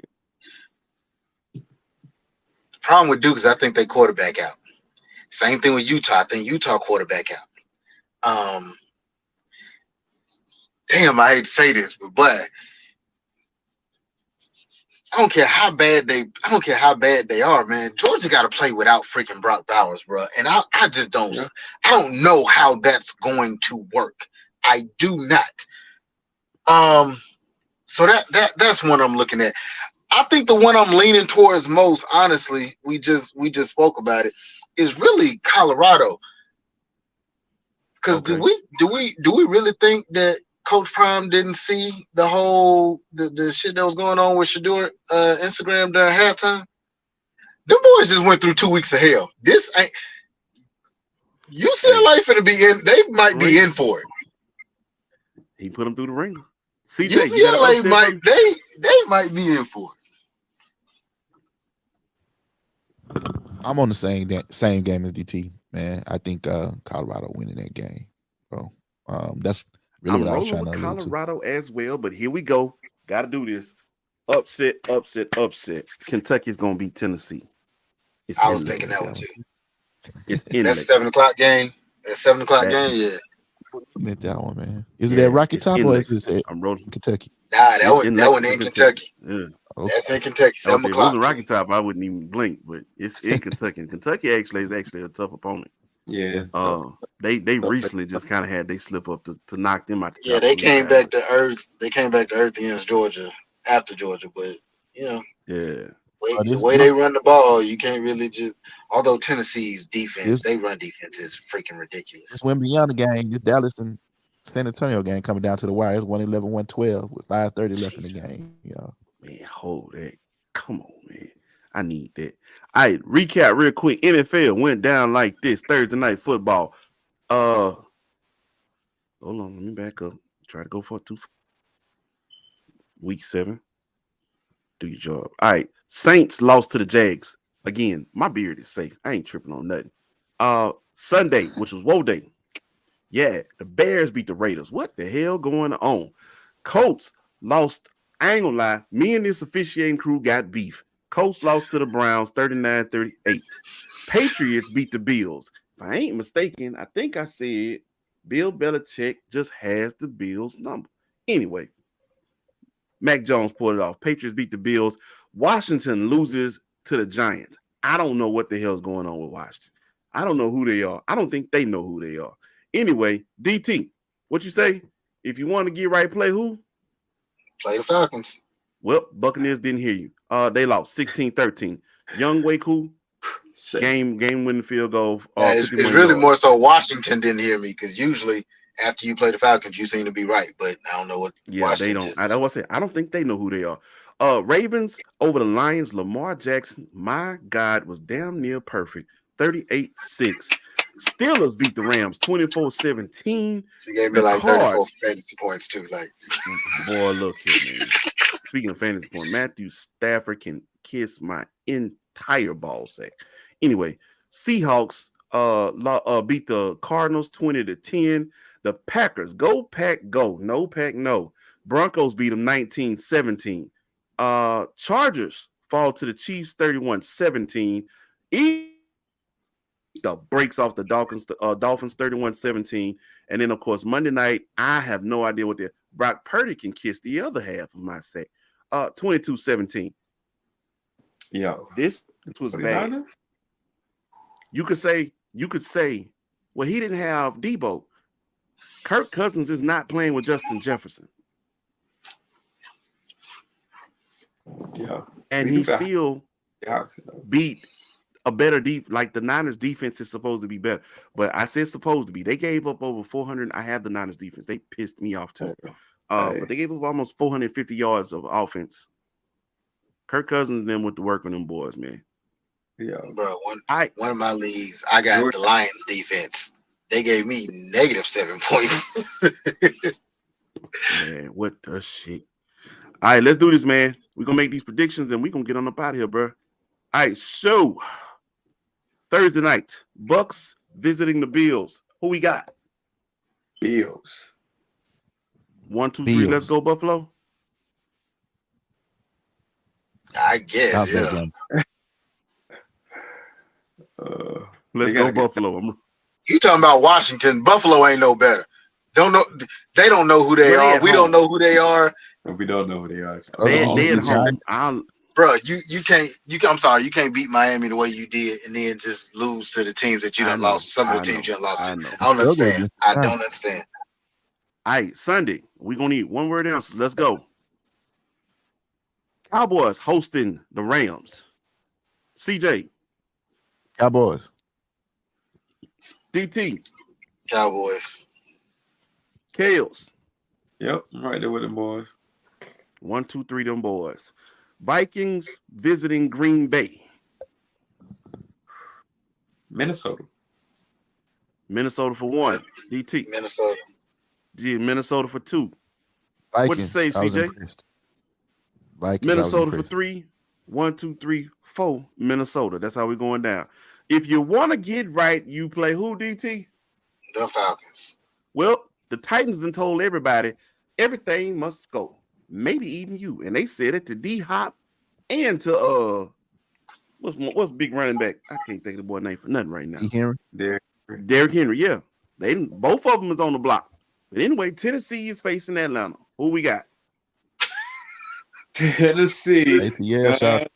The problem with Duke is I think they quarterback out. Same thing with Utah. I think Utah quarterback out. Damn, I hate to say this, but I don't care how bad they are, man. Georgia got to play without freaking Brock Bowers, bro. And I just don't. Yeah. I don't know how that's going to work. I do not. So that's one I'm looking at. I think the one I'm leaning towards most, honestly, we just spoke about it, is really Colorado. Because Okay. do we really think that Coach Prime didn't see the whole the shit that was going on with Shedeur Instagram during halftime? Them boys just went through 2 weeks of hell. This ain't UCLA finna be in. They might be in for it. He put him through the ringer. CJ, you got UCLA an upset might for me? they might be in for it. I'm on the same game as DT, man. I think Colorado winning that game, bro. That's really I'm what I was rolling trying with to allude to. Colorado as well, but here we go. Got to do this. Upset. Kentucky's gonna beat Tennessee. It's I was in thinking there. that one too. It's in That's there. 7:00 game. That 7:00 game, yeah. Admit that one, man. Is it at Rocky it's Top in or there. is it I'm rolling. Kentucky? Nah, It's that in one in Lexington, Kentucky. Yeah. Okay. That's in Kentucky. I would say if it was 7:00 in too. Rocky Top, I wouldn't even blink, but it's in Kentucky. And Kentucky is actually a tough opponent. Yeah. They recently just kind of had they slip up to knock them out the Yeah, top. they came back to earth. They came back to earth against Georgia after Georgia, but you know, Yeah. the way they run the ball, you can't really just. Although Tennessee's defense, they run defense is freaking ridiculous. This went beyond the game. This Dallas and San Antonio game coming down to the wire. It's 111-112 with 5:30 left in the game. Yeah, man, hold that. Come on, man. I need that. All right, recap real quick. NFL went down like this. Thursday night football. Hold on, let me back up. Try to go for 2. Week 7. Do your job. All right. Saints lost to the Jags. Again, my beard is safe. I ain't tripping on nothing. Sunday, which was Woe Day. Yeah, the Bears beat the Raiders. What the hell going on? Colts lost. I ain't gonna lie. Me and this officiating crew got beef. Colts lost to the Browns 39-38. Patriots beat the Bills. If I ain't mistaken, I think I said Bill Belichick just has the Bills number. Anyway, Mac Jones pulled it off. Patriots beat the Bills. Washington loses to the Giants. I don't know what the hell's going on with Washington. I don't know who they are. I don't think they know who they are. Anyway, DT, what you say? If you want to get right, play who? Play the Falcons. Well, Buccaneers didn't hear you. They lost 16-13. Young Waku, game winning field goal. It's really more so Washington didn't hear me because usually after you play the Falcons, you seem to be right, but I don't know what. Yeah, Washington they don't. I don't think they know who they are. Ravens over the Lions. Lamar Jackson, my God, was damn near perfect. 38-6. Steelers beat the Rams 24-17. She gave me like 34 fantasy points too. Like, boy, look here, man. Speaking of fantasy points, Matthew Stafford can kiss my entire ball sack. Anyway, Seahawks beat the Cardinals 20-10. The Packers, go Pack, go. No Pack, no. Broncos beat them 19-17. Chargers fall to the Chiefs 31-17. The breaks off the Dolphins 31-17. And then, of course, Monday night, I have no idea what Brock Purdy can kiss the other half of my sack. 22-17. Yo, this was bad. You could say, well, he didn't have Debo. Kirk Cousins is not playing with Justin Jefferson. Yeah. And he still Seahawks. beat a better deep. Like the Niners defense is supposed to be better, but I said supposed to be. They gave up over 400. I have the Niners defense. They pissed me off too. But they gave up almost 450 yards of offense. Kirk Cousins and them went to work on them boys, man. Yeah, Bro, one of my leagues, I got Georgia. the Lions defense. They gave me -7 points. Man, what the shit? All right, let's do this, man. We're gonna make these predictions and we're gonna get on up out of here, bro. All right, so Thursday night, Bucks visiting the Bills. Who we got? Bills. 1, 2, 3. Let's go, Buffalo. I guess, How's that yeah. game? Let's go, Buffalo. You talking about Washington? Buffalo ain't no better. Don't know. They don't know who they Well, they are. at We home. don't know who they are, We don't know who they are. They at Giants. home. bro. You can't. I'm sorry. You can't beat Miami the way you did, and then just lose to the teams that you I done know, lost. Some of I the teams know, you done lost I to. know. I don't understand. against the I don't Giants. understand. All right, Sunday. We're gonna need one word answers. Let's go. Cowboys hosting the Rams. CJ, Cowboys. DT, Cowboys. Kales. Yep, I'm right there with them boys. 1, 2, 3, them boys. Vikings visiting Green Bay. Minnesota. Minnesota for 1. DT. Minnesota. Minnesota for 2. Vikings. What'd you say, I was CJ? impressed. Vikings. I was Minnesota for impressed. 3. 1, 2, 3, 4. Minnesota. That's how we're going down. If you want to get right, you play who, DT? The Falcons. Well, the Titans done told everybody everything must go. Maybe even you. And they said it to D-Hop and to what's big running back? I can't think of the boy name for nothing right now. E. Henry. Derrick Henry, yeah. Both of them is on the block. But anyway, Tennessee is facing Atlanta. Who we got? Tennessee. ATL shot.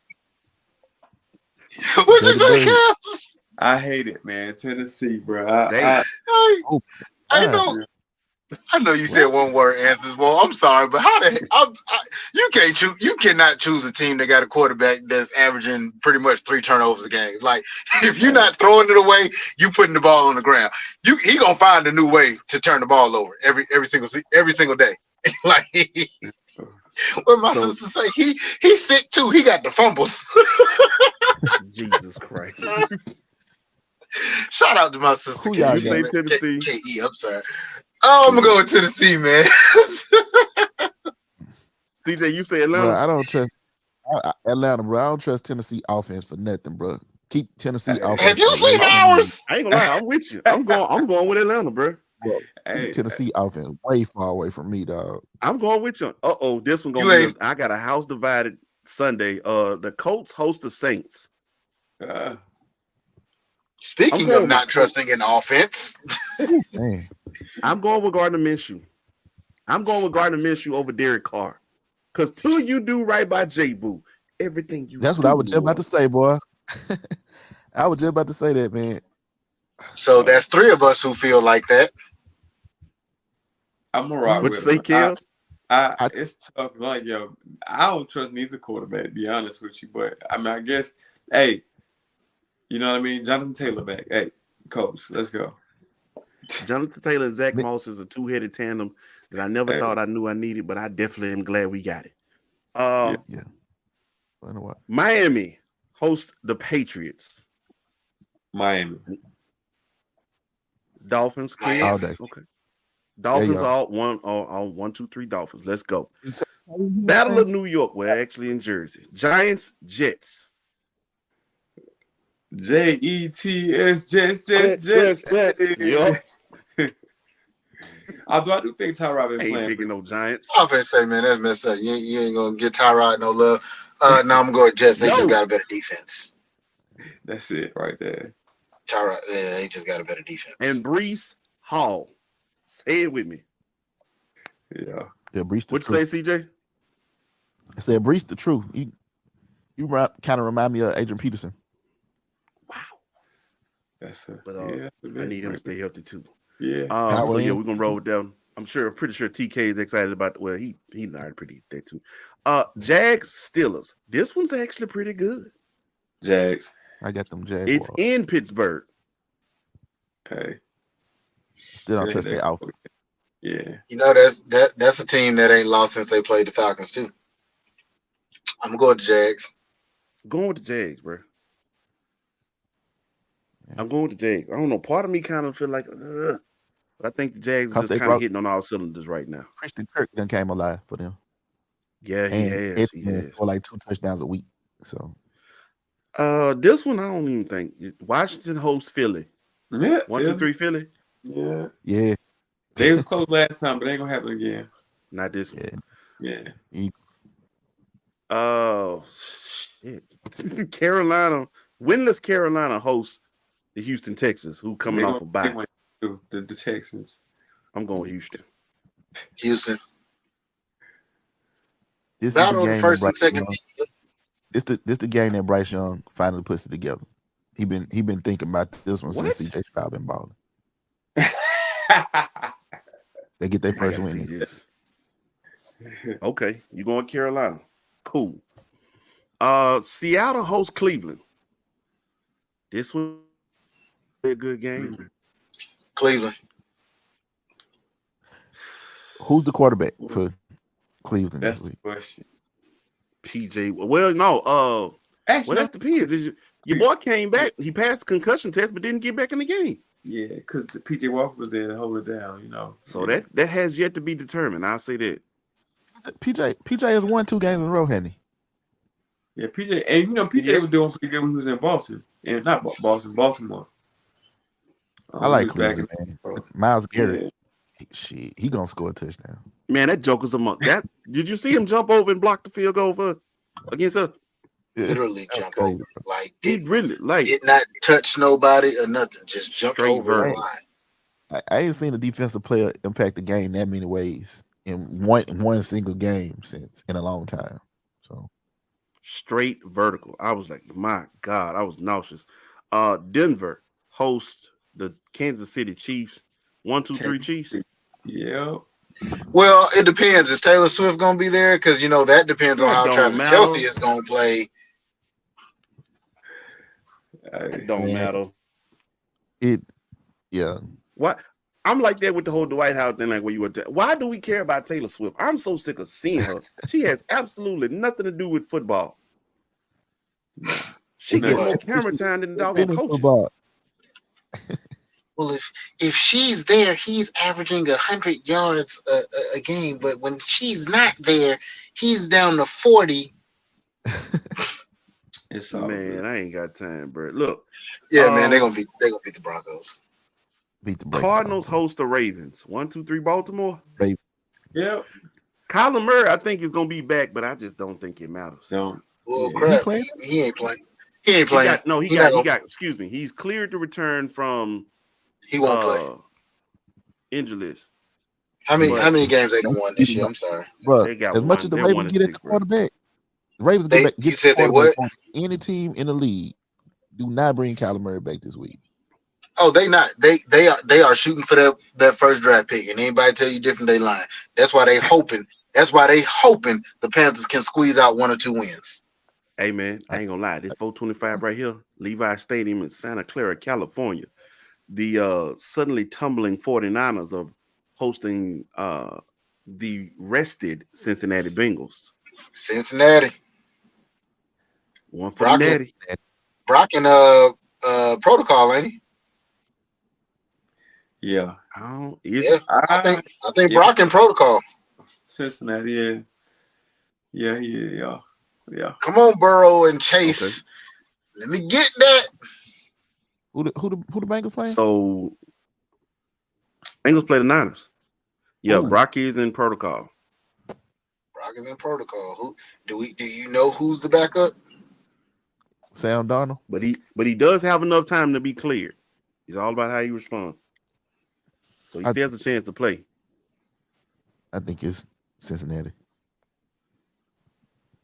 What'd you say, Dirty Cavs? I hate it, man. Tennessee, bro. Damn. I know you said one word answers. Well, I'm sorry, but you can't choose. You cannot choose a team that got a quarterback that's averaging pretty much 3 turnovers a game. Like if you're not throwing it away, you putting the ball on the ground. He gonna find a new way to turn the ball over every single day. Like what my sister say, he's sick too. He got the fumbles. Jesus Christ. Shout out to my sister. Who y'all You say Tennessee. KE, I'm sorry. Oh, I'm gonna go with Tennessee, man. CJ, you say Atlanta? Bro, I don't trust Atlanta, bro. I don't trust Tennessee offense for nothing, bro. Keep Tennessee offense. Have you for seen nothing. ours? I ain't gonna lie, I'm with you. I'm going with Atlanta, bro. Hey, Tennessee offense way far away from me, dog. I'm going with you. This one You gonna be. ain't- I got a house divided Sunday. The Colts host the Saints. Speaking going of not with- trusting in offense, Man. I'm going with Gardner Minshew. I'm going with Gardner Minshew over Derek Carr. Because till you do right by J Boo, everything you That's what do I was just about to say, boy. I was just about to say that, man. so that's 3 of us who feel like that. I'm gonna rock What you with say, them. Kels? It's tough. Like, yo, I don't trust neither quarterback, to be honest with you. But I mean, I guess, hey, you know what I mean? Jonathan Taylor back. Hey, Colts, let's go. Jonathan Taylor and Zach Moss is a 2-headed tandem that I never Hey. thought I knew I needed, but I definitely am glad we got it. Yeah. I know what. Miami hosts the Patriots. Miami. Dolphins, Miami. Kels? All day. Okay. Dolphins go. all 1, 2, 3 Dolphins. Let's go. Battle of New York. We're actually in Jersey. Giants, Jets. Jets, Jets. Yup. Although I do think Tyrod been Ain't playing. picking no Giants. I'm gonna say, man, that's messed up. You ain't gonna get Tyrod no love. No, I'm gonna go with Jets. They just got a better defense. That's it right there. Tyrod, yeah, they just got a better defense. And Brees Hall. Say it with me. Yeah. Yeah, Brees the What you truth. say, CJ? I said Brees the truth. You kind of remind me of Adrian Peterson. Wow. That's it. But Yeah, I need him to stay healthy too. Yeah. So yeah, Williams. we're gonna roll with them. I'm pretty sure TK is excited about he already pretty there too. Jags Steelers. This one's actually pretty good. Jags. I got them Jaguars. It's in Pittsburgh. Hey. Still don't It trust ain't their that- outfit. Yeah. You know that's a team that ain't lost since they played the Falcons too. I'm going to Jags. Going with the Jags, bro. Yeah. I'm going with the Jags. I don't know. Part of me kind of feel like, but I think the Jags are 'Cause just they kind of brought- hitting on all cylinders right now. Christian Kirk done came alive for them. Yeah, he And has. He Edmonton has. score like 2 touchdowns a week. So This one I don't even think. Washington hosts Philly. Yeah. 1, 2, 3 Philly. Yeah. yeah, They was close last time, but it ain't gonna happen again. Not this one. yeah. Yeah. Eagles. Oh shit. Carolina, winless Carolina hosts the Houston Texans, who coming They off a gonna- bye. they went to the Texans. I'm going Houston. Houston. This is the Battle of game the that first and Bryce second Young, teams. this the game that Bryce Young finally puts it together. He been thinking about this one What? since CJ Stroud been balling. They get their I first gotta win. see this. Okay, you going Carolina. Cool. Seattle hosts Cleveland. This one be a good game. Cleveland. Who's the quarterback for Cleveland That's this the week? question. PJ. Well, no. Well, Actually, that depends. Your boy came back. He passed the concussion test, but didn't get back in the game. yeah, because PJ Walker was there to hold it down, you know. So yeah. that has yet to be determined. I'll say that. PJ has won 2 games in a row, hasn't he? Yeah, PJ, and you know, PJ Yeah. was doing pretty good when he was in Boston, and not Boston, Baltimore. I like he was back Cleveland, in- man. Oh, Miles Garrett, yeah. he gonna score a touchdown. Man, that Joker's a month. That did you see him jump over and block the field goal for against us? Literally That's jump crazy. over. Like He really like did not touch nobody or nothing. Just jumped Straight over the vertical. line. I ain't seen a defensive player impact the game that many ways in one single game since in a long time. So straight vertical. I was like, my God, I was nauseous. Denver host the Kansas City Chiefs. 1, 2, 3 Chiefs. Yeah. Well, it depends. Is Taylor Swift gonna be there? Because you know that depends on That how don't Travis matter. Kelce is gonna play. It don't Man. matter. yeah. What I'm like that with the whole Dwight Howard thing, like where you were. Why do we care about Taylor Swift? I'm so sick of seeing her. She has absolutely nothing to do with football. She No. gets more What? camera time than the Been doggone in coaches. football. Well, if she's there, he's averaging 100 yards a game. But when she's not there, he's down to 40. It's all Man, good. I ain't got time, bro. Look, Yeah, man, they're Um, gonna beat the Broncos. Beat the brakes Cardinals off. host the Ravens. 1, 2, 3 Baltimore. Yep. Kyler Murray, I think is gonna be back, but I just don't think it matters. Don't. Well, Yeah. crap, playing? he ain't playing. He ain't He playing. got. Excuse me. He's cleared to return from He won't play. injury list. How many but- games they done won this year? I'm sorry. Bro, They got as much one. as the They Ravens won get at at the 6, bro. quarterback, the Ravens They- get you the said they quarterback what? on any team in the league. Do not bring Kyler Murray back this week. Oh, they not. They are shooting for that first draft pick. And anybody tell you different, they lying. That's why they hoping. That's why they hoping the Panthers can squeeze out 1 or 2 wins. Hey man, I ain't gonna lie. This 425 right here, Levi Stadium in Santa Clara, California. The suddenly tumbling 49ers are hosting the rested Cincinnati Bengals. Cincinnati. One for Rocket. Natty. Brock and protocol, ain't he? Yeah. Yeah. I think yeah. Brock and protocol. Cincinnati. Yeah. Yeah. Yeah. Yeah. Come on, Burrow and Chase. Okay. Let me get that. Who the Bengals playing? So Bengals play the Niners. Yeah, Ooh. Brock is in protocol. Brock is in protocol. Who do you know who's the backup? Sam Darnold. But he does have enough time to be cleared. It's all about how you respond. So he I- still has a chance to play. I think it's Cincinnati.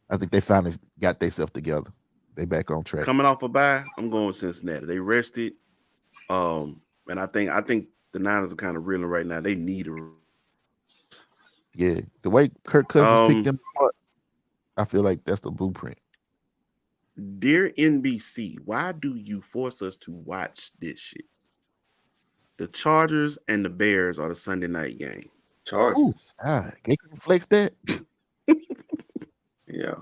I think they finally got themselves together. They back on track. Coming off a bye, I'm going with Cincinnati. They rested. And I think the Niners are kind of reeling right now. They need a Yeah, the way Kirk Cousins Um, picked them apart, I feel like that's the blueprint. Dear NBC, why do you force us to watch this shit? The Chargers and the Bears are the Sunday night game. Chargers. Ooh, can you flex that? Yeah.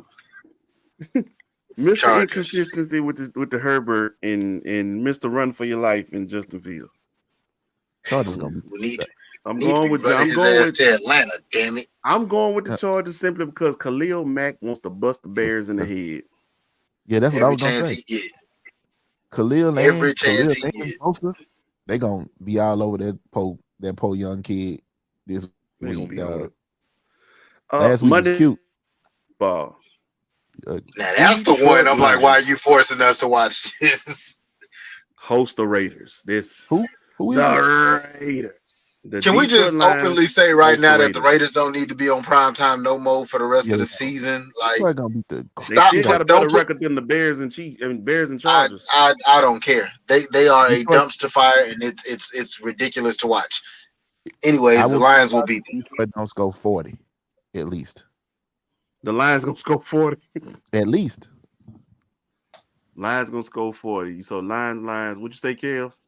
Mr. Chargers. Inconsistency with the Herbert and Mr. Run for Your Life and Justin Fields. Chargers gonna be. We need I'm need going to with be running I'm his going ass with to Atlanta. Damn it! I'm going with the Chargers simply because Khalil Mack wants to bust the Bears in the head. Yeah, that's what I Every was gonna chance say. he get. Khalil Every and chance Khalil he and get. Bosa, they gonna be all over that poor young kid this They gonna week. be on Dog. it. Last week Monday was cute. ball. Now that's the Detroit one. I'm like, why are Lions you forcing us to watch this? host the Raiders. This Who is it? the Raiders. The Can we Detroit just Lions openly say right host the now that the Raiders. Raiders don't need to be on primetime no more for the rest Yeah, of the they don't. season? Like, Probably gonna beat the They Stop still put- got a don't better put- record than the Bears and Bears and I, Chargers. I don't care. They are a Detroit- dumpster fire, and it's ridiculous to watch. Anyways, I the would- Lions will beat them. Detroit don't score 40 at least. The Lions gonna score 40. At least. Lions gonna score 40. So Lions. What'd you say, Kels?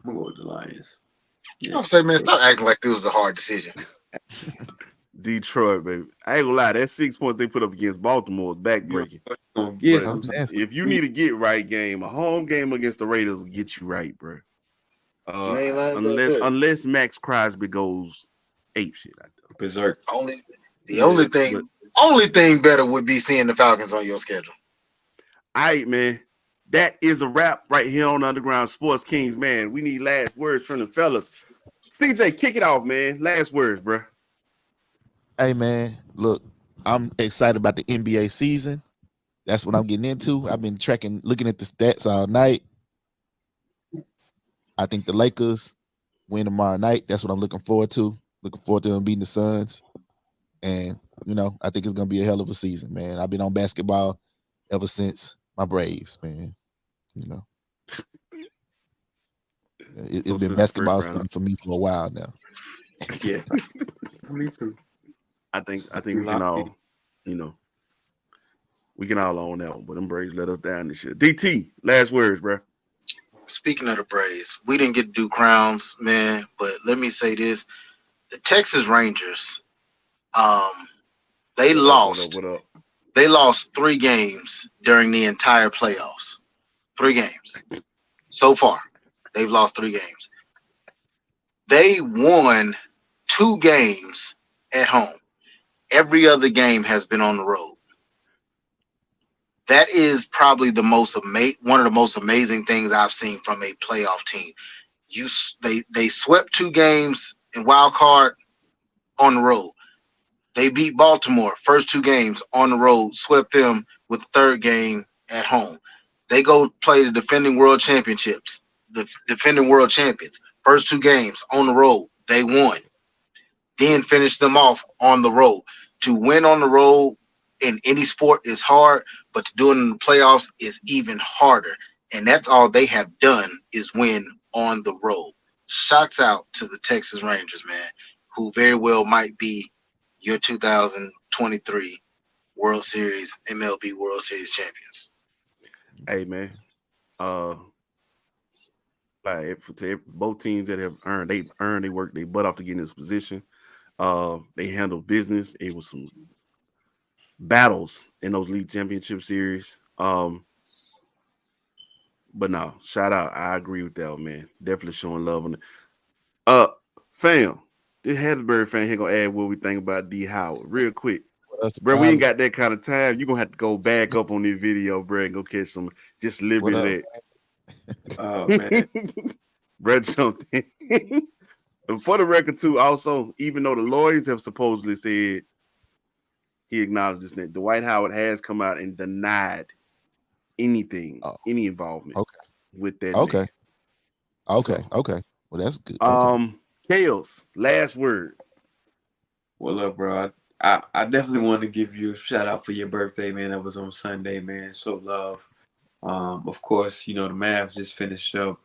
I'm gonna go with the Lions. I'm saying, man, stop acting like this was a hard decision. Detroit, baby. I ain't gonna lie. That 6 points they put up against Baltimore is backbreaking. Gonna get But some. nasty. if you need a get right game, a home game against the Raiders will get you right, bro. You ain't lying about that. Unless Max Crosby goes ape shit out there. Berserk. The only thing better would be seeing the Falcons on your schedule. All right, man. That is a wrap right here on Underground Sports Kings, man. We need last words from the fellas. CJ, kick it off, man. Last words, bro. Hey man, look, I'm excited about the NBA season. That's what I'm getting into. I've been looking at the stats all night. I think the Lakers win tomorrow night. That's what I'm looking forward to. Looking forward to them beating the Suns. And, I think it's going to be a hell of a season, man. I've been on basketball ever since my Braves, man. It's been basketball season for me for a while now. Yeah. Me too. I think we can all, we can all own that one, but them Braves let us down this year. DT, last words, bro. Speaking of the Braves, we didn't get to do crowns, man, but let me say this. The Texas Rangers, they lost. What up? They lost 3 games during the entire playoffs. 3 games. So far, they've lost 3 games. They won 2 games at home. Every other game has been on the road. That is probably one of the most amazing things I've seen from a playoff team. They swept 2 games in wild card on the road. They beat Baltimore first 2 games on the road, swept them with the 3rd game at home. They go play the defending world champions. First 2 games on the road, they won. Then finish them off on the road. To win on the road in any sport is hard, but to do it in the playoffs is even harder. And that's all they have done is win on the road. Shouts out to the Texas Rangers, man, who very well might be your 2023 MLB World Series champions. Hey, man. Both teams that have earned they worked their butt off to get in this position. They handled business. It was some battles in those league championship series. But no, shout out. I agree with that, man. Definitely showing love on it. Fam, this Hattiesburg fan here gonna add what we think about D Howard real quick. Bro, we ain't got that kind of time. You're gonna have to go back up on this video, bro, and go catch some just a little bit of that. Oh man. Brett jumped in. And for the record, too, also, even though the lawyers have supposedly said he acknowledged this, that Dwight Howard has come out and denied anything, any involvement with that. Okay. Man. Okay. Well, that's good. Kales, last word. Well, look, bro, I definitely want to give you a shout out for your birthday, man. That was on Sunday, man. Show love. Of course, the Mavs just finished up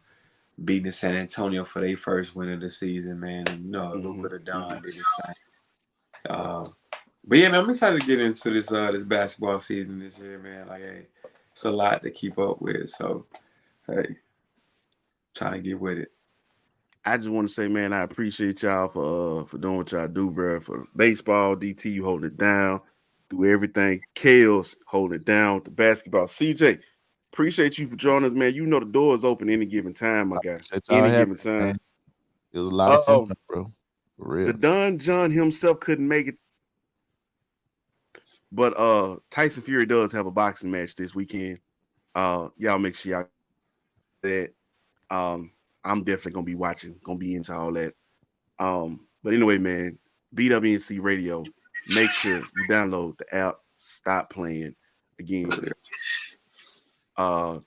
beating San Antonio for their first win of the season, man. And Luka the Don did his thing. But yeah, man, I'm excited to get into this basketball season this year, man. Like, hey, it's a lot to keep up with. So, hey, trying to get with it. I just want to say, man, I appreciate y'all for doing what y'all do, bro. For baseball, DT, you hold it down, do everything. Kales holding it down with the basketball. CJ, appreciate you for joining us, man. You know the door is open any given time, my guy. Appreciate y'all Any having given me, time. man. It was a lot of fun, bro. For real. The Don John himself couldn't make it, but Tyson Fury does have a boxing match this weekend. Y'all make sure y'all that. I'm definitely gonna be watching, gonna be into all that. But anyway, man, BWNC Radio. Make sure you download the app. Stop playing again.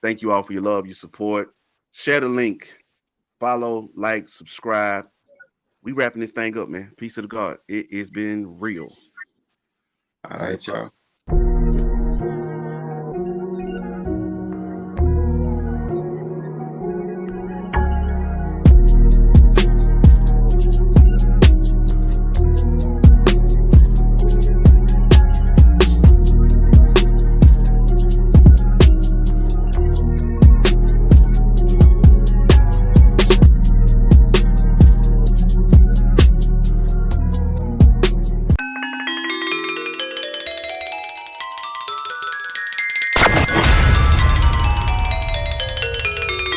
Thank you all for your love, your support. Share the link, follow, like, subscribe. We wrapping this thing up, man. Peace to the God. It has been real. All right, y'all.